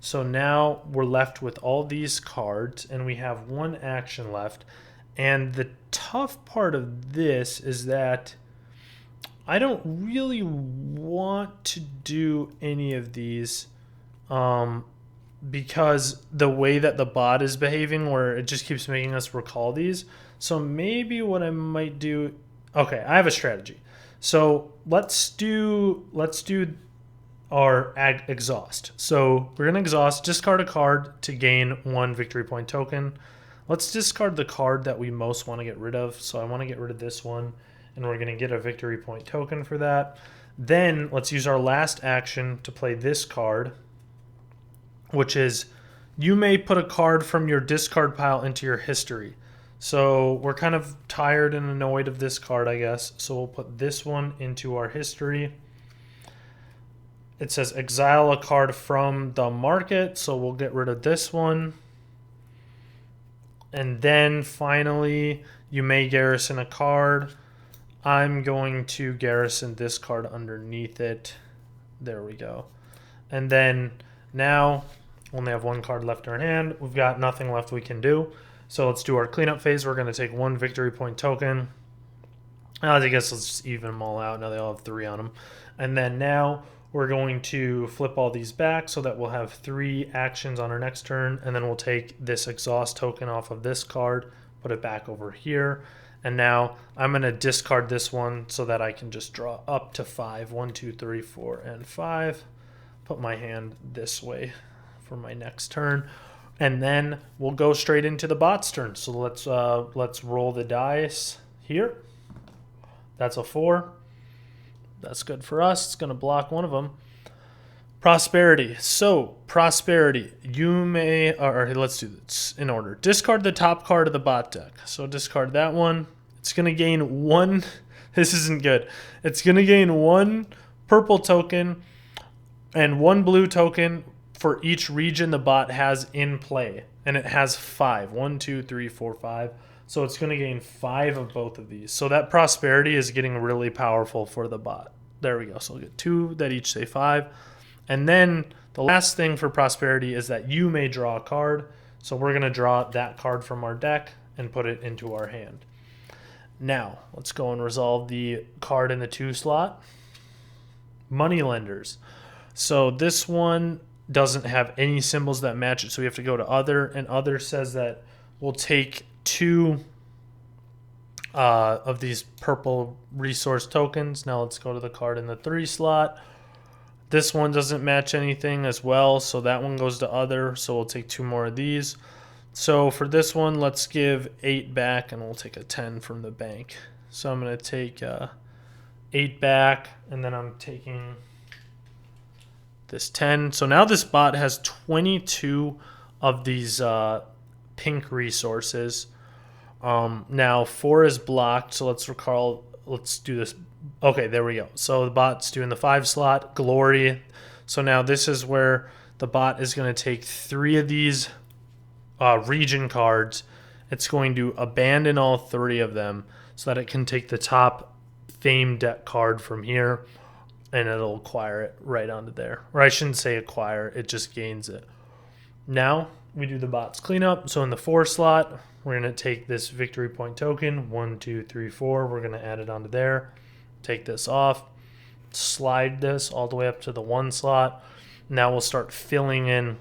So now we're left with all these cards and we have 1 action left. And the tough part of this is that I don't really want to do any of these because the way that the bot is behaving, where it just keeps making us recall these. So maybe what I might do, okay, I have a strategy. So let's do our exhaust. So we're gonna exhaust, discard a card to gain 1 victory point token. Let's discard the card that we most want to get rid of. So I want to get rid of this one, and we're gonna get a victory point token for that. Then let's use our last action to play this card, which is you may put a card from your discard pile into your history. So we're kind of tired and annoyed of this card, I guess. So we'll put this one into our history. It says exile a card from the market. So we'll get rid of this one. And then finally, you may garrison a card. I'm going to garrison this card underneath it. There we go. And then now only have 1 card left in our hand. We've got nothing left we can do. So let's do our cleanup phase. We're going to take 1 victory point token. I guess let's just even them all out. Now they all have 3 on them. And then now we're going to flip all these back so that we'll have 3 actions on our next turn, and then we'll take this exhaust token off of this card, put it back over here, and now I'm going to discard this one so that I can just draw up to 5. 1, 2, 3, 4, and 5. Put my hand this way for my next turn, and then we'll go straight into the bot's turn. So let's roll the dice here. That's a 4. That's good for us. It's going to block one of them. Prosperity. So, prosperity. You may, or let's do this in order. Discard the top card of the bot deck. So, discard that one. It's going to gain 1. This isn't good. It's going to gain 1 purple token and 1 blue token for each region the bot has in play. And it has 5. 1, 2, 3, 4, 5. So it's going to gain 5 of both of these. So that prosperity is getting really powerful for the bot. There we go. So we'll get 2 that each say 5. And then the last thing for prosperity is that you may draw a card. So we're going to draw that card from our deck and put it into our hand. Now, let's go and resolve the card in the 2 slot. Moneylenders. So this one doesn't have any symbols that match it. So we have to go to other. And other says that we'll take 2 of these purple resource tokens. Now let's go to the card in the 3 slot. This one doesn't match anything as well, so that one goes to other. So we'll take 2 more of these. So for this one, let's give 8 back, and we'll take a 10 from the bank. So I'm going to take 8 back, and then I'm taking this 10. So now this bot has 22 of these pink resources. Now 4 is blocked, so let's do this. Okay, there we go. So the bot's doing the 5 slot, glory. So now this is where the bot is going to take 3 of these region cards. It's going to abandon all 3 of them so that it can take the top fame deck card from here, and it'll acquire it right onto there. Or I shouldn't say acquire, it just gains it. Now we do the bot's cleanup. So in the 4 slot, we're going to take this victory point token, 1, 2, 3, 4. We're going to add it onto there. Take this off, slide this all the way up to the 1 slot. Now we'll start filling in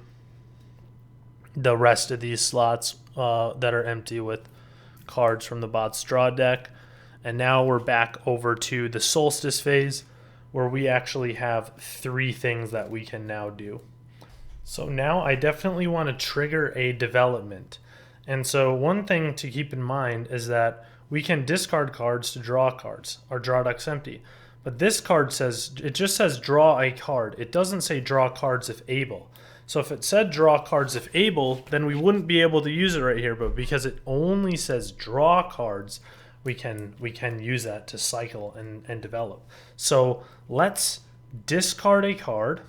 the rest of these slots that are empty with cards from the bot's draw deck. And now we're back over to the solstice phase, where we actually have 3 things that we can now do. So now I definitely want to trigger a development. And so one thing to keep in mind is that we can discard cards to draw cards. Our draw deck's empty. But this card says, it just says draw a card. It doesn't say draw cards if able. So if it said draw cards if able, then we wouldn't be able to use it right here. But because it only says draw cards, we can use that to cycle and develop. So let's discard a card.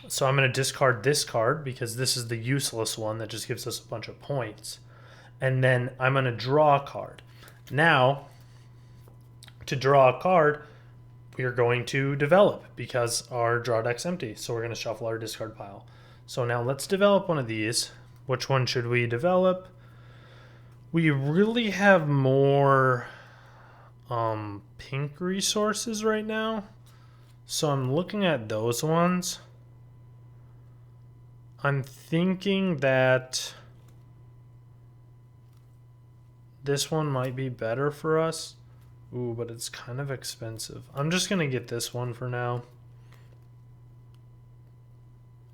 So I'm going to discard this card because this is the useless one that just gives us a bunch of points. And then I'm going to draw a card. Now, to draw a card, we are going to develop because our draw deck's empty. So we're going to shuffle our discard pile. So now let's develop one of these. Which one should we develop? We really have more pink resources right now. So I'm looking at those ones. I'm thinking that this one might be better for us. Ooh, but it's kind of expensive. I'm just going to get this one for now.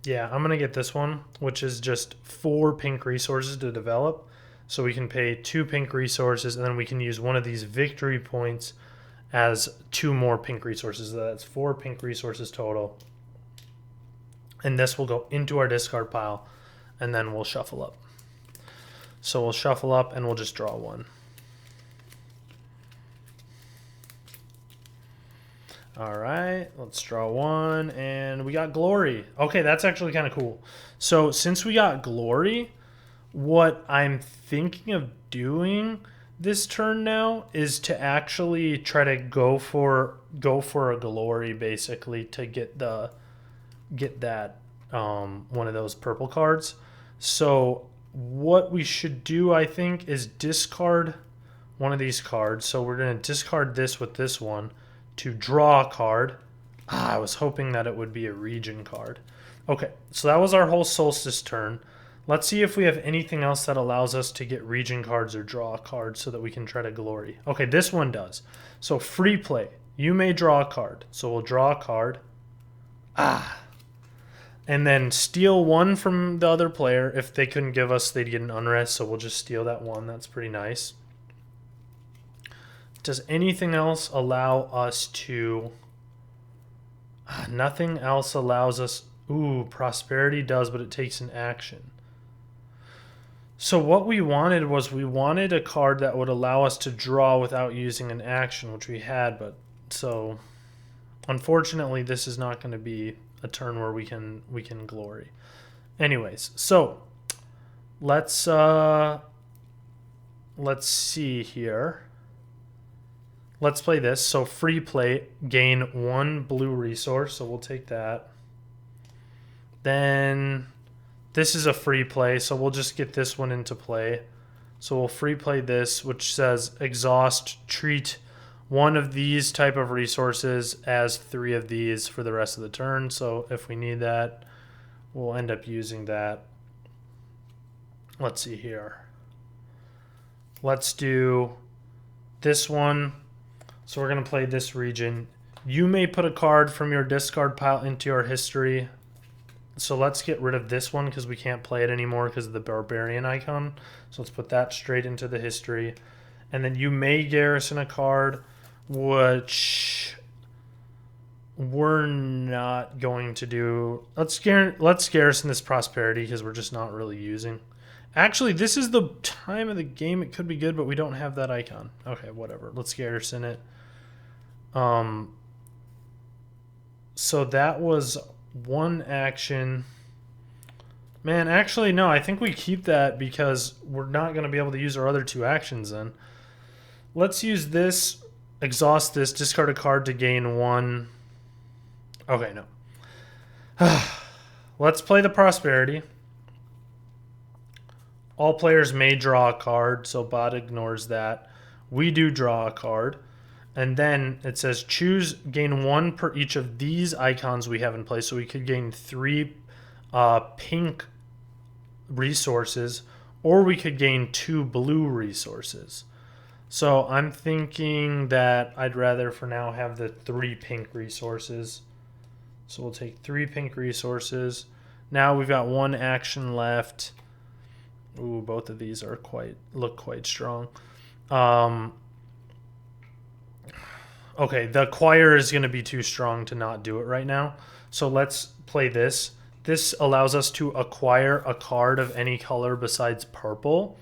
Yeah, I'm going to get this one, which is just 4 pink resources to develop. So we can pay 2 pink resources, and then we can use one of these victory points as 2 more pink resources. That's 4 pink resources total. And this will go into our discard pile, and then we'll shuffle up. So we'll shuffle up, and we'll just draw 1. All right, let's draw 1, and we got glory. Okay, that's actually kind of cool. So since we got glory, what I'm thinking of doing this turn now is to actually try to go for a glory, basically, to get that one of those purple cards. So what we should do, I think, is discard one of these cards. So we're going to discard this with this one to draw a card. I was hoping that it would be a region card. Okay, so that was our whole Solstice turn. Let's see if we have anything else that allows us to get region cards or draw a card so that we can try to glory. Okay, this one does. So free play. You may draw a card. So we'll draw a card. And then steal one from the other player. If they couldn't give us, they'd get an unrest. So we'll just steal that one. That's pretty nice. Does anything else allow us to... Nothing else allows us... Ooh, prosperity does, but it takes an action. So what we wanted was we wanted a card that would allow us to draw without using an action, which we had, but so unfortunately this is not going to be a turn where we can glory. Anyways, so let's see here. Let's play this. So free play, gain 1 blue resource, so we'll take that. Then this is a free play, so we'll just get this one into play. So we'll free play this, which says exhaust, treat 1 of these type of resources as 3 of these for the rest of the turn. So if we need that, we'll end up using that. Let's see here. Let's do this one. So we're going to play this region. You may put a card from your discard pile into your history. So let's get rid of this one because we can't play it anymore because of the barbarian icon. So let's put that straight into the history. And then you may garrison a card, which we're not going to do. Let's garrison this prosperity because we're just not really using. Actually, this is the time of the game. It could be good, but we don't have that icon. Okay, whatever. Let's garrison it. So that was 1 action. Man, actually, no. I think we keep that because we're not going to be able to use our other 2 actions then. Let's use this, exhaust this, discard a card to gain 1. Okay, no. Let's play the prosperity. All players may draw a card, so bot ignores that. We do draw a card. And then it says choose, gain 1 per each of these icons we have in place. So we could gain 3 pink resources, or we could gain 2 blue resources. So I'm thinking that I'd rather for now have the 3 pink resources. So we'll take 3 pink resources. Now we've got 1 action left. Ooh, both of these are look quite strong. Okay, the acquire is going to be too strong to not do it right now. So let's play this. This allows us to acquire a card of any color besides purple,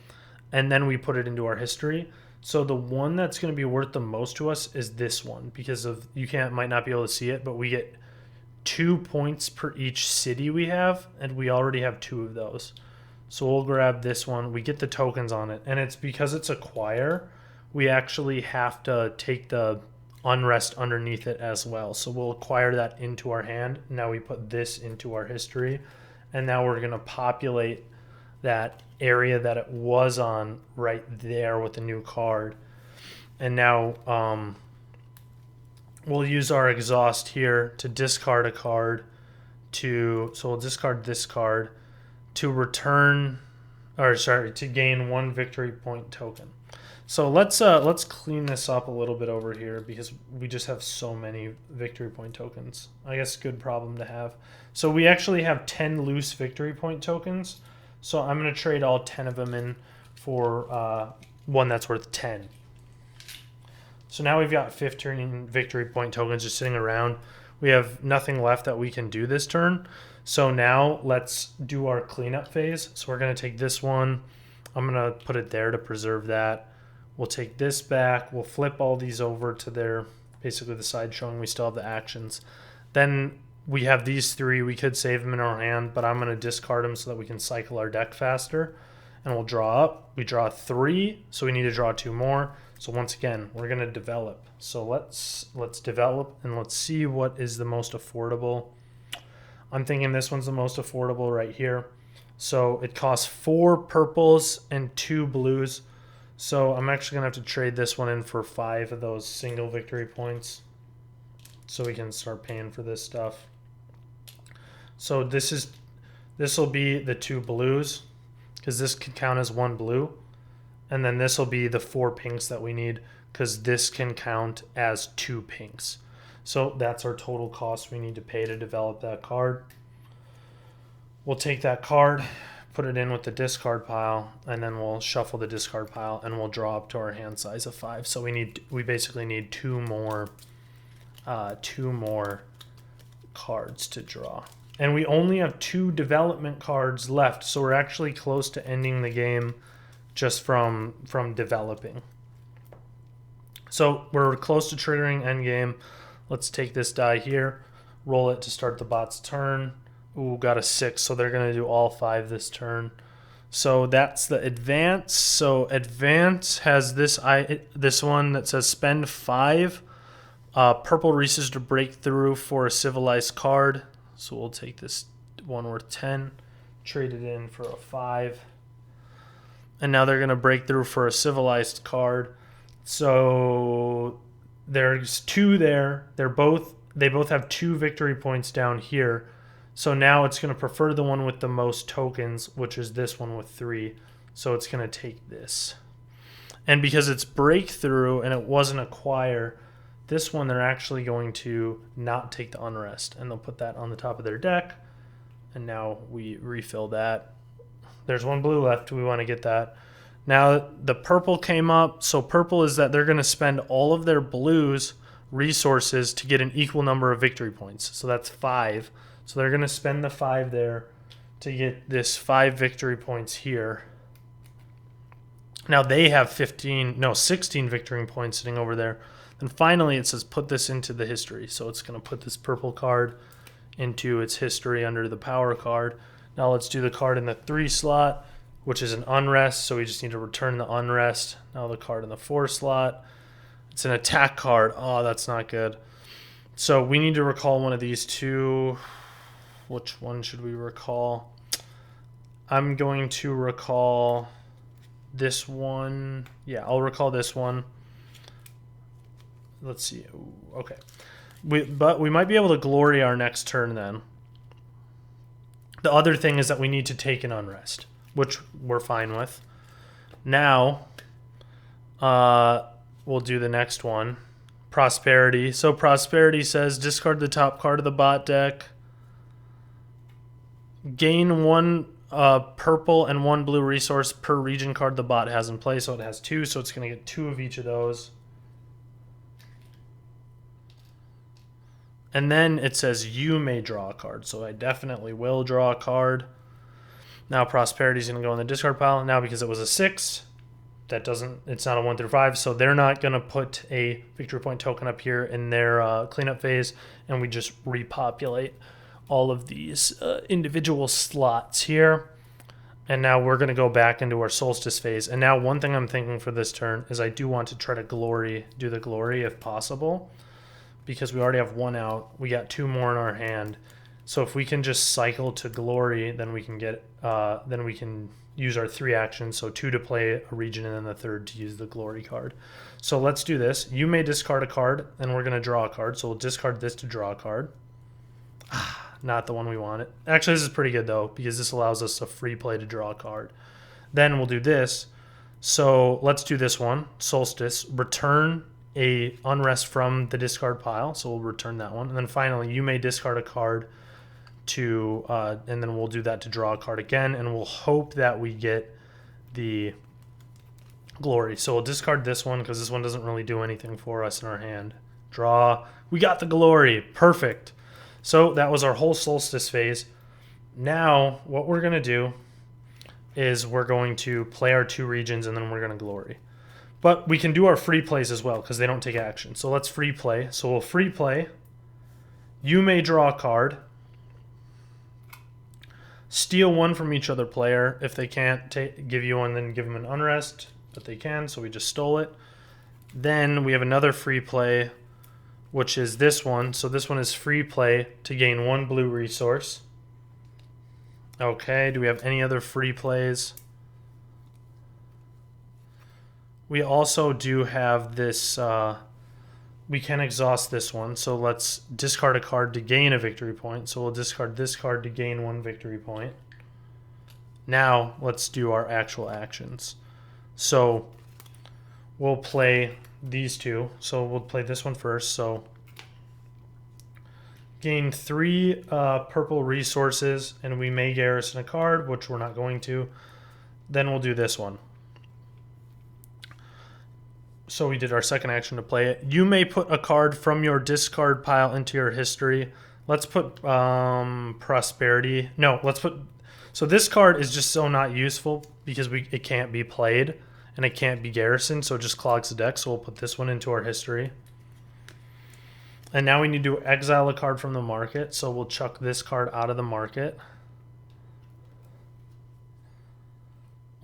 and then we put it into our history. So the one that's going to be worth the most to us is this one because of might not be able to see it, but we get 2 points per each city we have, and we already have 2 of those. So we'll grab this one. We get the tokens on it, and it's because it's acquire, we actually have to take the unrest underneath it as well. So we'll acquire that into our hand. Now we put this into our history, and now we're going to populate that area that it was on right there with a new card. And now we'll use our exhaust here to discard a card so we'll discard this card to to gain 1 victory point token. So let's clean this up a little bit over here because we just have so many victory point tokens. I guess good problem to have. So we actually have 10 loose victory point tokens. So I'm going to trade all 10 of them in for one that's worth 10. So now we've got 15 victory point tokens just sitting around. We have nothing left that we can do this turn. So now let's do our cleanup phase. So we're going to take this one. I'm going to put it there to preserve that. We'll take this back. We'll flip all these over to basically the side showing we still have the actions. Then we have these 3. We could save them in our hand, but I'm going to discard them so that we can cycle our deck faster. And we'll draw up. We draw 3, so we need to draw 2 more. So once again, we're going to develop. So let's develop and let's see what is the most affordable. I'm thinking this one's the most affordable right here. So it costs 4 purples and 2 blues. So I'm actually going to have to trade this one in for 5 of those single victory points. so we can start paying for this stuff. So this will be the 2 blues, because this can count as 1 blue. And then this will be the 4 pinks that we need, because this can count as 2 pinks. So that's our total cost we need to pay to develop that card. We'll take that card, put it in with the discard pile, and then we'll shuffle the discard pile, and we'll draw up to our hand size of 5. So we basically need 2 more cards to draw. And we only have 2 development cards left, so we're actually close to ending the game just from developing. So we're close to triggering endgame. Let's take this die here, roll it to start the bot's turn. Ooh, got a 6, so they're going to do all 5 this turn. So that's the advance. So advance has this one that says spend 5 purple resources to break through for a civilized card. So we'll take this one worth 10, trade it in for a 5. And now they're going to break through for a civilized card. So there's 2 there. They both have 2 victory points down here. So now it's going to prefer the one with the most tokens, which is this one with 3. So it's going to take this. And because it's breakthrough and it wasn't acquire, this one they're actually going to not take the unrest. And they'll put that on the top of their deck. And now we refill that. There's 1 blue left. We want to get that. Now the purple came up. So purple is that they're going to spend all of their blues resources to get an equal number of victory points. So that's 5. So they're going to spend the 5 there to get this 5 victory points here. Now they have 16 victory points sitting over there. And finally it says put this into the history. So it's going to put this purple card into its history under the power card. Now let's do the card in the 3 slot, which is an unrest. So we just need to return the unrest. Now the card in the 4 slot. It's an attack card. Oh, that's not good. So we need to recall one of these 2. Which one should we recall? I'm going to recall this one. Yeah, I'll recall this one. Let's see. Ooh, okay. But we might be able to glory our next turn then. The other thing is that we need to take an unrest, which we're fine with. Now, we'll do the next one. Prosperity. So prosperity says discard the top card of the bot deck. Gain 1 purple and 1 blue resource per region card the bot has in play. So it has 2, so it's going to get 2 of each of those. And then it says you may draw a card. So I definitely will draw a card. Now prosperity is going to go in the discard pile. Now because it was a 6, it's not a 1 through 5. So they're not going to put a victory point token up here in their cleanup phase. And we just repopulate all of these individual slots here. And now we're going to go back into our solstice phase. And now one thing I'm thinking for this turn is I do want to try to do the glory if possible, because we already have 1 out. We got 2 more in our hand. So if we can just cycle to glory, then we can get then we can use our 3 actions. So 2 to play a region and then the 3rd to use the glory card. So let's do this. You may discard a card and we're going to draw a card. So we'll discard this to draw a card. Not the one we wanted. Actually, this is pretty good, though, because this allows us a free play to draw a card. Then we'll do this. So let's do this one. Solstice. Return a unrest from the discard pile. So we'll return that one. And then finally, you may discard a card to, and then we'll do that to draw a card again. And we'll hope that we get the glory. So we'll discard this one because this one doesn't really do anything for us in our hand. Draw. We got the glory. Perfect. So that was our whole solstice phase. Now what we're going to do is we're going to play our 2 regions and then we're going to glory. But we can do our free plays as well because they don't take action. So let's free play. So we'll free play. You may draw a card. Steal 1 from each other player. If they can't give you one, then give them an unrest. But they can, so we just stole it. Then we have another free play, which is this one. So this one is free play to gain 1 blue resource. Okay, do we have any other free plays? We also do have this we can exhaust this one. So let's discard a card to gain a victory point. So we'll discard this card to gain 1 victory point. Now let's do our actual actions. So we'll play these two. So we'll play this one first. So gain 3 purple resources, and we may garrison a card, which we're not going to. Then we'll do this one. So we did our second action to play it. You may put a card from your discard pile into your history. Let's put prosperity. No, let's put... So this card is just so not useful because it can't be played and it can't be garrisoned, so it just clogs the deck. So we'll put this one into our history. And now we need to exile a card from the market, so we'll chuck this card out of the market.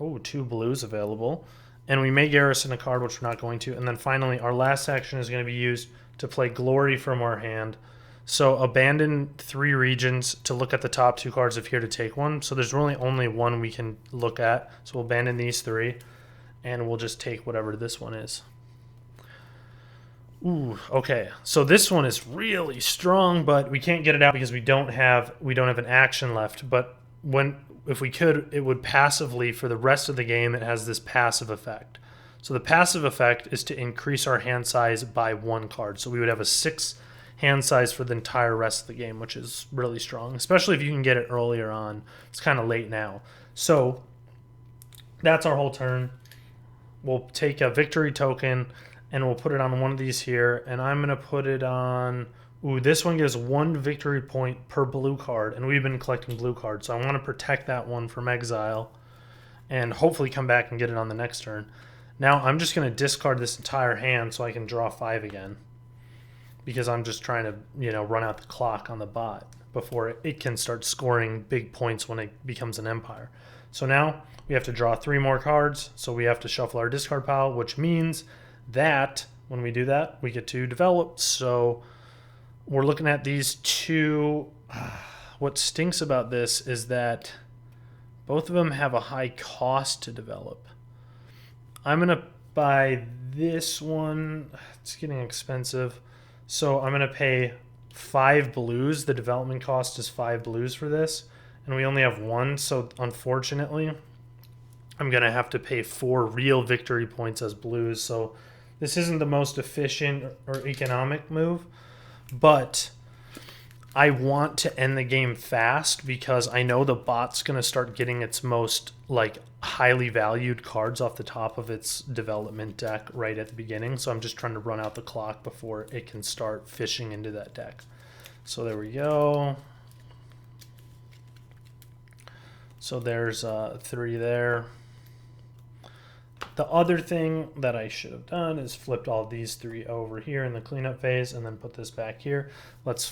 Oh, 2 blues available. And we may garrison a card, which we're not going to. And then finally, our last action is going to be used to play Glory from our hand. So abandon 3 regions to look at the top 2 cards of here to take one. So there's really only one we can look at. So we'll abandon these 3, and we'll just take whatever this one is. Ooh, okay. So this one is really strong, but we can't get it out because we don't have an action left. But if we could, it would passively, for the rest of the game, it has this passive effect. So the passive effect is to increase our hand size by 1 card. So we would have a 6 hand size for the entire rest of the game, which is really strong, especially if you can get it earlier on. It's kind of late now. So that's our whole turn. We'll take a victory token, and we'll put it on one of these here, and I'm going to put it on... Ooh, this one gives 1 victory point per blue card, and we've been collecting blue cards, so I want to protect that one from exile and hopefully come back and get it on the next turn. Now I'm just going to discard this entire hand so I can draw 5 again, because I'm just trying to, run out the clock on the bot before it can start scoring big points when it becomes an empire. So now we have to draw 3 more cards, so we have to shuffle our discard pile, which means that when we do that, we get to develop. So we're looking at these 2. What stinks about this is that both of them have a high cost to develop. I'm going to buy this one. It's getting expensive. So I'm going to pay 5 blues. The development cost is 5 blues for this. And we only have 1. So unfortunately, I'm going to have to pay 4 real victory points as blues. So this isn't the most efficient or economic move. But I want to end the game fast because I know the bot's going to start getting its most highly valued cards off the top of its development deck right at the beginning. So I'm just trying to run out the clock before it can start fishing into that deck. So there we go. So there's 3 there. The other thing that I should have done is flipped all these 3 over here in the cleanup phase and then put this back here. Let's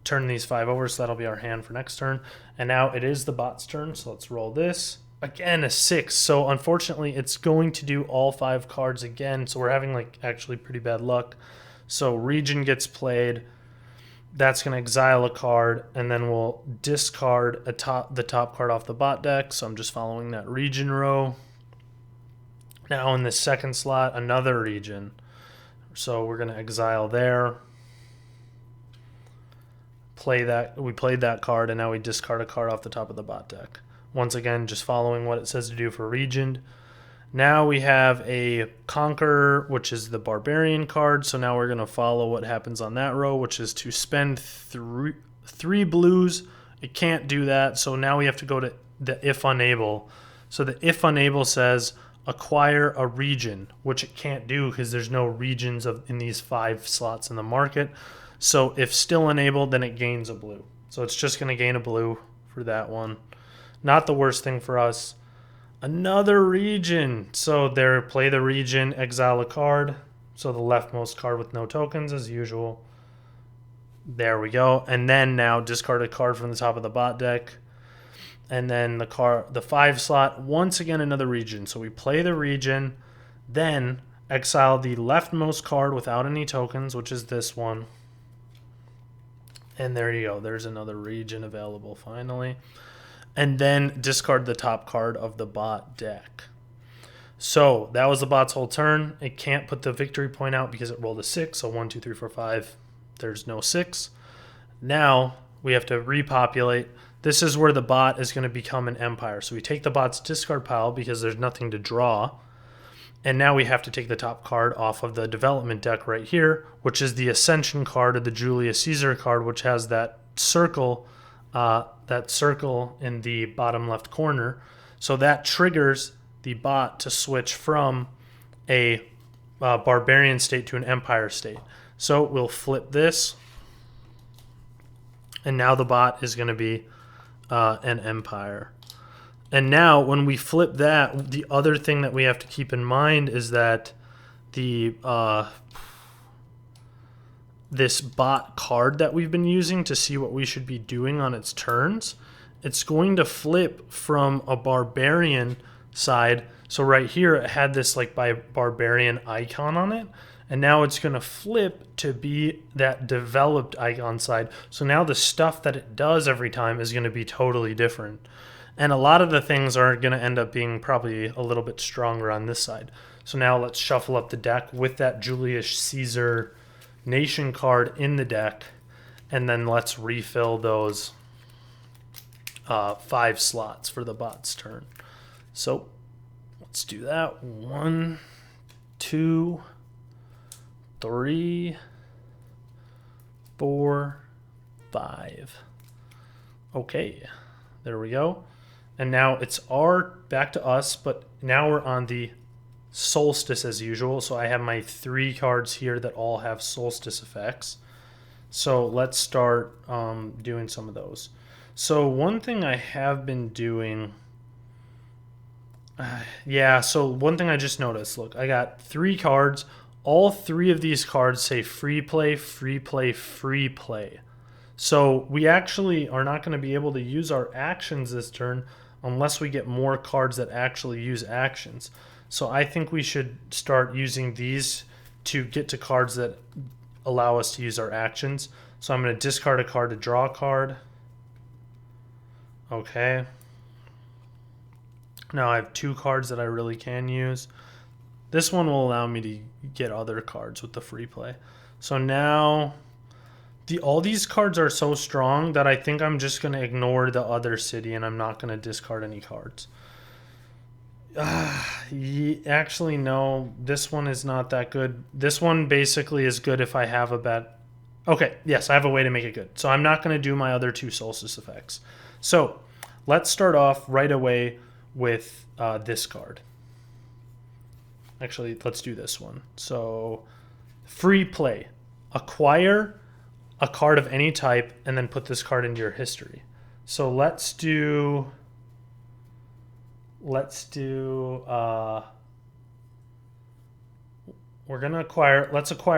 turn these 5 over, so that'll be our hand for next turn. And now it is the bot's turn, so let's roll this. Again, a 6. So unfortunately, it's going to do all 5 cards again. So we're having actually pretty bad luck. So region gets played. That's going to exile a card, and then we'll discard the top card off the bot deck. So I'm just following that region row. Now in the second slot, another region. So we're going to exile there. Play that. We played that card, and now we discard a card off the top of the bot deck. Once again, just following what it says to do for region. Now we have a Conqueror, which is the Barbarian card. So now we're going to follow what happens on that row, which is to spend 3 blues. It can't do that, so now we have to go to the if unable. So the if unable says acquire a region, which it can't do because there's no regions in these 5 slots in the market. So if still enabled, then it gains a blue. So it's just going to gain a blue for that one. Not the worst thing for us. Another region. So there, play the region, exile a card. So the leftmost card with no tokens as usual. There we go. And then now discard a card from the top of the bot deck. And then the 5 slot, once again another region. So we play the region, then exile the leftmost card without any tokens, which is this one. And there you go. There's another region available finally. And then discard the top card of the bot deck. So that was the bot's whole turn. It can't put the victory point out because it rolled a 6. So 1, 2, 3, 4, 5. There's no 6. Now we have to repopulate. This is where the bot is going to become an empire. So we take the bot's discard pile because there's nothing to draw. And now we have to take the top card off of the development deck right here, which is the Ascension card or the Julius Caesar card, which has that circle in the bottom left corner. So that triggers the bot to switch from a barbarian state to an empire state. So we'll flip this, and now the bot is going to be an empire. And now when we flip that, the other thing that we have to keep in mind is that the this bot card that we've been using to see what we should be doing on its turns, it's going to flip from a barbarian side. So right here it had this like barbarian icon on it, and now it's going to flip to be that developed icon side. So now the stuff that it does every time is going to be totally different. And a lot of the things are going to end up being probably a little bit stronger on this side. So now let's shuffle up the deck with that Julius Caesar nation card in the deck, and then let's refill those 5 slots for the bot's turn. So let's do that. 1, 2, 3, 4, 5. Okay, there we go. And now it's back to us, but now we're on the solstice as usual. So I have my 3 cards here that all have solstice effects. So let's start doing some of those. So one thing I have been doing, so one thing I just noticed, look, I got 3 cards. All 3 of these cards say free play, free play, free play. So we actually are not going to be able to use our actions this turn unless we get more cards that actually use actions. So I think we should start using these to get to cards that allow us to use our actions. So I'm going to discard a card to draw a card. Okay. Now I have 2 cards that I really can use. This one will allow me to get other cards with the free play. So now all these cards are so strong that I think I'm just going to ignore the other city and I'm not going to discard any cards. Actually, no. This one is not that good. This one basically is good if I have a bet. Okay, yes, I have a way to make it good. So I'm not going to do my other 2 solstice effects. So let's start off right away with this card. Actually, let's do this one. So free play. Acquire a card of any type and then put this card into your history. So let's do let's acquire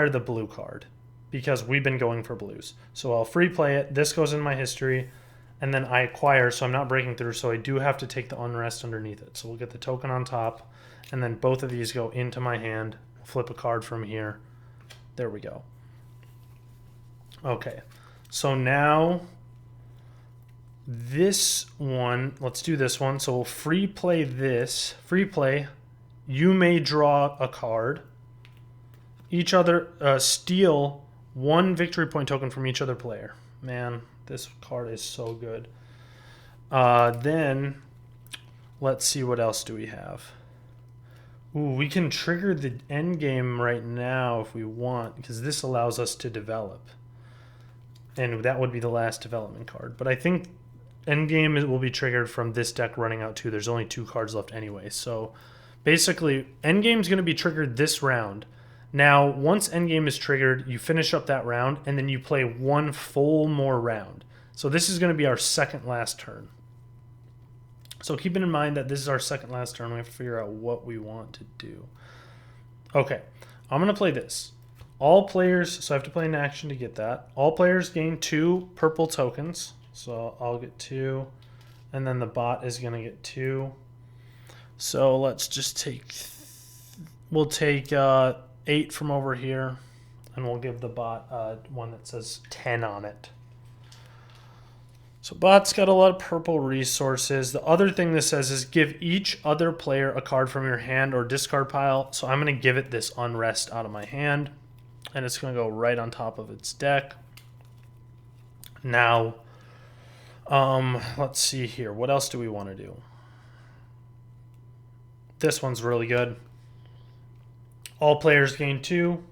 the blue card because we've been going for blues. So I'll free play it. This goes in my history, and then I acquire, so I'm not breaking through, so I do have to take the unrest underneath it. So we'll get the token on top, and then both of these go into my hand. Flip a card from here. There we go. Okay, so now this one, let's do this one. So we'll free play this. Free play, you may draw a card. Each other, steal 1 victory point token from each other player. Man, this card is so good. Then, let's see, what else do we have? Ooh, we can trigger the end game right now if we want, because this allows us to develop. And that would be the last development card. But I think endgame will be triggered from this deck running out too. There's only 2 cards left anyway. So basically, endgame is going to be triggered this round. Now, once endgame is triggered, you finish up that round, and then you play 1 full more round. So this is going to be our second last turn. So keeping in mind that this is our second last turn, we have to figure out what we want to do. Okay, I'm going to play this. All players, so I have to play an action to get that. All players gain 2 purple tokens. So I'll get 2, and then the bot is going to get 2. So let's just take, we'll take 8 from over here, and we'll give the bot one that says 10 on it. So bot's got a lot of purple resources. The other thing this says is give each other player a card from your hand or discard pile. So I'm going to give it this Unrest out of my hand. And it's going to go right on top of its deck. Now, let's see here. What else do we want to do? This one's really good. All players gain 2.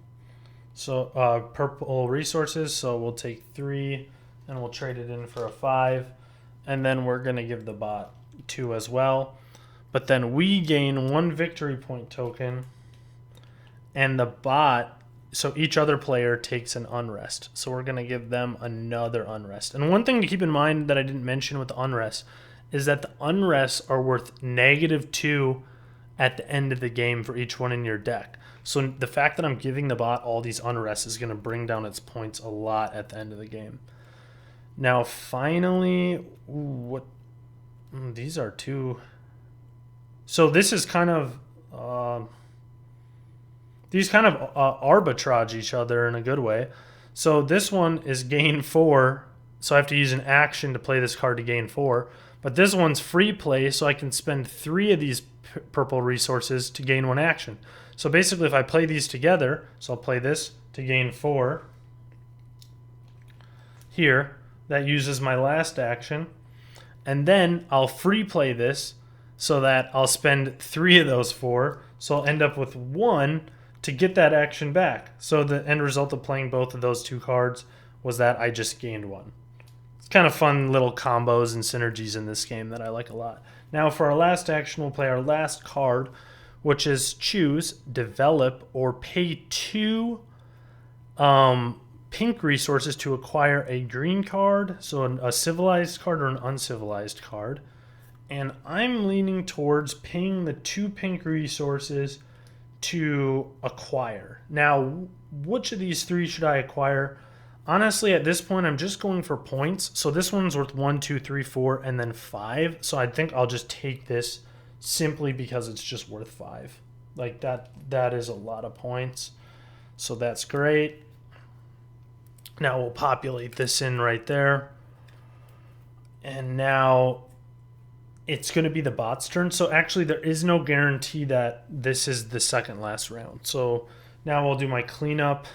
So purple resources. So we'll take 3 and we'll trade it in for a 5. And then we're going to give the bot 2 as well. But then we gain 1 victory point token. And the bot, so each other player takes an Unrest. So we're going to give them another Unrest. And one thing to keep in mind that I didn't mention with the Unrest is that the Unrests are worth -2 at the end of the game for each one in your deck. So the fact that I'm giving the bot all these Unrests is going to bring down its points a lot at the end of the game. Now, finally, what? These are 2. So this is kind of these kind of arbitrage each other in a good way. So this one is gain 4. So I have to use an action to play this card to gain 4. But this one's free play, so I can spend 3 of these purple resources to gain 1 action. So basically, if I play these together, so I'll play this to gain 4 here. That uses my last action. And then I'll free play this so that I'll spend 3 of those 4. So I'll end up with 1 to get that action back. So the end result of playing both of those 2 cards was that I just gained 1. It's kind of fun little combos and synergies in this game that I like a lot. Now for our last action, we'll play our last card, which is choose, develop, or pay 2 pink resources to acquire a green card, so a civilized card or an uncivilized card. And I'm leaning towards paying the 2 pink resources to acquire. Now, which of these 3 should I acquire? Honestly, at this point, I'm just going for points. So this one's worth 1, 2, 3, 4, and then 5. So I think I'll just take this simply because it's just worth 5. Like that is a lot of points. So that's great. Now we'll populate this in right there. And now it's going to be the bot's turn. So actually there is no guarantee that this is the second last round. So now we'll do my cleanup.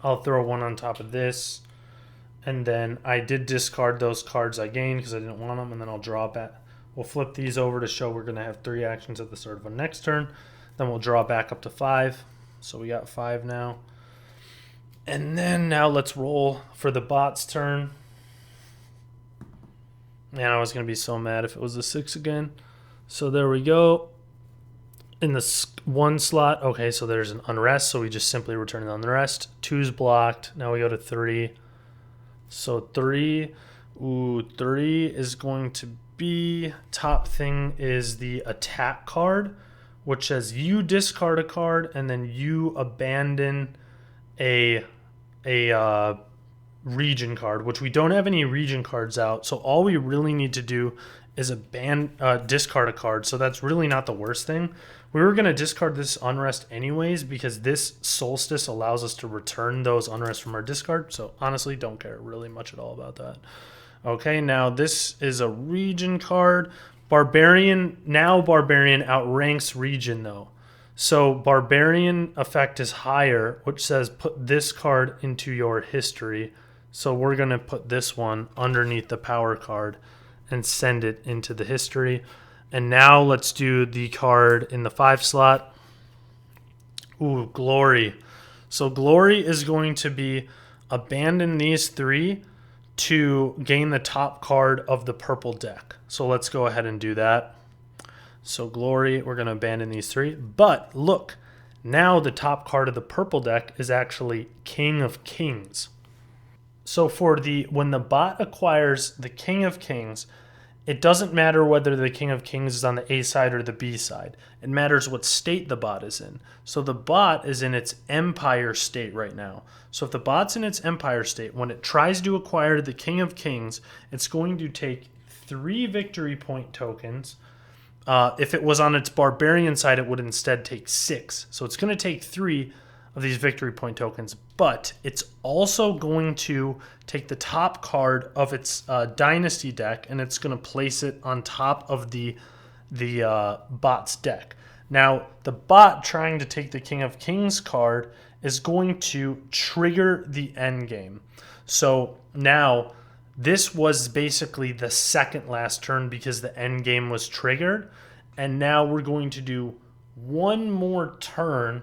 I'll throw 1 on top of this. And then I did discard those cards I gained because I didn't want them. And then I'll draw back. We'll flip these over to show we're going to have 3 actions at the start of our next turn. Then we'll draw back up to 5. So we got 5 now. And then now let's roll for the bot's turn. Man, I was going to be so mad if it was a 6 again. So there we go. In the 1 slot, okay, so there's an Unrest, so we just simply return the Unrest. 2's blocked. Now we go to 3. So 3, 3 is going to be, top thing is the attack card, which says you discard a card and then you abandon a region card, which we don't have any region cards out. So all we really need to do is discard a card. So that's really not the worst thing. We were going to discard this Unrest anyways because this Solstice allows us to return those Unrest from our discard. So honestly, don't care really much at all about that. Okay, now this is a region card. Barbarian, now Barbarian outranks region though. So Barbarian effect is higher, which says put this card into your history. So we're going to put this one underneath the power card and send it into the history. And now let's do the card in the 5 slot. Ooh, Glory. So Glory is going to be abandon these 3 to gain the top card of the purple deck. So let's go ahead and do that. So Glory, we're going to abandon these 3. But look, now the top card of the purple deck is actually King of Kings. So for when the bot acquires the King of Kings, it doesn't matter whether the King of Kings is on the A side or the B side. It matters what state the bot is in. So the bot is in its Empire state right now. So if the bot's in its Empire state, when it tries to acquire the King of Kings, it's going to take 3 victory point tokens. If it was on its Barbarian side, it would instead take 6. So it's going to take 3 of these victory point tokens, but it's also going to take the top card of its dynasty deck, and it's going to place it on top of the bot's deck. Now, the bot trying to take the King of Kings card is going to trigger the end game. So now, this was basically the second last turn because the end game was triggered. And now we're going to do one more turn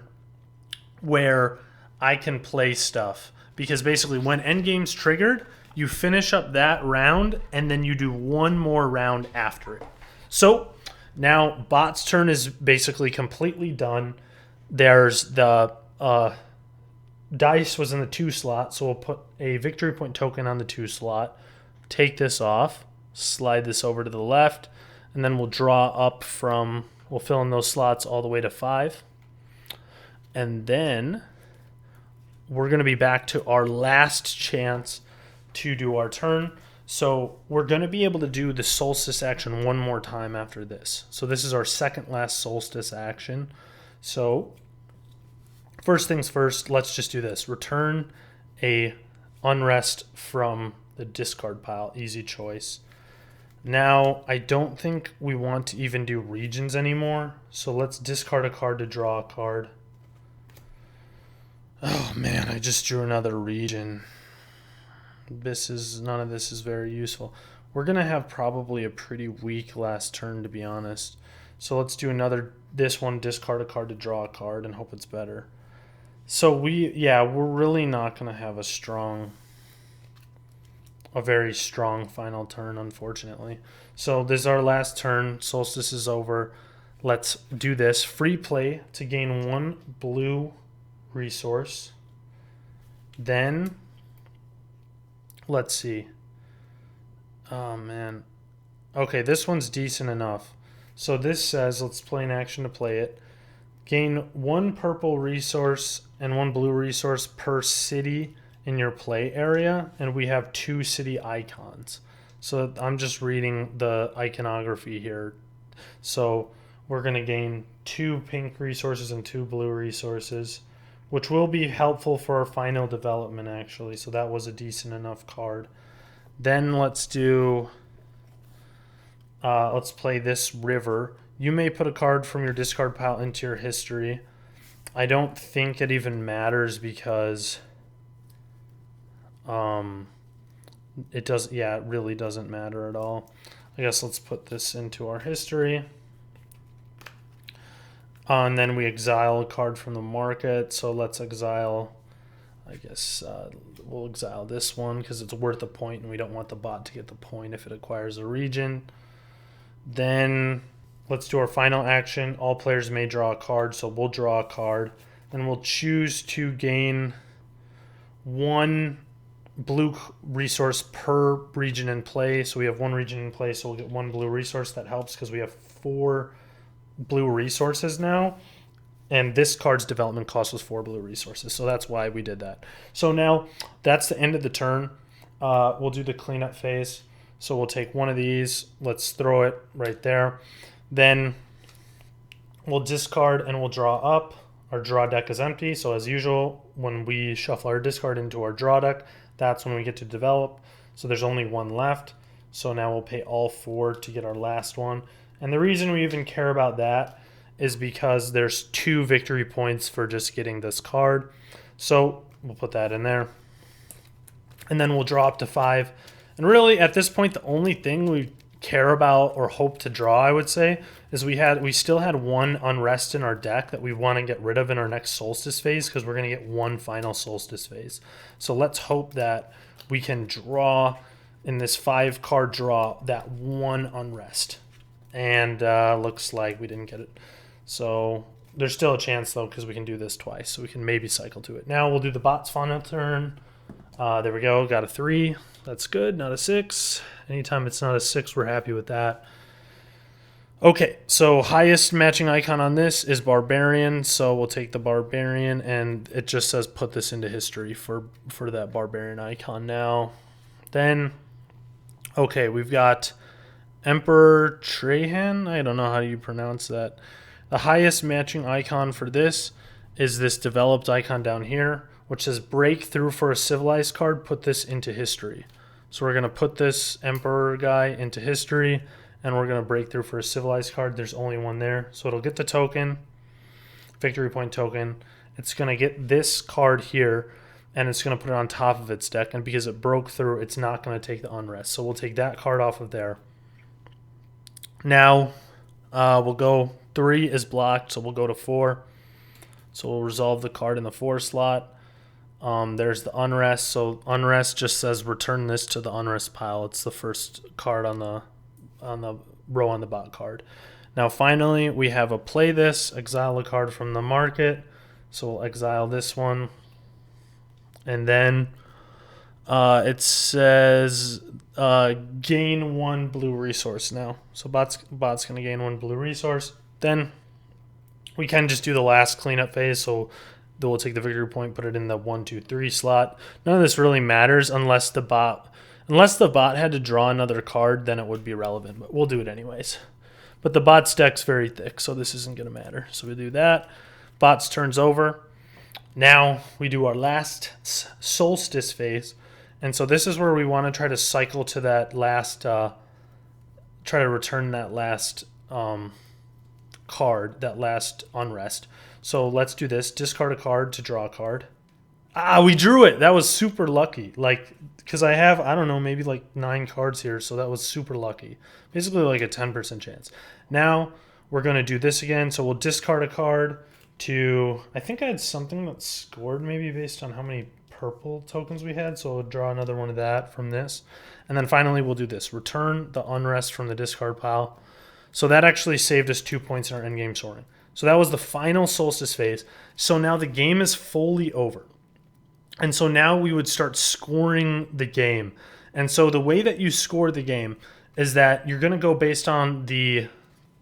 where I can play stuff. Because basically when end game's triggered, you finish up that round and then you do one more round after it. So now bot's turn is basically completely done. There's the dice was in the 2 slot, so we'll put a victory point token on the 2 slot, take this off, slide this over to the left, and then we'll draw up from, we'll fill in those slots all the way to 5. And then we're going to be back to our last chance to do our turn. So we're going to be able to do the solstice action one more time after this. So this is our second last solstice action. So first things first, let's just do this. Return a unrest from the discard pile. Easy choice. Now, I don't think we want to even do regions anymore. So let's discard a card to draw a card. Oh man, I just drew another region. None of this is very useful. We're going to have probably a pretty weak last turn, to be honest. So let's do this one, discard a card to draw a card and hope it's better. So we're really not going to have a very strong final turn, unfortunately. So this is our last turn. Solstice is over. Let's do this. Free play to gain 1 blue resource. Then let's see. Oh, man. Okay, this one's decent enough. So this says, let's play an action to play it. Gain 1 purple resource and 1 blue resource per city in your play area. And we have 2 city icons. So I'm just reading the iconography here. So we're going to gain 2 pink resources and 2 blue resources, which will be helpful for our final development, actually. So that was a decent enough card. Then let's play this river. You may put a card from your discard pile into your history. I don't think it even matters because it really doesn't matter at all. I guess let's put this into our history. And then we exile a card from the market. So let's exile, I guess we'll exile this one because it's worth a point and we don't want the bot to get the point if it acquires a region. Then let's do our final action. All players may draw a card, so we'll draw a card. Then we'll choose to gain 1 blue resource per region in play. So we have 1 region in play, so we'll get 1 blue resource. That helps because we have 4 blue resources now. And this card's development cost was 4 blue resources, so that's why we did that. So now that's the end of the turn. We'll do the cleanup phase. So we'll take one of these. Let's throw it right there. Then we'll discard and we'll draw up. Our draw deck is empty. So as usual, when we shuffle our discard into our draw deck, that's when we get to develop. So there's only 1 left. So now we'll pay all 4 to get our last one. And the reason we even care about that is because there's 2 victory points for just getting this card. So we'll put that in there. And then we'll draw up to 5. And really, at this point, the only thing we care about or hope to draw, I would say, is we still had 1 unrest in our deck that we want to get rid of in our next solstice phase because we're going to get 1 final solstice phase. So let's hope that we can draw in this 5-card draw that 1 unrest. And looks like we didn't get it. So there's still a chance, though, because we can do this twice. So we can maybe cycle to it. Now we'll do the bot's final turn. There we go. Got a 3. That's good. Not a 6. Anytime it's not a 6, we're happy with that. Okay, so highest matching icon on this is Barbarian. So we'll take the Barbarian, and it just says put this into history for that Barbarian icon now. Then, okay, we've got Emperor Trajan. I don't know how you pronounce that. The highest matching icon for this is this developed icon down here, which says breakthrough for a civilized card. Put this into history. So we're going to put this Emperor guy into history, and we're going to break through for a civilized card. There's only one there. So it'll get the token, victory point token. It's going to get this card here, and it's going to put it on top of its deck. And because it broke through, it's not going to take the unrest. So we'll take that card off of there. Now we'll go 3 is blocked, so we'll go to 4. So we'll resolve the card in the 4 slot. There's the unrest. So unrest just says return this to the unrest pile. It's the first card on the row on the bot card. Now finally we have a play this, exile a card from the market. So we'll exile this one. And then it says gain 1 blue resource now. So bot's gonna gain 1 blue resource. Then we can just do the last cleanup phase. So then we'll take the victory point, put it in the 1, 2, 3 slot. None of this really matters unless the bot had to draw another card, then it would be relevant, but we'll do it anyways. But the bot's deck's very thick, so this isn't going to matter. So we do that. Bot's turns over. Now we do our last solstice phase. And so this is where we want to try to cycle to that last, try to return that last card, that last unrest. So let's do this. Discard a card to draw a card. We drew it. That was super lucky. Like, because I have, I don't know, maybe like 9 cards here. So that was super lucky. Basically like a 10% chance. Now we're going to do this again. So we'll discard a card to, I think I had something that scored maybe based on how many purple tokens we had. So we'll draw another one of that from this. And then finally we'll do this. Return the unrest from the discard pile. So that actually saved us 2 points in our endgame sorting. So that was the final solstice phase. So now the game is fully over. And so now we would start scoring the game. And so the way that you score the game is that you're going to go based on the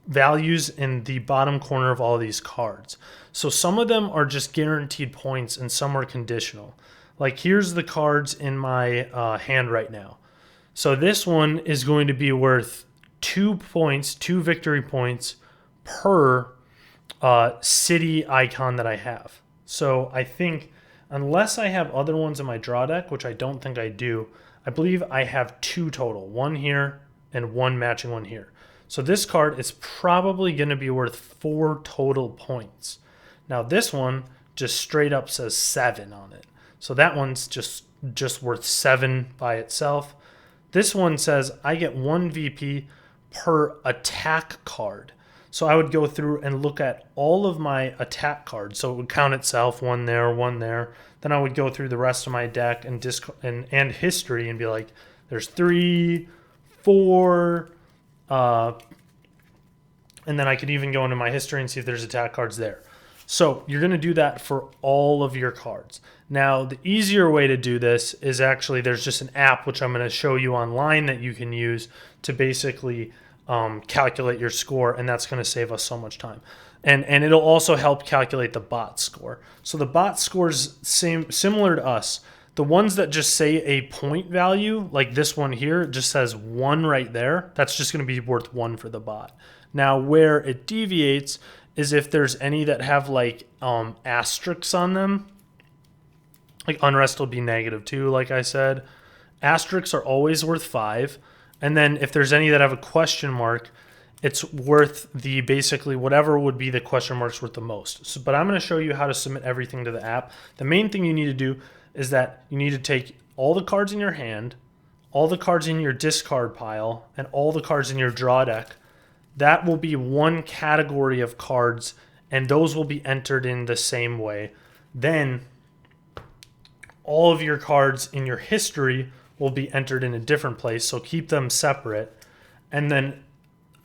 values in the bottom corner of all of these cards. So some of them are just guaranteed points and some are conditional. Like here's the cards in my hand right now. So this one is going to be worth 2 points, 2 victory points per city icon that I have. So I think unless I have other ones in my draw deck, which I don't think I do, I believe I have 2 total, 1 here and 1 matching one here. So this card is probably going to be worth 4 total points. Now this one just straight up says 7 on it. So that one's just worth 7 by itself. This one says I get 1 VP per attack card. So I would go through and look at all of my attack cards. So it would count itself, 1 there, 1 there. Then I would go through the rest of my deck and history and be like, there's 3, 4, and then I could even go into my history and see if there's attack cards there. So you're going to do that for all of your cards. Now, the easier way to do this is actually there's just an app, which I'm going to show you online that you can use to basically calculate your score, and that's going to save us so much time. And it'll also help calculate the bot score. So the bot score's similar to us. The ones that just say a point value, like this one here, just says 1 right there. That's just going to be worth 1 for the bot. Now, where it deviates is if there's any that have like asterisks on them. Like unrest will be -2, like I said. Asterisks are always worth 5. And then if there's any that have a question mark, it's worth the basically whatever would be the question marks worth the most. So, but I'm going to show you how to submit everything to the app. The main thing you need to do is that you need to take all the cards in your hand, all the cards in your discard pile, and all the cards in your draw deck. That will be one category of cards, and those will be entered in the same way. Then all of your cards in your history will be entered in a different place, so keep them separate. And then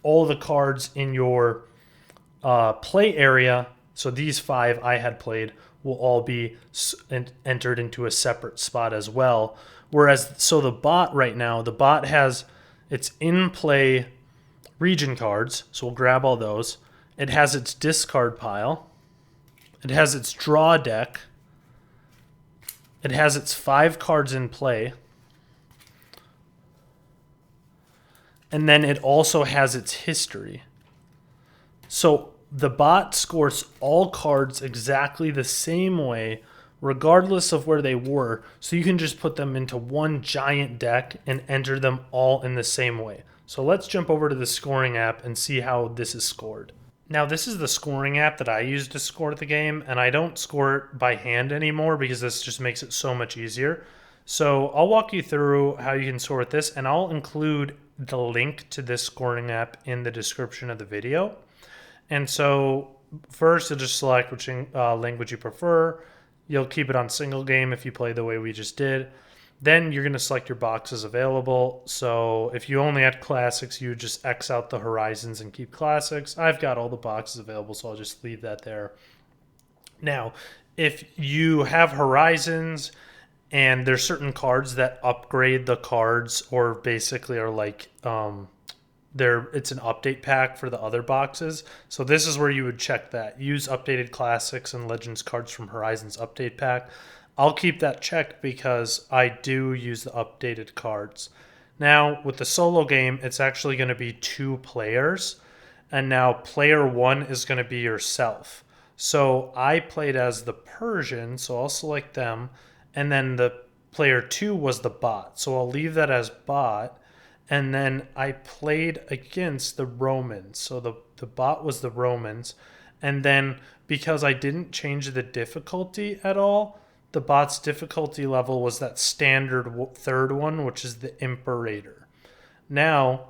all the cards in your play area, so these 5 I had played, will all be entered into a separate spot as well. Whereas, so the bot right now, the bot has its in-play region cards, so we'll grab all those. It has its discard pile. It has its draw deck. It has its 5 cards in play. And then it also has its history. So the bot scores all cards exactly the same way, regardless of where they were. So you can just put them into one giant deck and enter them all in the same way. So let's jump over to the scoring app and see how this is scored. Now, this is the scoring app that I use to score the game, and I don't score it by hand anymore because this just makes it so much easier. So I'll walk you through how you can score with this, and I'll include the link to this scoring app in the description of the video. And so first, you'll just select which language you prefer. You'll keep it on single game if you play the way we just did. Then you're going to select your boxes available. So if you only had classics, you would just X out the horizons and keep classics. I've got all the boxes available, so I'll just leave that there. Now, if you have horizons and there's certain cards that upgrade the cards or basically are like it's an update pack for the other boxes. So this is where you would check that. Use updated classics and legends cards from Horizons update pack. I'll keep that checked because I do use the updated cards. Now, with the solo game, it's actually going to be 2 players. And now player 1 is going to be yourself. So I played as the Persian, so I'll select them. And then the player 2 was the bot. So I'll leave that as bot. And then I played against the Romans. So the bot was the Romans. And then because I didn't change the difficulty at all, the bot's difficulty level was that standard third one, which is the Imperator. Now,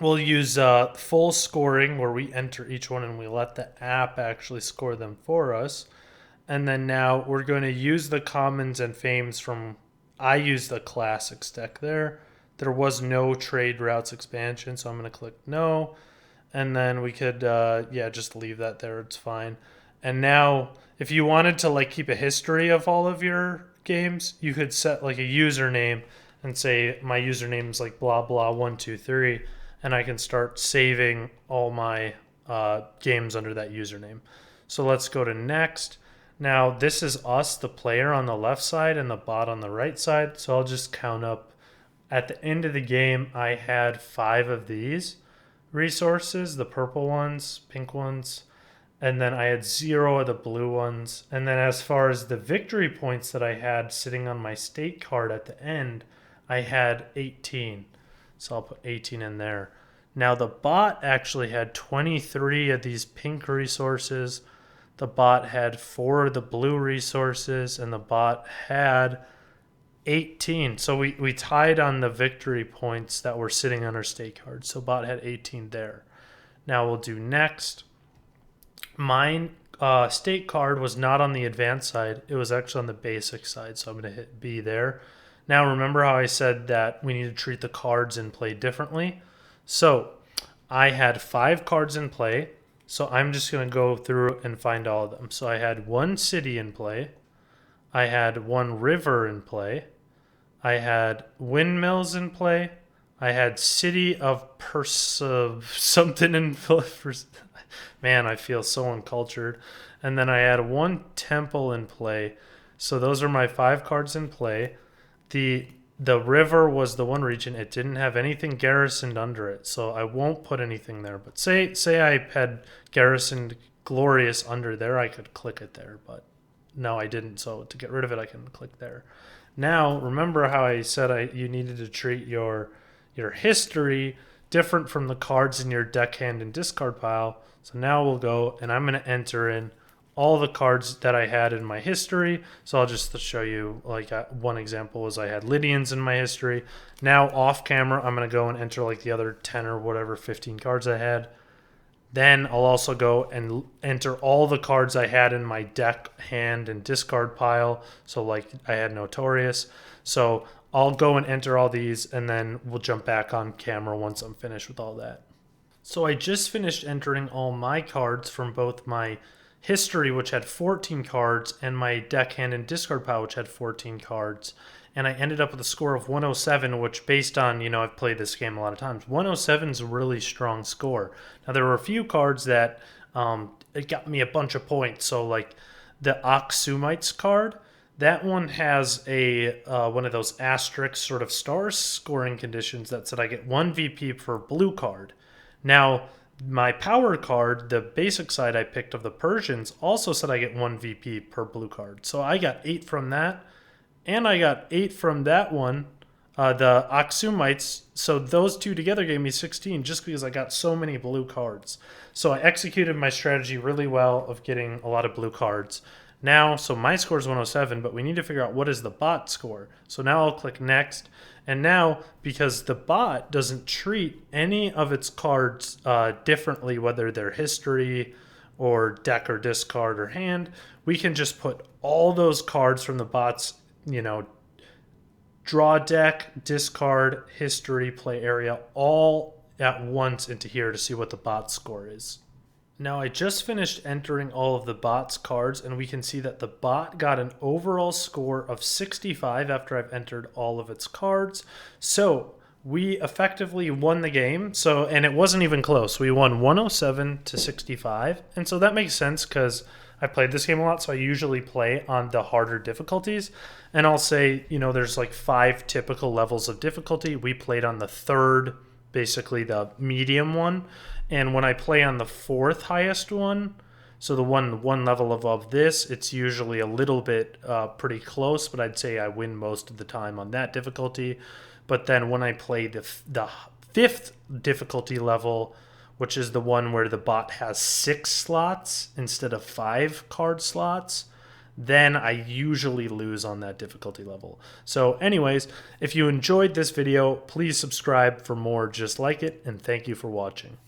we'll use full scoring where we enter each one and we let the app actually score them for us. And then now we're going to use the commons and fames from, I use the classics deck there. There was no trade routes expansion, so I'm going to click no. And then we could, just leave that there. It's fine. And now, if you wanted to like keep a history of all of your games, you could set like a username and say my username is like blah blah 123, and I can start saving all my games under that username. So let's go to next. Now this is us, the player on the left side, and the bot on the right side. So I'll just count up. At the end of the game, I had 5 of these resources, the purple ones, pink ones, and then I had 0 of the blue ones. And then as far as the victory points that I had sitting on my state card at the end, I had 18. So I'll put 18 in there. Now the bot actually had 23 of these pink resources. The bot had 4 of the blue resources, and the bot had 18. So we tied on the victory points that were sitting on our state card. So bot had 18 there. Now we'll do next. Mine state card was not on the advanced side. It was actually on the basic side. So I'm going to hit B there. Now remember how I said that we need to treat the cards in play differently? So I had 5 cards in play. So I'm just going to go through and find all of them. So I had 1 city in play. I had 1 river in play. I had windmills in play. I had city of something in man, I feel so uncultured. And then I had 1 temple in play. So those are my 5 cards in play. The river was the one region. It didn't have anything garrisoned under it, so I won't put anything there. But say I had garrisoned Glorious under there, I could click it there, but no, I didn't. So to get rid of it, I can click there. Now, remember how I said you needed to treat your history different from the cards in your deck, hand, and discard pile. So now we'll go, and I'm going to enter in all the cards that I had in my history. So I'll just show you, like one example was I had Lydians in my history. Now off camera, I'm going to go and enter like the other 10 or whatever 15 cards I had. Then I'll also go and enter all the cards I had in my deck, hand, and discard pile. So like I had Notorious. So I'll go and enter all these, and then we'll jump back on camera once I'm finished with all that. So I just finished entering all my cards from both my history, which had 14 cards, and my deck, hand, and discard pile, which had 14 cards. And I ended up with a score of 107, which based on, I've played this game a lot of times, 107 is a really strong score. Now, there were a few cards that it got me a bunch of points. So, like the Aksumites card, that one has a one of those asterisk sort of star scoring conditions that said I get 1 VP per blue card. Now, my power card, the basic side I picked of the Persians, also said I get 1 VP per blue card. So I got 8 from that, and I got 8 from that one, the Aksumites. So those two together gave me 16 just because I got so many blue cards. So I executed my strategy really well of getting a lot of blue cards. Now, so my score is 107, but we need to figure out what is the bot score. So now I'll click next. And now, because the bot doesn't treat any of its cards differently, whether they're history or deck or discard or hand, we can just put all those cards from the bot's, draw deck, discard, history, play area, all at once into here to see what the bot score is. Now I just finished entering all of the bot's cards, and we can see that the bot got an overall score of 65 after I've entered all of its cards. So we effectively won the game. And it wasn't even close. We won 107 to 65. And so that makes sense because I played this game a lot, so I usually play on the harder difficulties. And I'll say, there's like 5 typical levels of difficulty. We played on the third, basically the medium one. And when I play on the 4th highest one, so the one level above this, it's usually a little bit pretty close, but I'd say I win most of the time on that difficulty. But then when I play the 5th difficulty level, which is the one where the bot has 6 slots instead of 5 card slots, then I usually lose on that difficulty level. So anyways, if you enjoyed this video, please subscribe for more just like it, and thank you for watching.